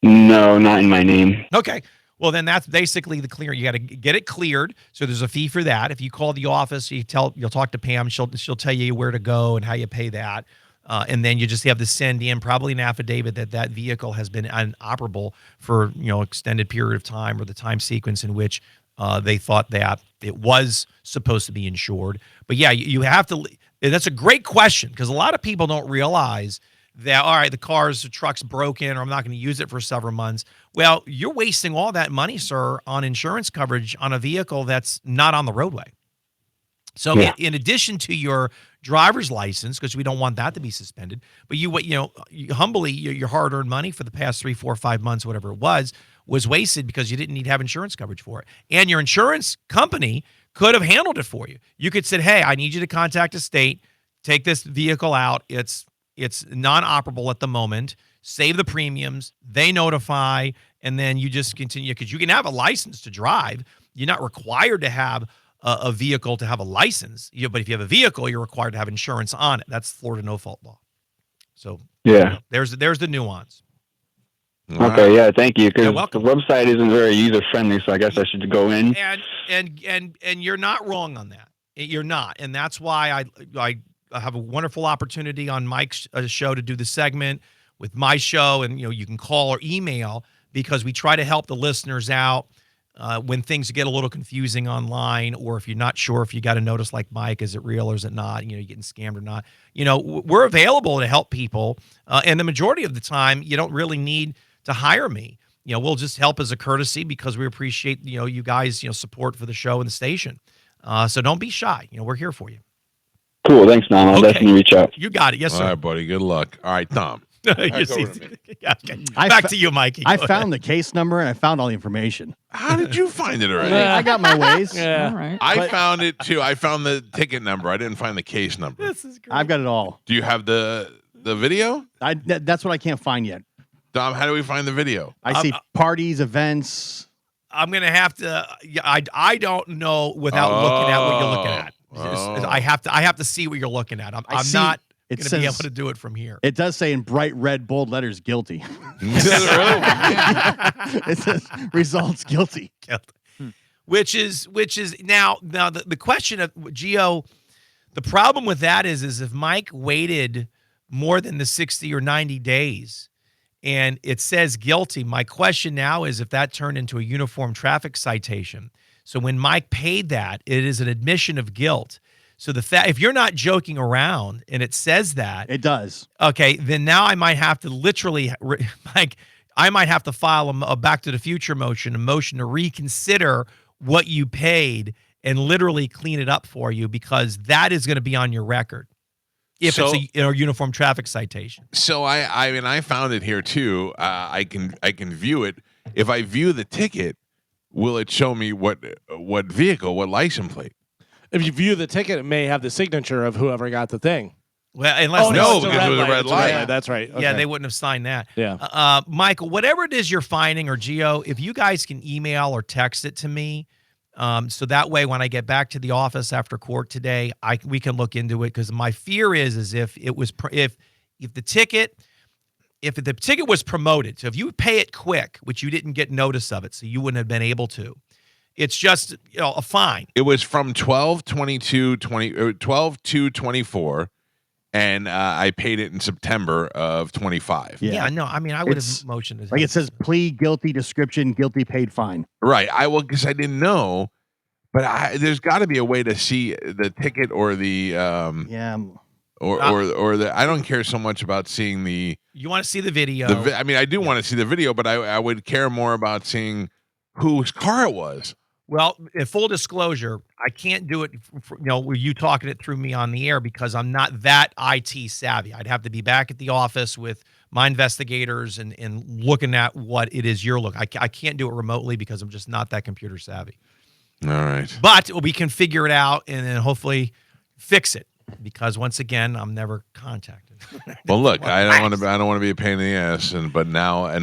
No, not in my name. Okay. Well, then that's basically the clear. You got to get it cleared. So there's a fee for that. If you call the office, you'll talk to Pam. She'll tell you where to go and how you pay that. And then you just have to send in probably an affidavit that vehicle has been inoperable for extended period of time or the time sequence in which they thought that it was supposed to be insured. But yeah, you have to. That's a great question because a lot of people don't realize that. All right, the truck's broken, or I'm not going to use it for several months. Well, you're wasting all that money, sir, on insurance coverage on a vehicle that's not on the roadway. So in addition to your driver's license, because we don't want that to be suspended, but you humbly, your hard-earned money for the past 3, 4, 5 months, whatever it was wasted because you didn't need to have insurance coverage for it. And your insurance company could have handled it for you. You could say, hey, I need you to contact the state, take this vehicle out. It's It's non-operable at the moment. Save the premiums. They notify, and then you just continue because you can have a license to drive. You're not required to have a vehicle to have a license. But if you have a vehicle, you're required to have insurance on it. That's Florida no-fault law. So Yeah. there's the nuance. Okay, yeah, thank you. Because You're the welcome. website isn't very user friendly, so I guess I should go in. And you're not wrong on that. You're not, and that's why I have a wonderful opportunity on Mike's show to do the segment with my show, and you can call or email because we try to help the listeners out when things get a little confusing online, or if you're not sure if you got a notice like Mike, is it real or is it not? You're getting scammed or not. We're available to help people, and the majority of the time, you don't really need to hire me. We'll just help as a courtesy because we appreciate you guys support for the show and the station. So don't be shy. We're here for you. Cool, thanks, Tom. I'll definitely reach out. You got it. Yes, sir. All right, buddy. Good luck. All right, Tom. You see- okay. Back to you, Mikey. I Go found the case number and I found all the information. How did you find it already? I got my ways. Yeah. All right. I found it too. I found the ticket number. I didn't find the case number. This is great. I've got it all. Do you have the video? That's what I can't find yet. Dom, how do we find the video? I see parties, events. I'm gonna have to. I don't know without looking at what you're looking at. I have to see what you're looking at. I'm not going to be able to do it from here. It does say in bright red bold letters guilty. It says results guilty. Which is now the question of Gio, the problem with that is if Mike waited more than the 60 or 90 days and it says guilty, my question now is if that turned into a uniform traffic citation. So when Mike paid that, it is an admission of guilt. So if you're not joking around and it says that, it does. Okay, then now I might have to literally, I might have to file a Back to the Future motion, a motion to reconsider what you paid and literally clean it up for you because that is going to be on your record if it's a uniform traffic citation. So I found it here too. I can view it. If I view the ticket, will it show me what vehicle, what license plate? If you view the ticket, it may have the signature of whoever got the thing. Well, unless because it was a red light. That's right. Okay. Yeah, they wouldn't have signed that. Yeah. Michael, whatever it is you're finding, or Gio, if you guys can email or text it to me, so that way when I get back to the office after court today, we can look into it because my fear is if it was if the ticket was promoted, so if you pay it quick, which you didn't get notice of it, so you wouldn't have been able to. It's just a fine. It was from 12/2/24, and I paid it in September of 25. Yeah, no, I mean I would have motioned it. Like it says plea guilty description, guilty paid fine. Right. Because I didn't know, but there's got to be a way to see the ticket or the or the. I don't care so much about seeing the. You want to see the video? I mean, I do want to see the video, but I would care more about seeing whose car it was. Well, in full disclosure, I can't do it, with you talking it through me on the air because I'm not that IT savvy. I'd have to be back at the office with my investigators and looking at what it is you're looking. I can't do it remotely because I'm just not that computer savvy. All right. But we can figure it out and then hopefully fix it because once again, I'm never contacted. Well, look, I don't want to be a pain in the ass, and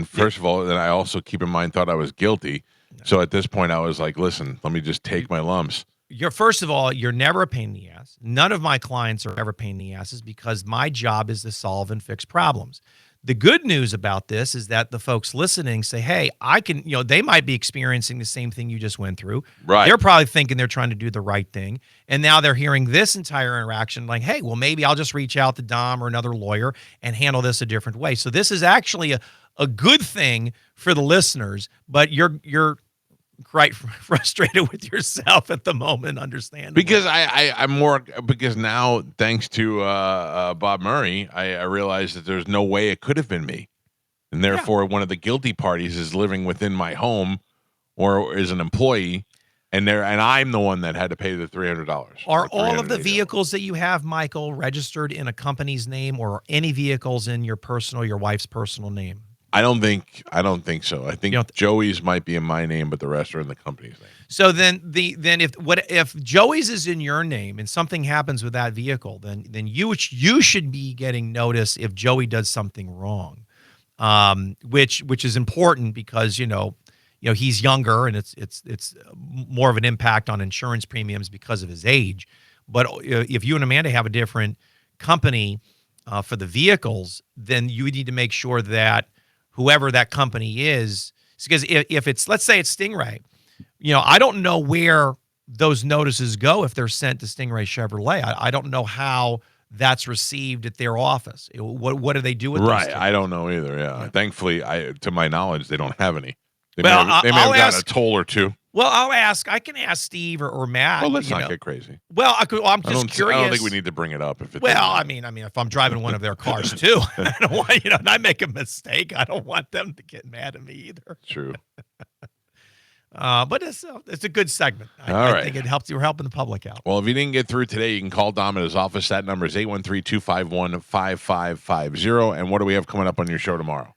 first of all, then I also keep in mind thought I was guilty. So at this point, I was like, listen, let me just take my lumps. First of all, you're never a pain in the ass. None of my clients are ever pain in the asses because my job is to solve and fix problems. The good news about this is that the folks listening say, hey, I can, they might be experiencing the same thing you just went through. Right. They're probably thinking they're trying to do the right thing. And now they're hearing this entire interaction like, hey, well, maybe I'll just reach out to Dom or another lawyer and handle this a different way. So this is actually a good thing for the listeners, but you're quite frustrated with yourself at the moment, understand? Because I'm more because now, thanks to Bob Murray, I realized that there's no way it could have been me, and therefore one of the guilty parties is living within my home or is an employee, and I'm the one that had to pay the $300. Are all of the vehicles that you have, Michael, registered in a company's name, or any vehicles in your wife's personal name? I don't think so. I think Joey's might be in my name, but the rest are in the company's name. So then if Joey's is in your name and something happens with that vehicle, then you should be getting notice if Joey does something wrong, which is important because he's younger and it's more of an impact on insurance premiums because of his age. But if you and Amanda have a different company for the vehicles, then you need to make sure that whoever that company is, because if it's, let's say it's Stingray, I don't know where those notices go if they're sent to Stingray Chevrolet. I don't know how that's received at their office. What do they do with those tickets? I don't know either. Yeah. Thankfully, to my knowledge, they don't have any. They may Well, have gotten a toll or two. Well, I can ask Steve or Matt. Well, let's not get crazy. Well, I'm just curious. I don't think we need to bring it up. I mean, if I'm driving one of their cars too, I don't want, and I make a mistake, I don't want them to get mad at me either. True. But it's a good segment. I think it helps. You're helping the public out. Well, if you didn't get through today, you can call Dom at his office. That number is 813-251-5550. And what do we have coming up on your show tomorrow?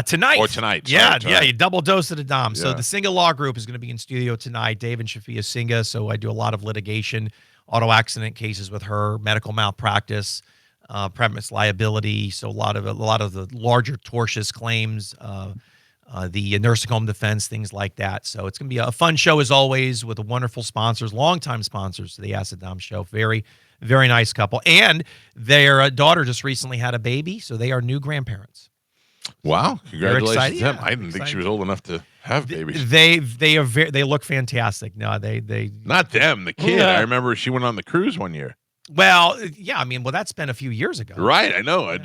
Tonight. Or tonight. Yeah, sorry. you double dose of the Dom. Yeah. So the Singa Law Group is going to be in studio tonight. Dave and Shafia Singa. So I do a lot of litigation, auto accident cases with her, medical malpractice, premise liability. So a lot of the larger tortious claims, the nursing home defense, things like that. So it's going to be a fun show as always with wonderful sponsors, longtime sponsors to the Ask the Dom show. Very, very nice couple. And their daughter just recently had a baby, so they are new grandparents. Wow. Congratulations to them. Yeah, I didn't think she was old enough to have babies. They look fantastic. No, they not them, the kid. Yeah. I remember she went on the cruise one year. Well, yeah, that's been a few years ago. Right, I know.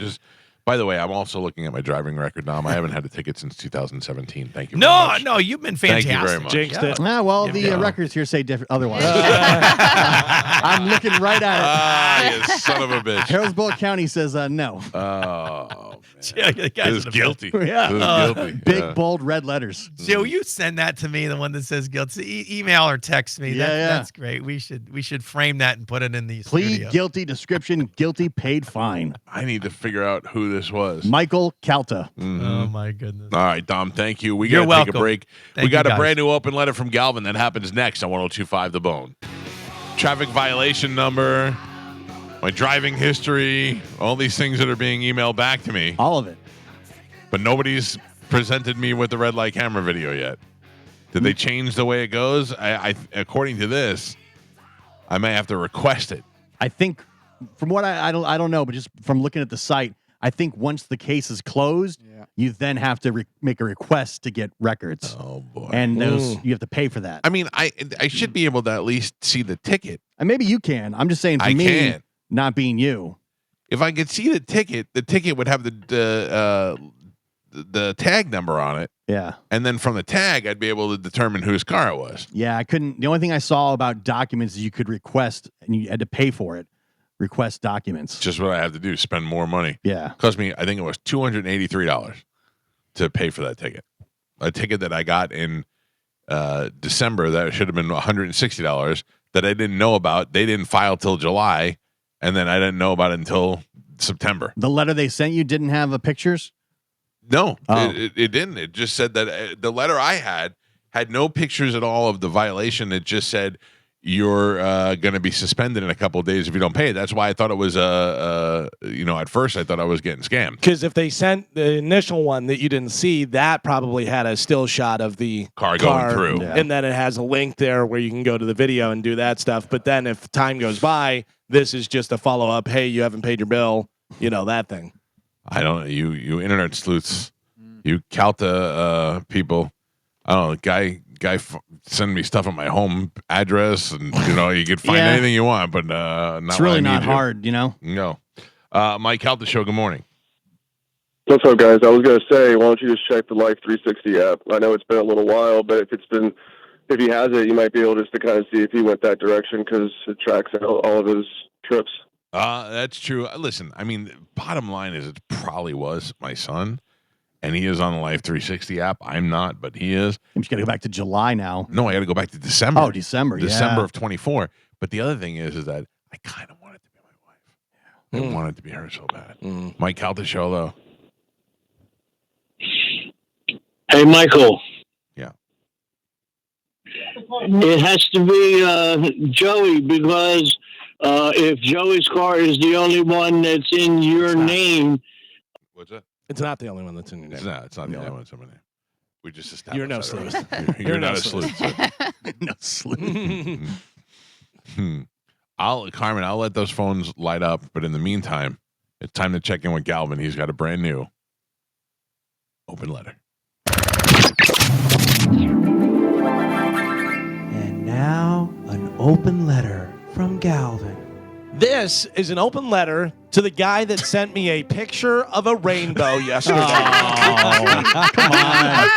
By the way, I'm also looking at my driving record, Dom. I haven't had a ticket since 2017. Thank you very much. No, you've been fantastic. Thank you very much. Jinxed it. The records here say different. Otherwise, I'm looking right at it. You son of a bitch. Harrisburg County says no. Oh, man. This is guilty. Yeah. This is guilty. Big, bold, red letters. Joe, you send that to me, the one that says guilty. Email or text me. Yeah, That's great. We should frame that and put it in the Plead studio. guilty, description, guilty, paid fine. I need to figure out who this was. Michael Calta. Mm-hmm. Oh, my goodness. All right, Dom, thank you. You're got to take a welcome. break. Thank we got you, a guys. brand new open letter from Galvin that happens next on 102.5 The Bone. Traffic violation number, my driving history, all these things that are being emailed back to me. All of it. But nobody's presented me with the red light camera video yet. Did they change the way it goes? I according to this, I may have to request it. I think, from what I don't know, but just from looking at the site, I think once the case is closed, you then have to make a request to get records. Oh boy! And those you have to pay for that. I mean, I should be able to at least see the ticket. And maybe you can. I'm just saying for me, can't. Not being you. If I could see the ticket would have the tag number on it. Yeah. And then from the tag, I'd be able to determine whose car it was. Yeah, I couldn't. The only thing I saw about documents is you could request and you had to pay for it. Request documents. Just what I have to do, spend more money. Yeah. Cost me, I think it was $283 to pay for that ticket. A ticket that I got in December that should have been $160 that I didn't know about. They didn't file till July, and then I didn't know about it until September. The letter they sent you didn't have pictures? No, Oh. it didn't. It just said that the letter I had no pictures at all of the violation. It just said you're going to be suspended in a couple of days if you don't pay. That's why I thought it was at first I thought I was getting scammed. Because if they sent the initial one that you didn't see, that probably had a still shot of the car going through. Yeah. And then it has a link there where you can go to the video and do that stuff. But then if time goes by, this is just a follow-up. Hey, you haven't paid your bill. That thing. I don't know. You internet sleuths, you Calta people. I don't know. Guy send me stuff on my home address, and you can find anything you want, but not it's really what I not need to. hard, No. Mike Calta show. Good morning. What's up, guys? I was going to say, why don't you just check the Life 360 app? I know it's been a little while, but if he has it, you might be able just to kind of see if he went that direction because it tracks all of his trips. That's true. Listen, I mean, bottom line is it probably was my son, and he is on the Life 360 app. I'm not, but he is. I'm just got to go back to July now. No, I got to go back to December. Oh, December of 24. But the other thing is that I kind of want it to be my wife. I want it to be her so bad. Mike Calta show, though. Hey, Michael. Yeah. It has to be Joey because if Joey's car is the only one that's in your name. What's that? It's not the only one that's in your name. It's not the only one that's in my name. We just established You're no that sleuth. already. You're not a sleuth. Sir. No sleuth. Carmen, I'll let those phones light up, but in the meantime, it's time to check in with Galvin. He's got a brand new open letter. And now, an open letter from Galvin. This is an open letter to the guy that sent me a picture of a rainbow yesterday. Come on.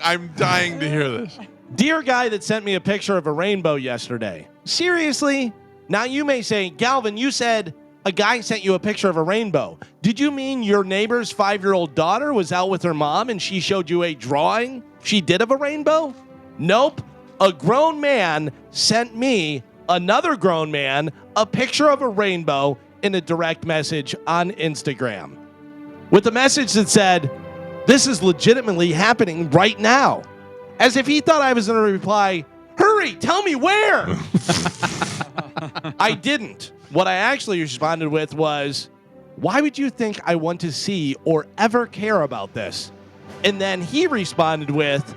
I'm dying to hear this. Dear guy that sent me a picture of a rainbow yesterday. Seriously? Now you may say, Galvin, you said a guy sent you a picture of a rainbow. Did you mean your neighbor's 5-year-old daughter was out with her mom and she showed you a drawing she did of a rainbow? Nope. A grown man sent me, another grown man, a picture of a rainbow in a direct message on Instagram with a message that said, this is legitimately happening right now. As if he thought I was going to reply, hurry, tell me where. I didn't. What I actually responded with was, why would you think I want to see or ever care about this? And then he responded with,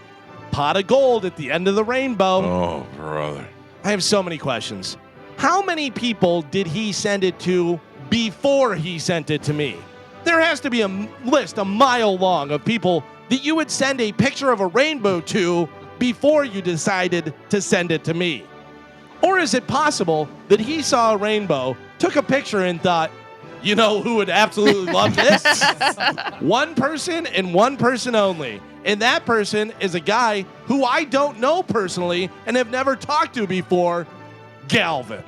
pot of gold at the end of the rainbow. Oh, brother. I have so many questions. How many people did he send it to before he sent it to me? There has to be a list a mile long of people that you would send a picture of a rainbow to before you decided to send it to me. Or is it possible that he saw a rainbow, took a picture, and thought, you know who would absolutely love this? One person and one person only. And that person is a guy who I don't know personally and have never talked to before, Galvin.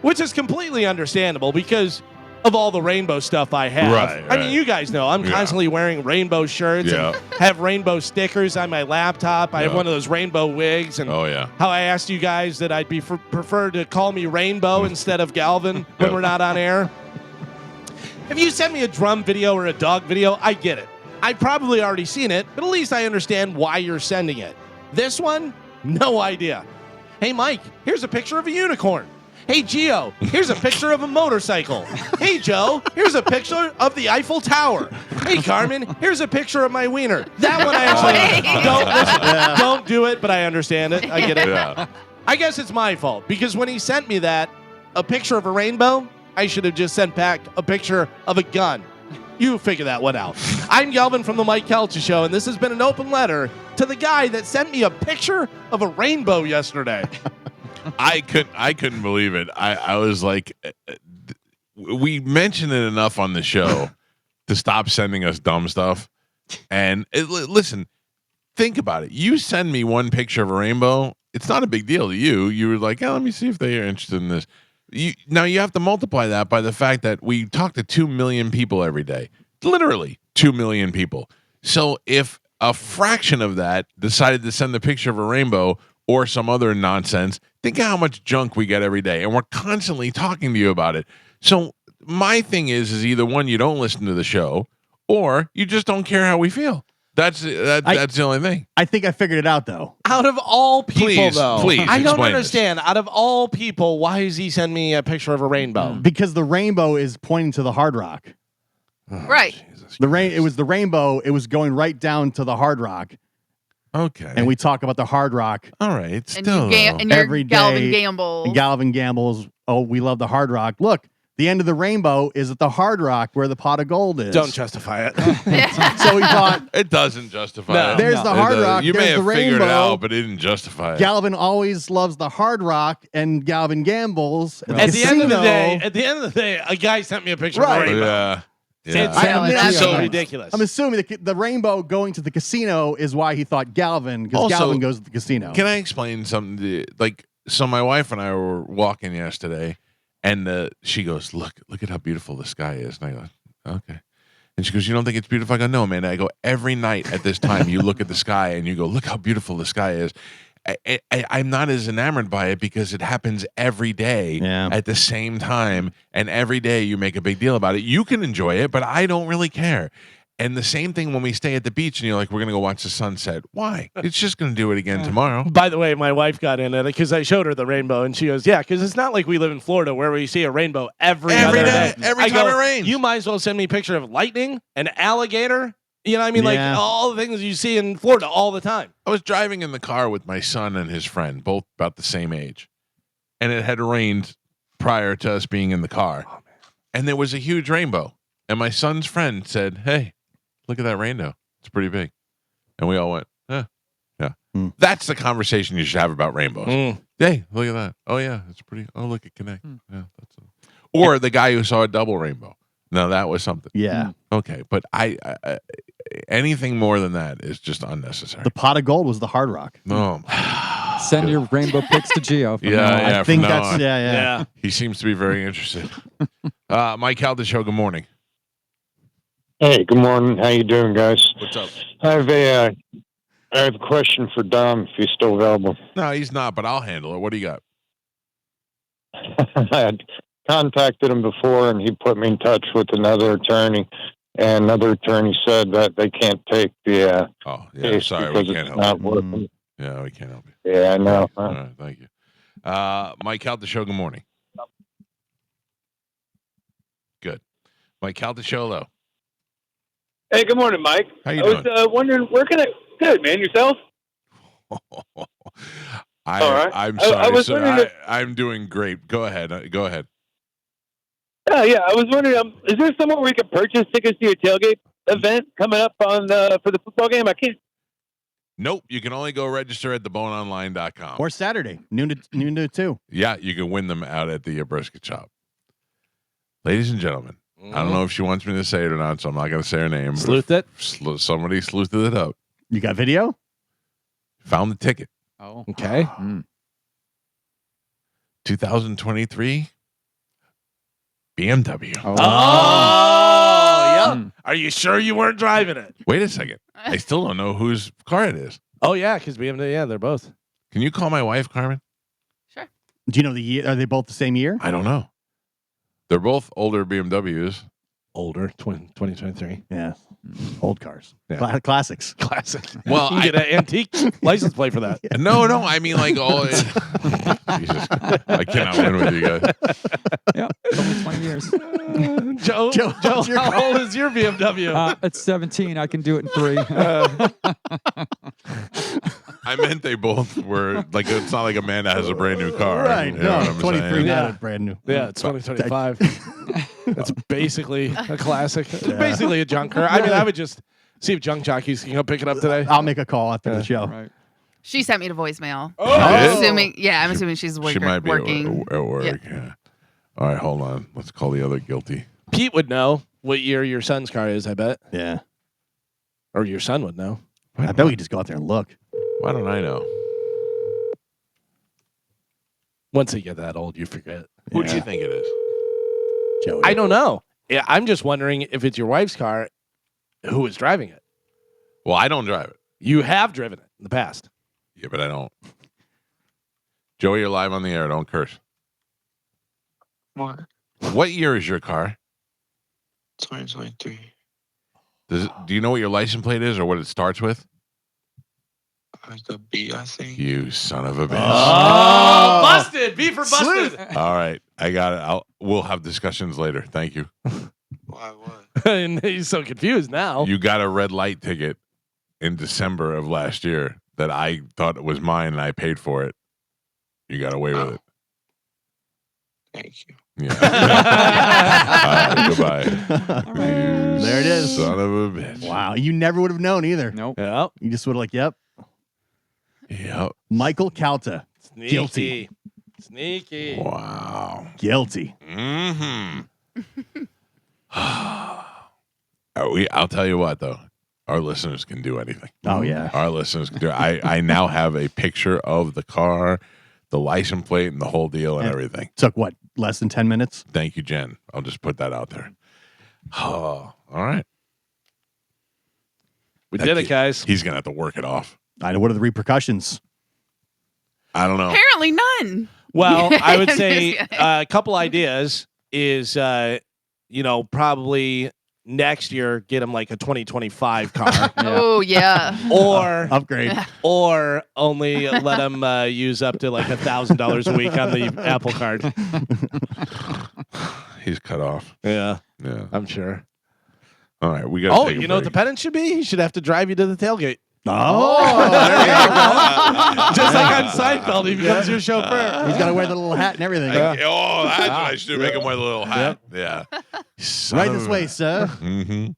Which is completely understandable because of all the rainbow stuff I have. Right. I mean, you guys know I'm constantly wearing rainbow shirts and have rainbow stickers on my laptop. I have one of those rainbow wigs. And how I asked you guys that I'd be prefer to call me Rainbow instead of Galvin when we're not on air. If you send me a drum video or a dog video, I get it. I've probably already seen it, but at least I understand why you're sending it. This one, no idea. Hey, Mike, here's a picture of a unicorn. Hey, Gio, here's a picture of a motorcycle. Hey, Joe, here's a picture of the Eiffel Tower. Hey, Carmen, here's a picture of my wiener. That one I actually don't do it, but I understand it. I get it. Yeah. I guess it's my fault because when he sent me that, a picture of a rainbow, I should have just sent back a picture of a gun. You figure that one out. I'm Galvin from the Mike Calta Show, and this has been an open letter to the guy that sent me a picture of a rainbow yesterday. I couldn't believe it. I was like, we mentioned it enough on the show to stop sending us dumb stuff. And listen, think about it. You send me one picture of a rainbow, it's not a big deal to you. You were like, let me see if they are interested in this. Now you have to multiply that by the fact that we talk to 2 million people every day, literally 2 million people. So if a fraction of that decided to send the picture of a rainbow or some other nonsense, think of how much junk we get every day, and we're constantly talking to you about it. So my thing is either one, you don't listen to the show, or you just don't care how we feel. That's the only thing. I think I figured it out, though. Out of all people, though, please I don't explain understand. Out of all people, why does he send me a picture of a rainbow? Because the rainbow is pointing to the Hard Rock. Right. It was the rainbow. It was going right down to the Hard Rock. Okay. And we talk about the Hard Rock. All right. And Still, and you're every Galvin day. Gamble. And Galvin gambles. Oh, we love the Hard Rock. Look, the end of the rainbow is at the Hard Rock where the pot of gold is. Don't justify it. So we thought it doesn't justify it. There's the Hard Rock. You may there's have the figured it rainbow. out, but it didn't justify it. Galvin always loves the Hard Rock, and Galvin gambles. At the end of the day, a guy sent me a picture of a rainbow. Yeah. It's so ridiculous. I'm assuming the rainbow going to the casino is why he thought Galvin, because Also, Galvin goes to the casino. Can I explain something? So my wife and I were walking yesterday, and she goes, look at how beautiful the sky is. And I go, okay. And she goes, you don't think it's beautiful? I go, no, man. I go, every night at this time, you look at the sky and you go, look how beautiful the sky is. I'm not as enamored by it because it happens every day at the same time. And every day you make a big deal about it. You can enjoy it, but I don't really care. And the same thing when we stay at the beach and you're like, we're going to go watch the sunset. Why? It's just going to do it again tomorrow. By the way, my wife got in it because I showed her the rainbow and she goes, yeah, because it's not like we live in Florida where we see a rainbow every other day. Every time it rains. You might as well send me a picture of lightning, an alligator. You know what I mean? Yeah. Like all the things you see in Florida all the time. I was driving in the car with my son and his friend, both about the same age. And it had rained prior to us being in the car. Oh, and there was a huge rainbow. And my son's friend said, hey, look at that rainbow. It's pretty big. And we all went, yeah. That's the conversation you should have about rainbows. Hey, look at that. Oh, yeah, it's pretty. Oh, look, it connects. Yeah, that's it. Or the guy who saw a double rainbow. No, that was something. Yeah. Okay, but I anything more than that is just unnecessary. The pot of gold was the Hard Rock. No. Send your rainbow pics to Gio. I think that's yeah. He seems to be very interested. Mike Calta Show, good morning. Hey, good morning. How you doing, guys? What's up? I have a question for Dom, if he's still available. No, he's not, but I'll handle it. What do you got? I had contacted him before, and he put me in touch with another attorney, and another attorney said that they can't take the case sorry, we because can't it's help not you. working. Yeah, we can't help you. Yeah, I know. All right, thank you. Mike Calta Show, good morning. Good. Mike Calta Show, hello. Hey, good morning, Mike. How you doing? doing? Wondering where can I? Good, man. Yourself? I'm sorry, sir. I'm doing great. Go ahead. Go ahead. Yeah. I was wondering, is there somewhere where we can purchase tickets to your tailgate event coming up on for the football game? I can't. Nope. You can only go register at theboneonline.com. Or Saturday, noon to 2. Yeah, you can win them out at the brisket shop. Ladies and gentlemen, I don't know if she wants me to say it or not, so I'm not going to say her name. Sleuthed it? Somebody sleuthed it up. You got video? Found the ticket. Oh. Okay. 2023 BMW. Yeah. Are you sure you weren't driving it? Wait a second. I still don't know whose car it is. Oh, yeah, because BMW, yeah, they're both. Can you call my wife, Carmen? Sure. Do you know the year? Are they both the same year? I don't know. They're both older BMWs. Older, 2023. Yeah. Old cars. Yeah. Classics. Classic. Well, you can get an antique license plate for that. No, I mean like all. Jesus, I cannot win with you guys. Yeah, only 20 years. Joe, how old is your BMW? It's 17. I can do it in 3. I meant they both were like. It's not like Amanda has a brand new car, Right? You know what No, I'm 23 saying? not brand new. Yeah, it's 2025. It's basically a classic. It's basically a junk car. I mean, I would just see if Junk Jockeys can go pick it up today. I'll make a call after the show. Right. She sent me to voicemail. Oh. I'm assuming she's She might be working. at work. Yeah. Yeah. All right, hold on. Let's call the other guilty. Pete would know what year your son's car is, I bet. Yeah. Or your son would know. I bet we could just go out there and look. Why don't I know? Once they get that old, you forget. Who do you think it is? Joey. I don't know. Yeah, I'm just wondering if it's your wife's car, who is driving it? Well, I don't drive it. You have driven it in the past. Yeah, but I don't. Joey, you're live on the air. Don't curse. What? What year is your car? 2023. Do you know what your license plate is or what it starts with? Like a B, I think. You son of a bitch. Oh, busted. B for busted. All right. I got it. We'll have discussions later. Thank you. Why, what? And he's so confused now. You got a red light ticket in December of last year that I thought it was mine and I paid for it. You got away with it. Thank you. Yeah. All right, goodbye. There it is. Son of a bitch. Wow. You never would have known either. Nope. Yep. You just would have like, yep. Yep. Michael Calta. Sneaky. Guilty. Sneaky. Wow. Guilty. Mm-hmm. I'll tell you what, though. Our listeners can do anything. Oh, yeah. Our listeners can do it. I now have a picture of the car, the license plate, and the whole deal and everything. Took what? Less than 10 minutes? Thank you, Jen. I'll just put that out there. Oh, all right. We did it, guys. He's going to have to work it off. I know. What are the repercussions? I don't know. Apparently none. Well, I would say a couple ideas is, probably next year get him like a 2025 car. Oh yeah. Or upgrade. Or only let him use up to like $1,000 a week on the Apple Card. He's cut off. Yeah. Yeah. I'm sure. All right, we got. Oh, you know what the penance should be? He should have to drive you to the tailgate. Oh, Just like on Seinfeld, he becomes your chauffeur. He's got to wear the little hat and everything. That's what I should do. Make him wear the little hat. Yeah. Right this way, sir. Mm-hmm.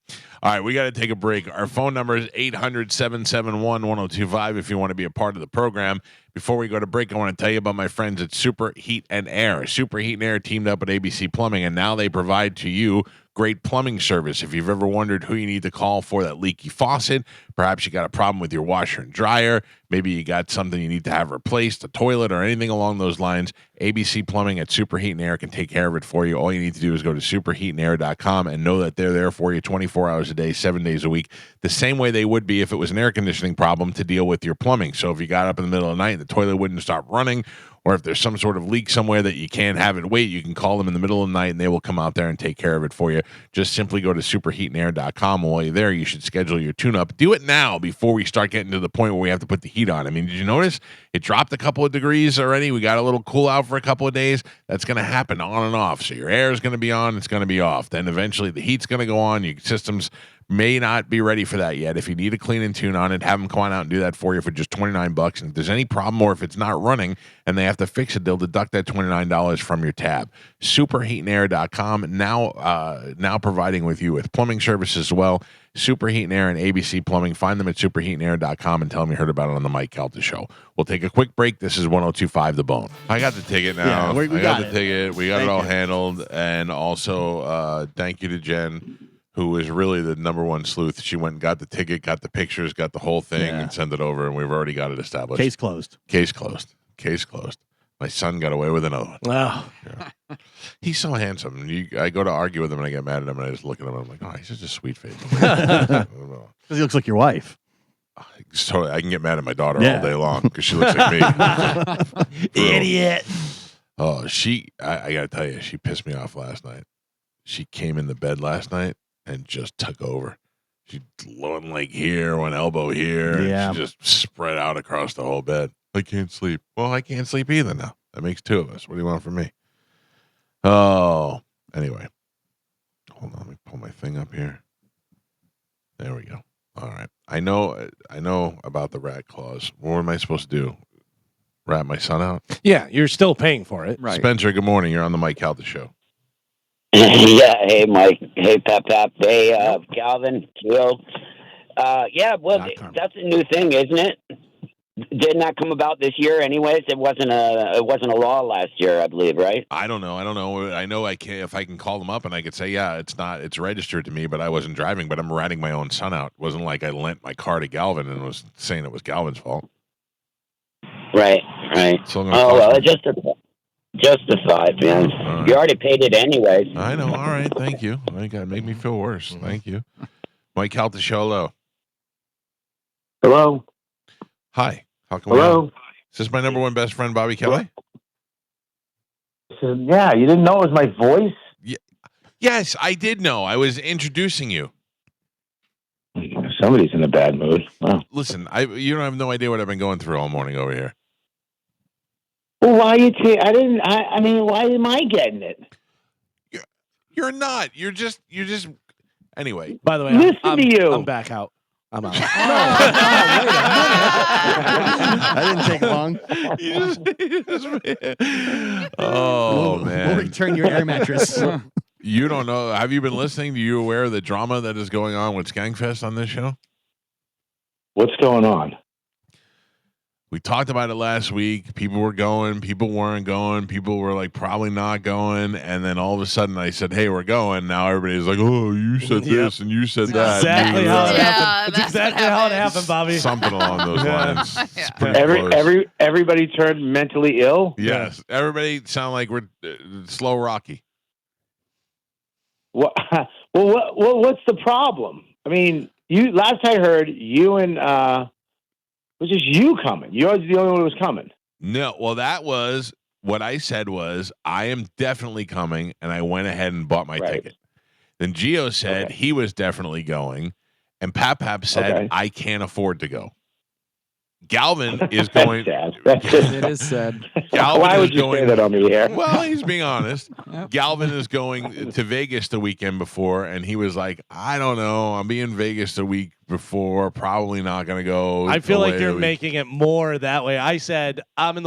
All right, we got to take a break. Our phone number is 800-771-1025 if you want to be a part of the program. Before we go to break, I want to tell you about my friends at Super Heat and Air. Super Heat and Air teamed up with ABC Plumbing, and now they provide to you great plumbing service. If you've ever wondered who you need to call for that leaky faucet, perhaps you got a problem with your washer and dryer, maybe you got something you need to have replaced, a toilet or anything along those lines, ABC Plumbing at Super Heat and Air can take care of it for you. All you need to do is go to superheatandair.com and know that they're there for you 24 hours a day, 7 days a week, the same way they would be if it was an air conditioning problem to deal with your plumbing. So if you got up in the middle of the night and the toilet wouldn't stop running, or if there's some sort of leak somewhere that you can't have it wait, you can call them in the middle of the night and they will come out there and take care of it for you. Just simply go to superheatandair.com. While you're there, you should schedule your tune-up. Do it now before we start getting to the point where we have to put the heat on. I mean, did you notice it dropped a couple of degrees already? We got a little cool out for a couple of days. That's going to happen on and off. So your air is going to be on, it's going to be off. Then eventually the heat's going to go on. Your systems may not be ready for that yet. If you need a clean and tune on it, have them come on out and do that for you for just $29. And if there's any problem or if it's not running and they have to fix it, they'll deduct that $29 from your tab. Superheatandair.com now providing with you with plumbing services as well. Super Heat and Air and ABC Plumbing. Find them at superheatandair.com and tell them you heard about it on the Mike Calta Show. We'll take a quick break. This is 102.5 The Bone. I got the ticket now. Yeah, we I got the it. ticket. We got Thank it all you. handled. And also, thank you to Jen, who was really the number one sleuth. She went and got the ticket, got the pictures, got the whole thing, Yeah. and sent it over, and we've already got it established. Case closed. Case closed. Case closed. My son got away with another one. Wow. Yeah. He's so handsome. I go to argue with him, and I get mad at him, and I just look at him, and I'm like, oh, he's just a sweet face. Because he looks like your wife. So I can get mad at my daughter Yeah. all day long because she looks like me. Idiot. Oh, I got to tell you, she pissed me off last night. She came in the bed last night and just took over. She one leg here, one elbow here. And Yeah. she just spread out across the whole bed. I can't sleep. Well, I can't sleep either now. That makes two of us. What do you want from me? Oh, anyway. Hold on. Let me pull my thing up here. There we go. All right. I know about the rat clause. What am I supposed to do? Rat my son out? Yeah, you're still paying for it. Right. Spencer, good morning. You're on the Mike Calta Show. Yeah, hey Mike, hey Pep, hey Calvin, Will. Yeah, well, that's a new thing, isn't it? Didn't that come about this year, anyways? It wasn't a law last year, I believe, right? I don't know. I know I can if I can call them up and I could say, yeah, it's registered to me, but I wasn't driving, but I'm ratting my own son out. It wasn't like I lent my car to Galvin and was saying it was Galvin's fault. Right. So Oh well, just a thought, man. Right. You already paid it anyways. I know. All right, thank you. I got to make me feel worse. Thank you. Mike Calta Show, hello. Hello. Hi. How can Hello. we help? Is this my number one best friend, Bobby Kelly? Yeah, you didn't know it was my voice? Yes, I did know. I was introducing you. Somebody's in a bad mood. Wow. Listen, you don't have no idea what I've been going through all morning over here. Well, why you? I mean, why am I getting it? You're not. You're just. Anyway. By the way, Listen to you. I'm back out. I'm out. That didn't take long. Oh man. We'll return your air mattress. You don't know. Have you been listening? Are you aware of the drama that is going on with Skankfest on this show? What's going on? We talked about it last week. People were going, people weren't going, people were like probably not going, and then all of a sudden I said, "Hey, we're going." Now everybody's like, "Oh, you said this and you said that." Exactly how it Yeah, happened. That's exactly how it happened, Bobby. Something along those lines. It's pretty close. Everybody turned mentally ill. Yes, everybody sound like we're slow Rocky. What? Well, what's the problem? I mean, you. Last I heard, you and it was just you coming. You was the only one who was coming. No, well, that was what I said was I am definitely coming, and I went ahead and bought my ticket. Then Gio said he was definitely going, and Pap said I can't afford to go. Galvin is going. It is sad. Galvin Why is would you going, say that on the air? Well, he's being honest. Galvin is going to Vegas the weekend before, and he was like, I don't know. I'll be in Vegas the week before. Probably not going to go. I feel like you're making it more that way. I said I'm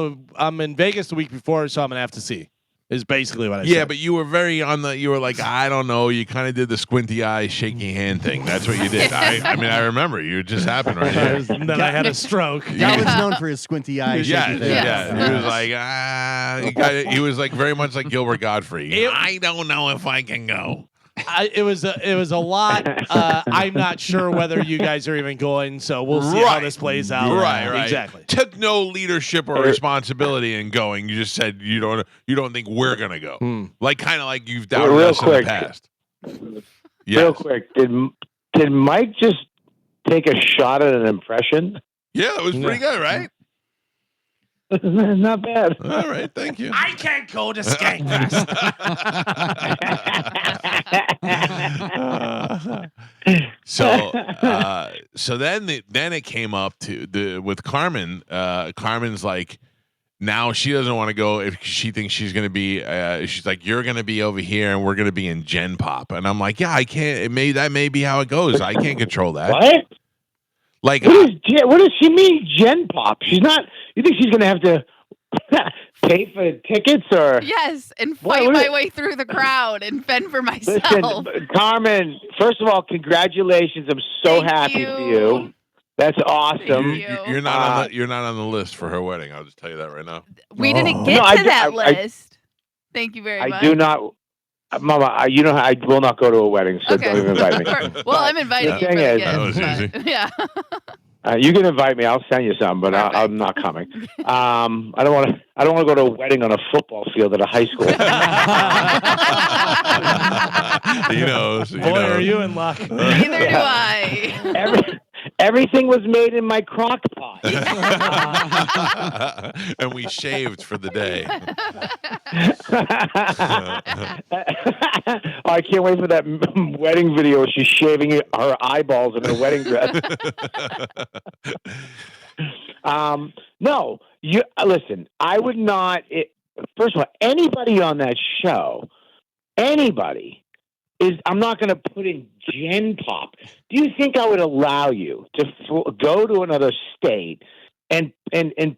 in Vegas the week before, so I'm gonna have to see. Is basically what I said. Yeah, but you were you were like, I don't know. You kind of did the squinty eye, shaky hand thing. That's what you did. I mean, I remember. You just happened right here. And then I had a stroke. Galvin's known for his squinty eye. shaky face. Yeah. He was like, he was like very much like Gilbert Godfrey. I don't know if I can go. It was a lot. I'm not sure whether you guys are even going, so we'll see how this plays out. Right. Exactly. Took no leadership or responsibility in going. You just said you don't think we're gonna go. Like kind of like you've doubted us in the past. Real quick, did Mike just take a shot at an impression? Yeah, it was pretty good, right? Not bad. All right, thank you. I can't go to Skankfest. So then it came up to with Carmen. Carmen's like, now she doesn't want to go if she thinks she's going to be. She's like, you're going to be over here and we're going to be in Gen Pop. And I'm like, yeah, I can't. That may be how it goes. I can't control that. What? Like, what does she mean, Gen Pop? She's not. You think she's going to have to pay for tickets or? Yes, and fight my way through the crowd and fend for myself. Listen, Carmen. First of all, congratulations. I'm so happy for you. That's awesome. You're not on the list for her wedding. I'll just tell you that right now. We didn't get to that list. Thank you very much. I do not. Mama, I will not go to a wedding, so don't even invite me. Well, I'm inviting you. That was easy. Yeah. You can invite me. I'll send you some, but I'm not coming. I don't want to go to a wedding on a football field at a high school. He knows. Boy, are you in luck? Neither do I. Everything was made in my crock pot. And we shaved for the day. I can't wait for that wedding video where she's shaving her eyeballs in her wedding dress. No, listen, I would not. First of all, anybody on that show, I'm not going to put in Gen Pop. Do you think I would allow you to go to another state and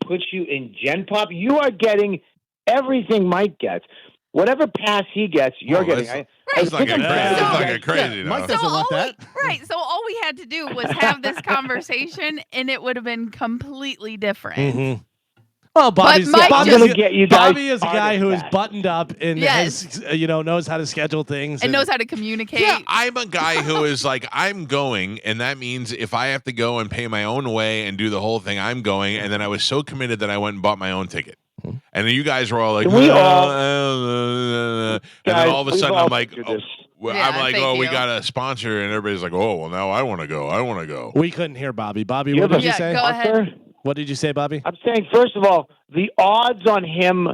put you in Gen Pop? You are getting everything Mike gets. Whatever pass he gets, you're getting. That's not get crazy. Mike doesn't want that. Right. So all we had to do was have this conversation, and it would have been completely different. Mm-hmm. Well, Bobby is a guy who is buttoned up and has, knows how to schedule things and knows how to communicate. Yeah, I'm a guy who is like, I'm going, and that means if I have to go and pay my own way and do the whole thing, I'm going. And then I was so committed that I went and bought my own ticket. And then you guys were all like, and then all of a sudden I'm like, we got a sponsor, and everybody's like, oh, well, now I want to go. We couldn't hear Bobby. Bobby, what did you say? Go ahead. What did you say, Bobby? I'm saying, first of all, the odds on him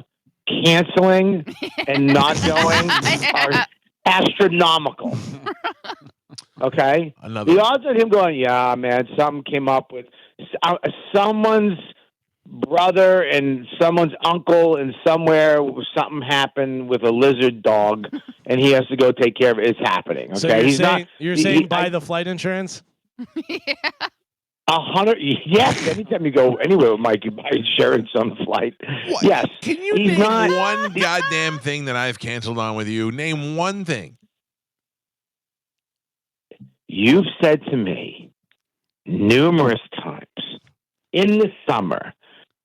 canceling and not going are astronomical. Okay? The odds of him going, yeah, man, something came up with someone's brother and someone's uncle, and somewhere something happened with a lizard dog, and he has to go take care of it. It's happening. Okay? So you're saying buy the flight insurance? Yeah. 100. Yes. Anytime you go anywhere with Mike, you buy insurance on the flight. What? Yes. Can you name one goddamn thing that I've canceled on with you? Name one thing. You've said to me numerous times in the summer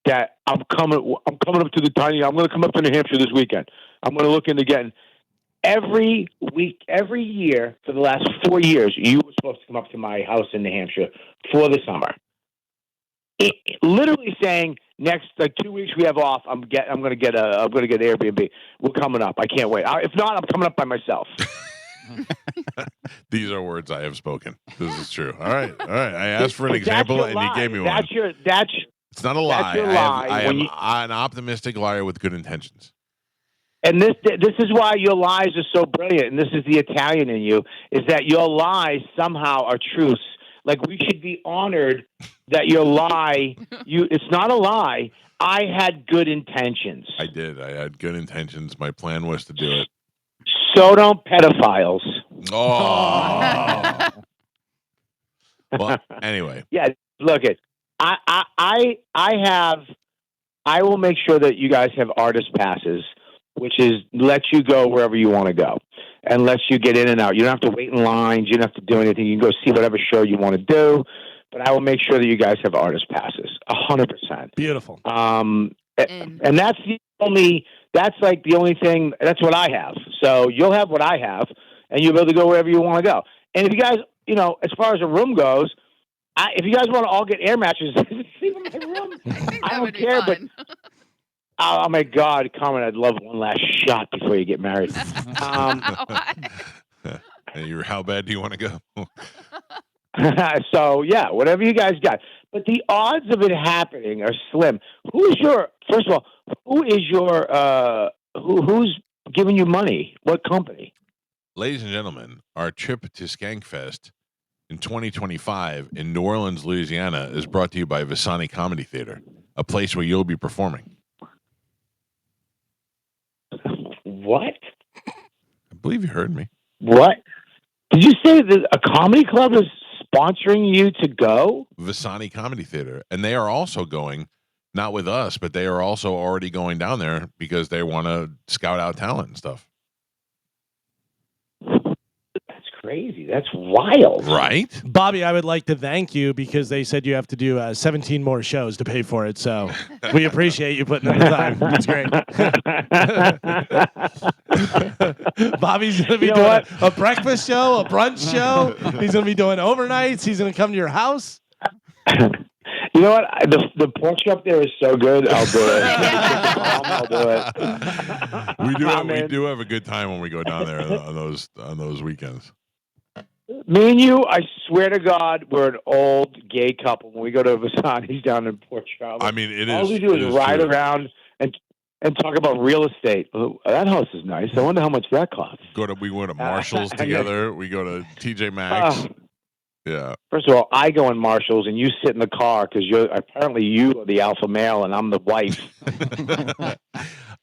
that I'm coming up to the tiny. I'm going to come up to New Hampshire this weekend. I'm going to look into getting. Every week, every year for the last 4 years, you were supposed to come up to my house in New Hampshire for the summer. Literally saying next 2 weeks we have off. I'm going to get Airbnb. We're coming up. I can't wait. If not, I'm coming up by myself. These are words I have spoken. This is true. All right. I asked for an example, and you gave me one. It's not a lie. I am an optimistic liar with good intentions. And this is why your lies are so brilliant, and this is the Italian in you, is that your lies somehow are truths. Like, we should be honored that your lie, it's not a lie. I had good intentions. I did. I had good intentions. My plan was to do it. So don't pedophiles. Oh. Well, anyway. Yeah, look it. I will make sure that you guys have artist passes, which is lets you go wherever you want to go and lets you get in and out. You don't have to wait in lines. You don't have to do anything. You can go see whatever show you want to do. But I will make sure that you guys have artist passes, 100%. Beautiful. And that's like the only thing. That's what I have. So you'll have what I have, and you'll be able to go wherever you want to go. And if you guys, as far as a room goes, if you guys want to all get air mattresses, sleep in my room. I don't care, but oh my God, Carmen, I'd love one last shot before you get married. How bad do you want to go? So yeah, whatever you guys got. But the odds of it happening are slim. First of all, who's giving you money? What company? Ladies and gentlemen, our trip to Skankfest in 2025 in New Orleans, Louisiana is brought to you by Visani Comedy Theater, a place where you'll be performing. What? I believe you heard me. What? Did you say that a comedy club is sponsoring you to go? Visani Comedy Theater. And they are also going, not with us, but they are also already going down there because they want to scout out talent and stuff. Crazy. That's wild. Right? Bobby, I would like to thank you because they said you have to do 17 more shows to pay for it. So we appreciate you putting in the time. That's great. Bobby's going to be doing a breakfast show, a brunch show. He's going to be doing overnights. He's going to come to your house. You know what? The pork chop there is so good. I'll do it. I'll do it. We do have a good time when we go down there on those weekends. Me and you, I swear to God, we're an old gay couple when we go to Vasani's down in Port Charlotte. I mean, all we do is ride around and talk about real estate. Oh, that house is nice. I wonder how much that costs. We go to Marshall's together. We go to TJ Maxx. Yeah. First of all, I go in Marshall's and you sit in the car because you are the alpha male and I'm the wife.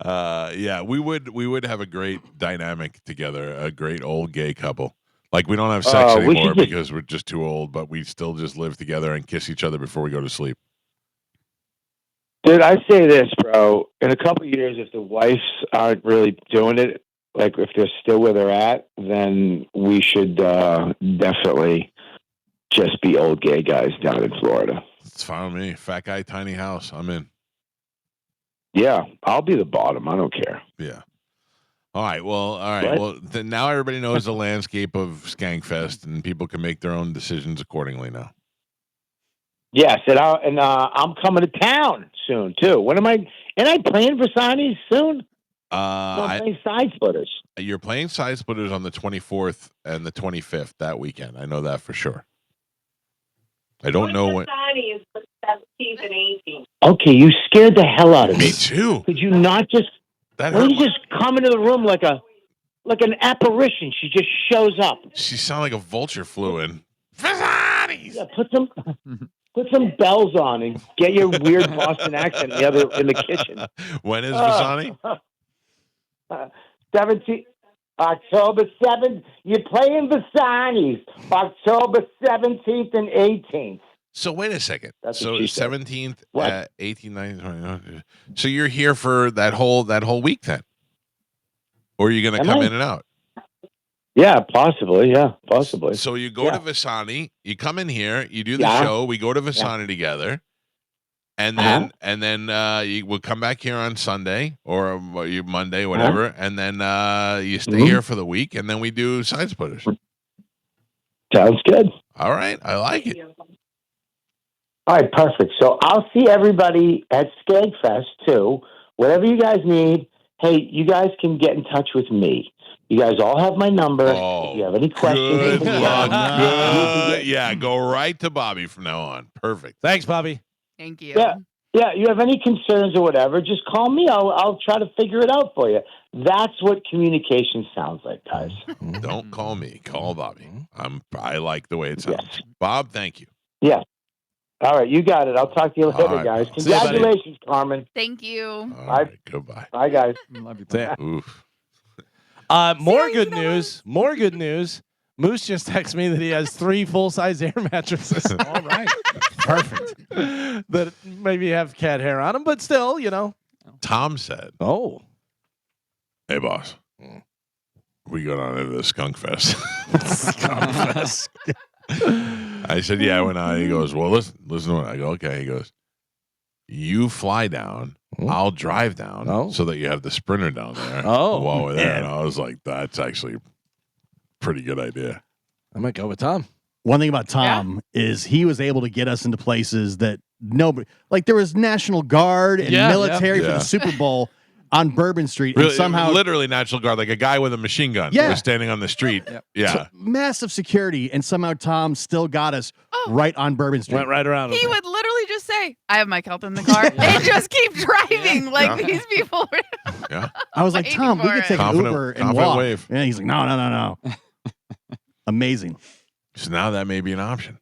Yeah, we would have a great dynamic together, a great old gay couple. Like, we don't have sex anymore because we're just too old, but we still just live together and kiss each other before we go to sleep. Dude, I say this, bro. In a couple of years, if the wives aren't really doing it, like if they're still where they're at, then we should definitely just be old gay guys down in Florida. It's fine with me. Fat guy, tiny house. I'm in. Yeah, I'll be the bottom. I don't care. Yeah. All right. Well, then now everybody knows the landscape of Skankfest, and people can make their own decisions accordingly now. Yes, and I'm coming to town soon too. When am I? And I playing Versailles soon. I'm playing Side Splitters. You're playing Side Splitters on the 24th and the 25th that weekend. I know that for sure. I don't know when. Versailles is the 17th and 18th. Okay, you scared the hell out of me. Me too. Could you not just? Why don't you just come into the room like an apparition? She just shows up. She sounded like a vulture flew in. Versailles. Yeah, put some bells on and get your weird Boston accent in the kitchen. When is Versailles? 17th, October 7th. You're playing Versailles, October 17th and 18th. So wait a second. That's so 17th, 18th, 19th, 20th. So you're here for that whole week then? Or are you going to come in and out? Yeah, possibly. Yeah, possibly. So you go to Visani, you come in here, you do the show, we go to Visani together, and then you will come back here on Sunday or Monday, whatever, and then you stay here for the week, and then we do Side Splitters. Sounds good. All right, I like it. All right, perfect. So I'll see everybody at Skankfest too. Whatever you guys need, hey, you guys can get in touch with me. You guys all have my number. If you have any questions, good luck. Good. Yeah, go right to Bobby from now on. Perfect. Thanks, Bobby. Thank you. Yeah. Yeah, you have any concerns or whatever, just call me. I'll try to figure it out for you. That's what communication sounds like, guys. Don't call me. Call Bobby. I like the way it sounds. Yes. Bob, thank you. Yeah. All right, you got it. I'll talk to you later, right, guys. pal. Congratulations, Carmen. Thank you. All right, goodbye. Bye, guys. Love you. Oof. More good news. More good news. Moose just texted me that he has 3 full-size air mattresses. All right. Perfect. That maybe have cat hair on them, but still, you know. Tom said, "Oh, hey, boss, we go down into the skunk fest." Skunk fest. I said, "Yeah, I went out." He goes, "Well, listen to it." I go, "Okay." He goes, "You fly down. I'll drive down so that you have the Sprinter down there while we're there." And I was like, "That's actually a pretty good idea." I might go with Tom. One thing about Tom is he was able to get us into places that nobody, like there was National Guard and military for the Super Bowl on Bourbon Street. Really, and somehow, literally National Guard, like a guy with a machine gun was standing on the street. Yeah. Massive security. And somehow Tom still got us right on Bourbon Street. Went right around. He would literally just say, "I have my Calta in the car," and just keep driving like these people. Yeah. I was like, Tom, we could take an Uber and walk. Wave. Yeah, he's like, no. Amazing. So now that may be an option.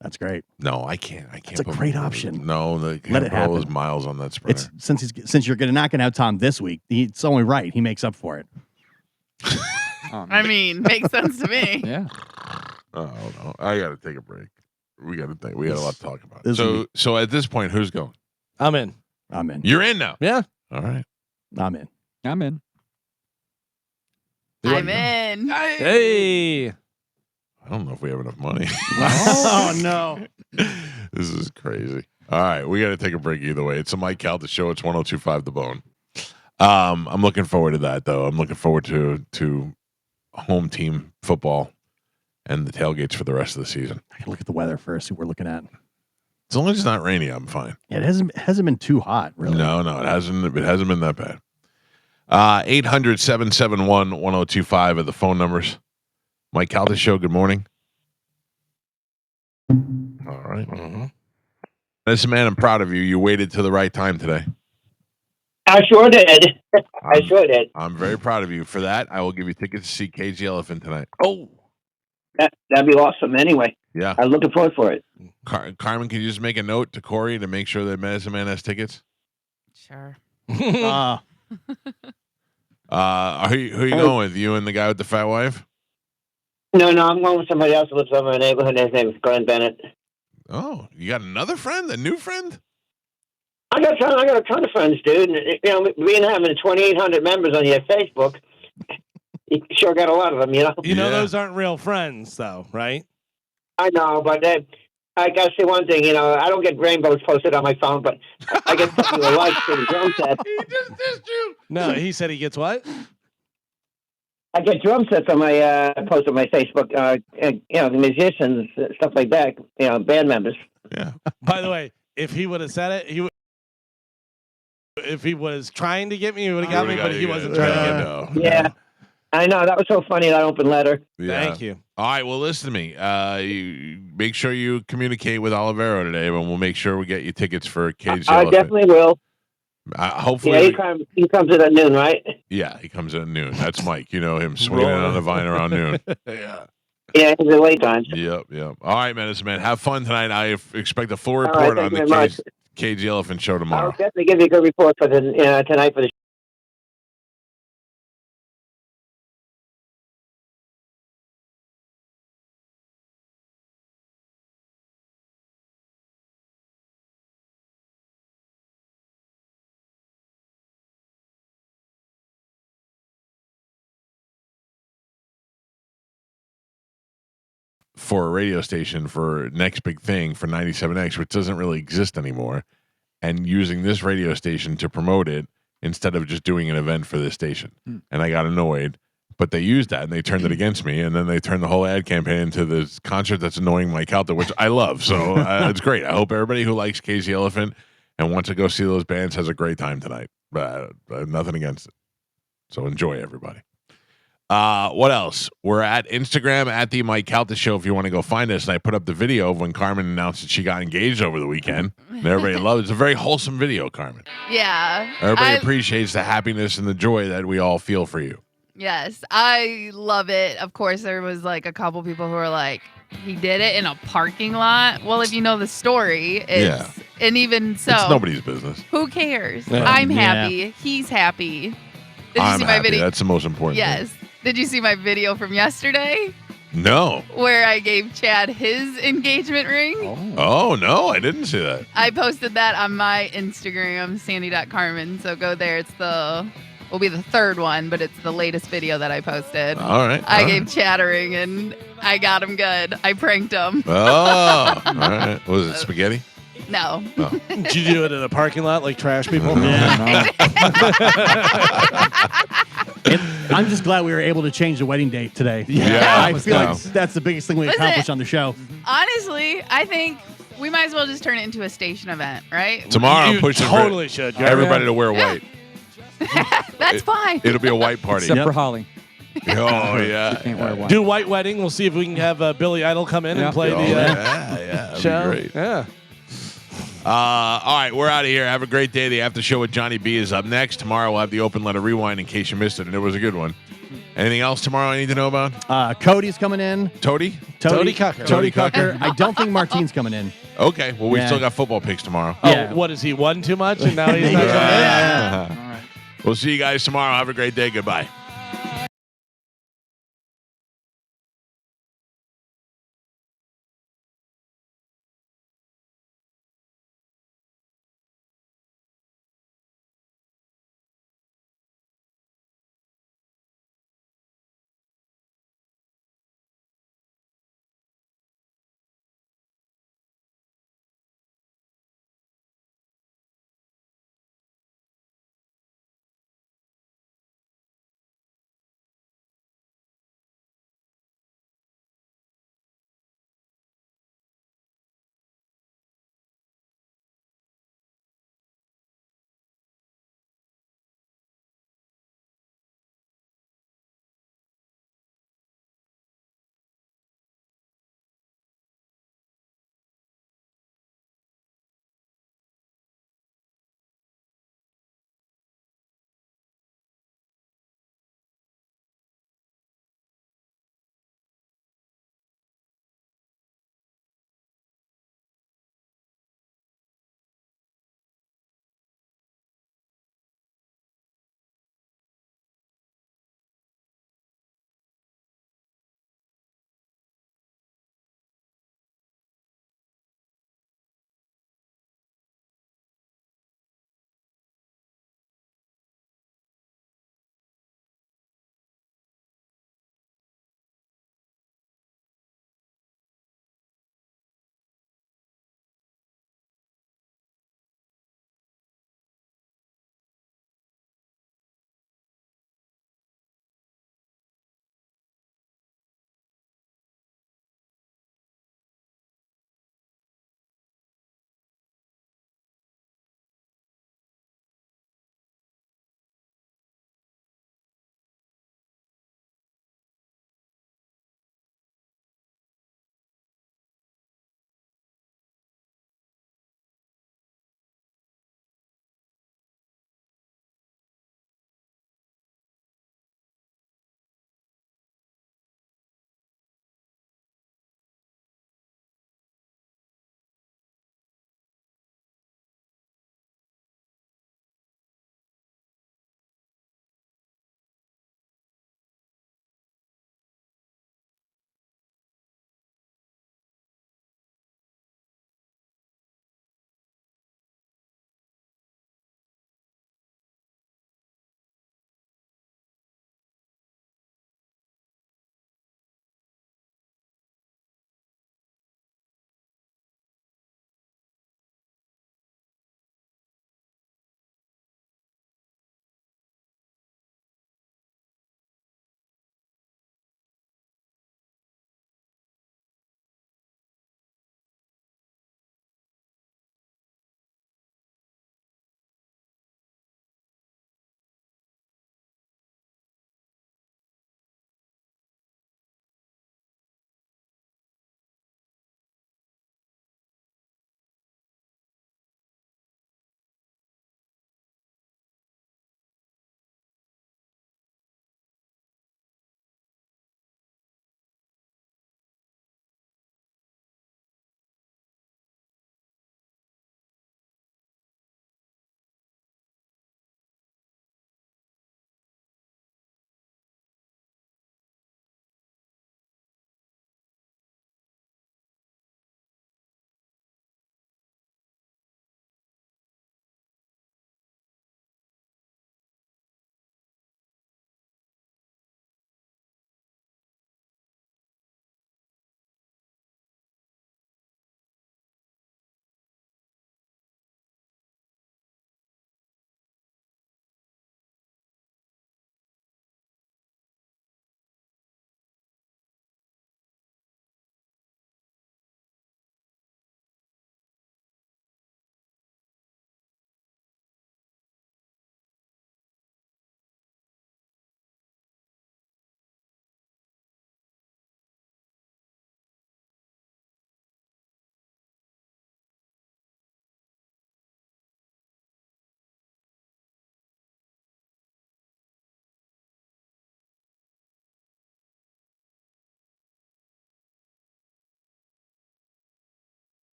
That's great. No, I can't. I can't. It's a great option. No, Let it happen. Those miles on that Sprinter. It's since you're not gonna have Tom this week. It's only right. He makes up for it. I mean, makes sense to me. Yeah. Oh no, I got to take a break. We got to think. We got a lot to talk about. This So at this point, who's going? I'm in. You're in now. Yeah. All right. I'm in. I'm in. Hey. I don't know if we have enough money. Oh no. This is crazy. All right, we got to take a break either way. It's a Mike Calta show. It's 102.5 The Bone. I'm looking forward to that, though. I'm looking forward to home team football and the tailgates for the rest of the season. I can look at the weather first. See what we're looking at. As long as it's not rainy, I'm fine. Yeah, it hasn't been too hot, really. No, it hasn't. It hasn't been that bad. 800-771-1025 are the phone numbers. Mike Calta show. Good morning. All right. Listen, man, I'm proud of you. You waited to the right time today. I sure did. I sure did. I'm very proud of you. For that, I will give you tickets to see Cage the Elephant tonight. Oh. That'd be awesome anyway. Yeah. I'm looking forward for it. Carmen, can you just make a note to Corey to make sure that Medicine Man has tickets? Sure. Who are you going with? You and the guy with the fat wife? No, I'm going with somebody else who lives over in the neighborhood. His name is Glenn Bennett. Oh, you got another friend? A new friend? I got a ton of friends, dude. And, being having 2,800 members on your Facebook, you sure got a lot of them, you know? You know those aren't real friends, though, right? I know, but I got to say one thing. I don't get rainbows posted on my phone, but I get something to like for the drum set. He just dissed you. No, he said he gets what? I get drum sets on my post on my Facebook. The musicians, stuff like that. Band members. Yeah. By the way, if he would have said it, if he was trying to get me, he would have got me. But he wasn't trying to get me. Yeah. I know. That was so funny, that open letter. Yeah. Thank you. All right. Well, listen to me. You make sure you communicate with Olivero today, and we'll make sure we get you tickets for Cage the I Elephant. definitely will. Hopefully. Yeah, he comes in at noon, right? Yeah, he comes in at noon. That's Mike. You know him swinging in on the vine around noon. Yeah. Yeah, it's a late time. Yep. All right, Medicine Man. Have fun tonight. I expect a full All right, report thank on you the very Cage the Elephant show I'll tomorrow. definitely give you a good report for the tonight for the For a radio station for next big thing for 97X, which doesn't really exist anymore, and using this radio station to promote it instead of just doing an event for this station. And I got annoyed, but they used that and they turned it against me, and then they turned the whole ad campaign into this concert that's annoying Mike Calta, which I love. So it's great. I hope everybody who likes Casey Elephant and wants to go see those bands has a great time tonight. But I have nothing against it. So enjoy, everybody. What else? We're at Instagram at the Mike Calta Show if you want to go find us. And I put up the video of when Carmen announced that she got engaged over the weekend. And everybody loves it. It's a very wholesome video, Carmen. Yeah. Everybody appreciates the happiness and the joy that we all feel for you. Yes, I love it. Of course, there was like a couple people who were like, he did it in a parking lot. Well, if you know the story, and even so, it's nobody's business. Who cares? Yeah. I'm happy. He's happy. Did you I'm see my happy. video? That's the most important thing. Yes. Did you see my video from yesterday? No. Where I gave Chad his engagement ring? Oh, no, I didn't see that. I posted that on my Instagram, sandy.carmen. So go there. Will be the third one, but it's the latest video that I posted. All right. I gave Chad a ring and I got him good. I pranked him. Oh, all right. Was it spaghetti? No. No. Did you do it in a parking lot like trash people? I'm just glad we were able to change the wedding date today. Yeah, I feel like that's the biggest thing we accomplished on the show. Honestly, I think we might as well just turn it into a station event, right? Tomorrow, I'm You pushing totally should. everybody to wear white. That's fine. It'll be a white party. Except for Holly. Oh, yeah. Can't wear white. Do white wedding. We'll see if we can have Billy Idol come in and play the that'd show. be great. Yeah. All right, we're out of here. Have a great day. The after show with Johnny B is up next. Tomorrow we'll have the open letter rewind in case you missed it, and it was a good one. Anything else tomorrow I need to know about? Cody's coming in. Toady Cucker. Toady Cucker. I don't think Martine's coming in. Okay, well, we still got football picks tomorrow. Oh, what is he won too much and now he's not coming in? We'll see you guys tomorrow. Have a great day. Goodbye.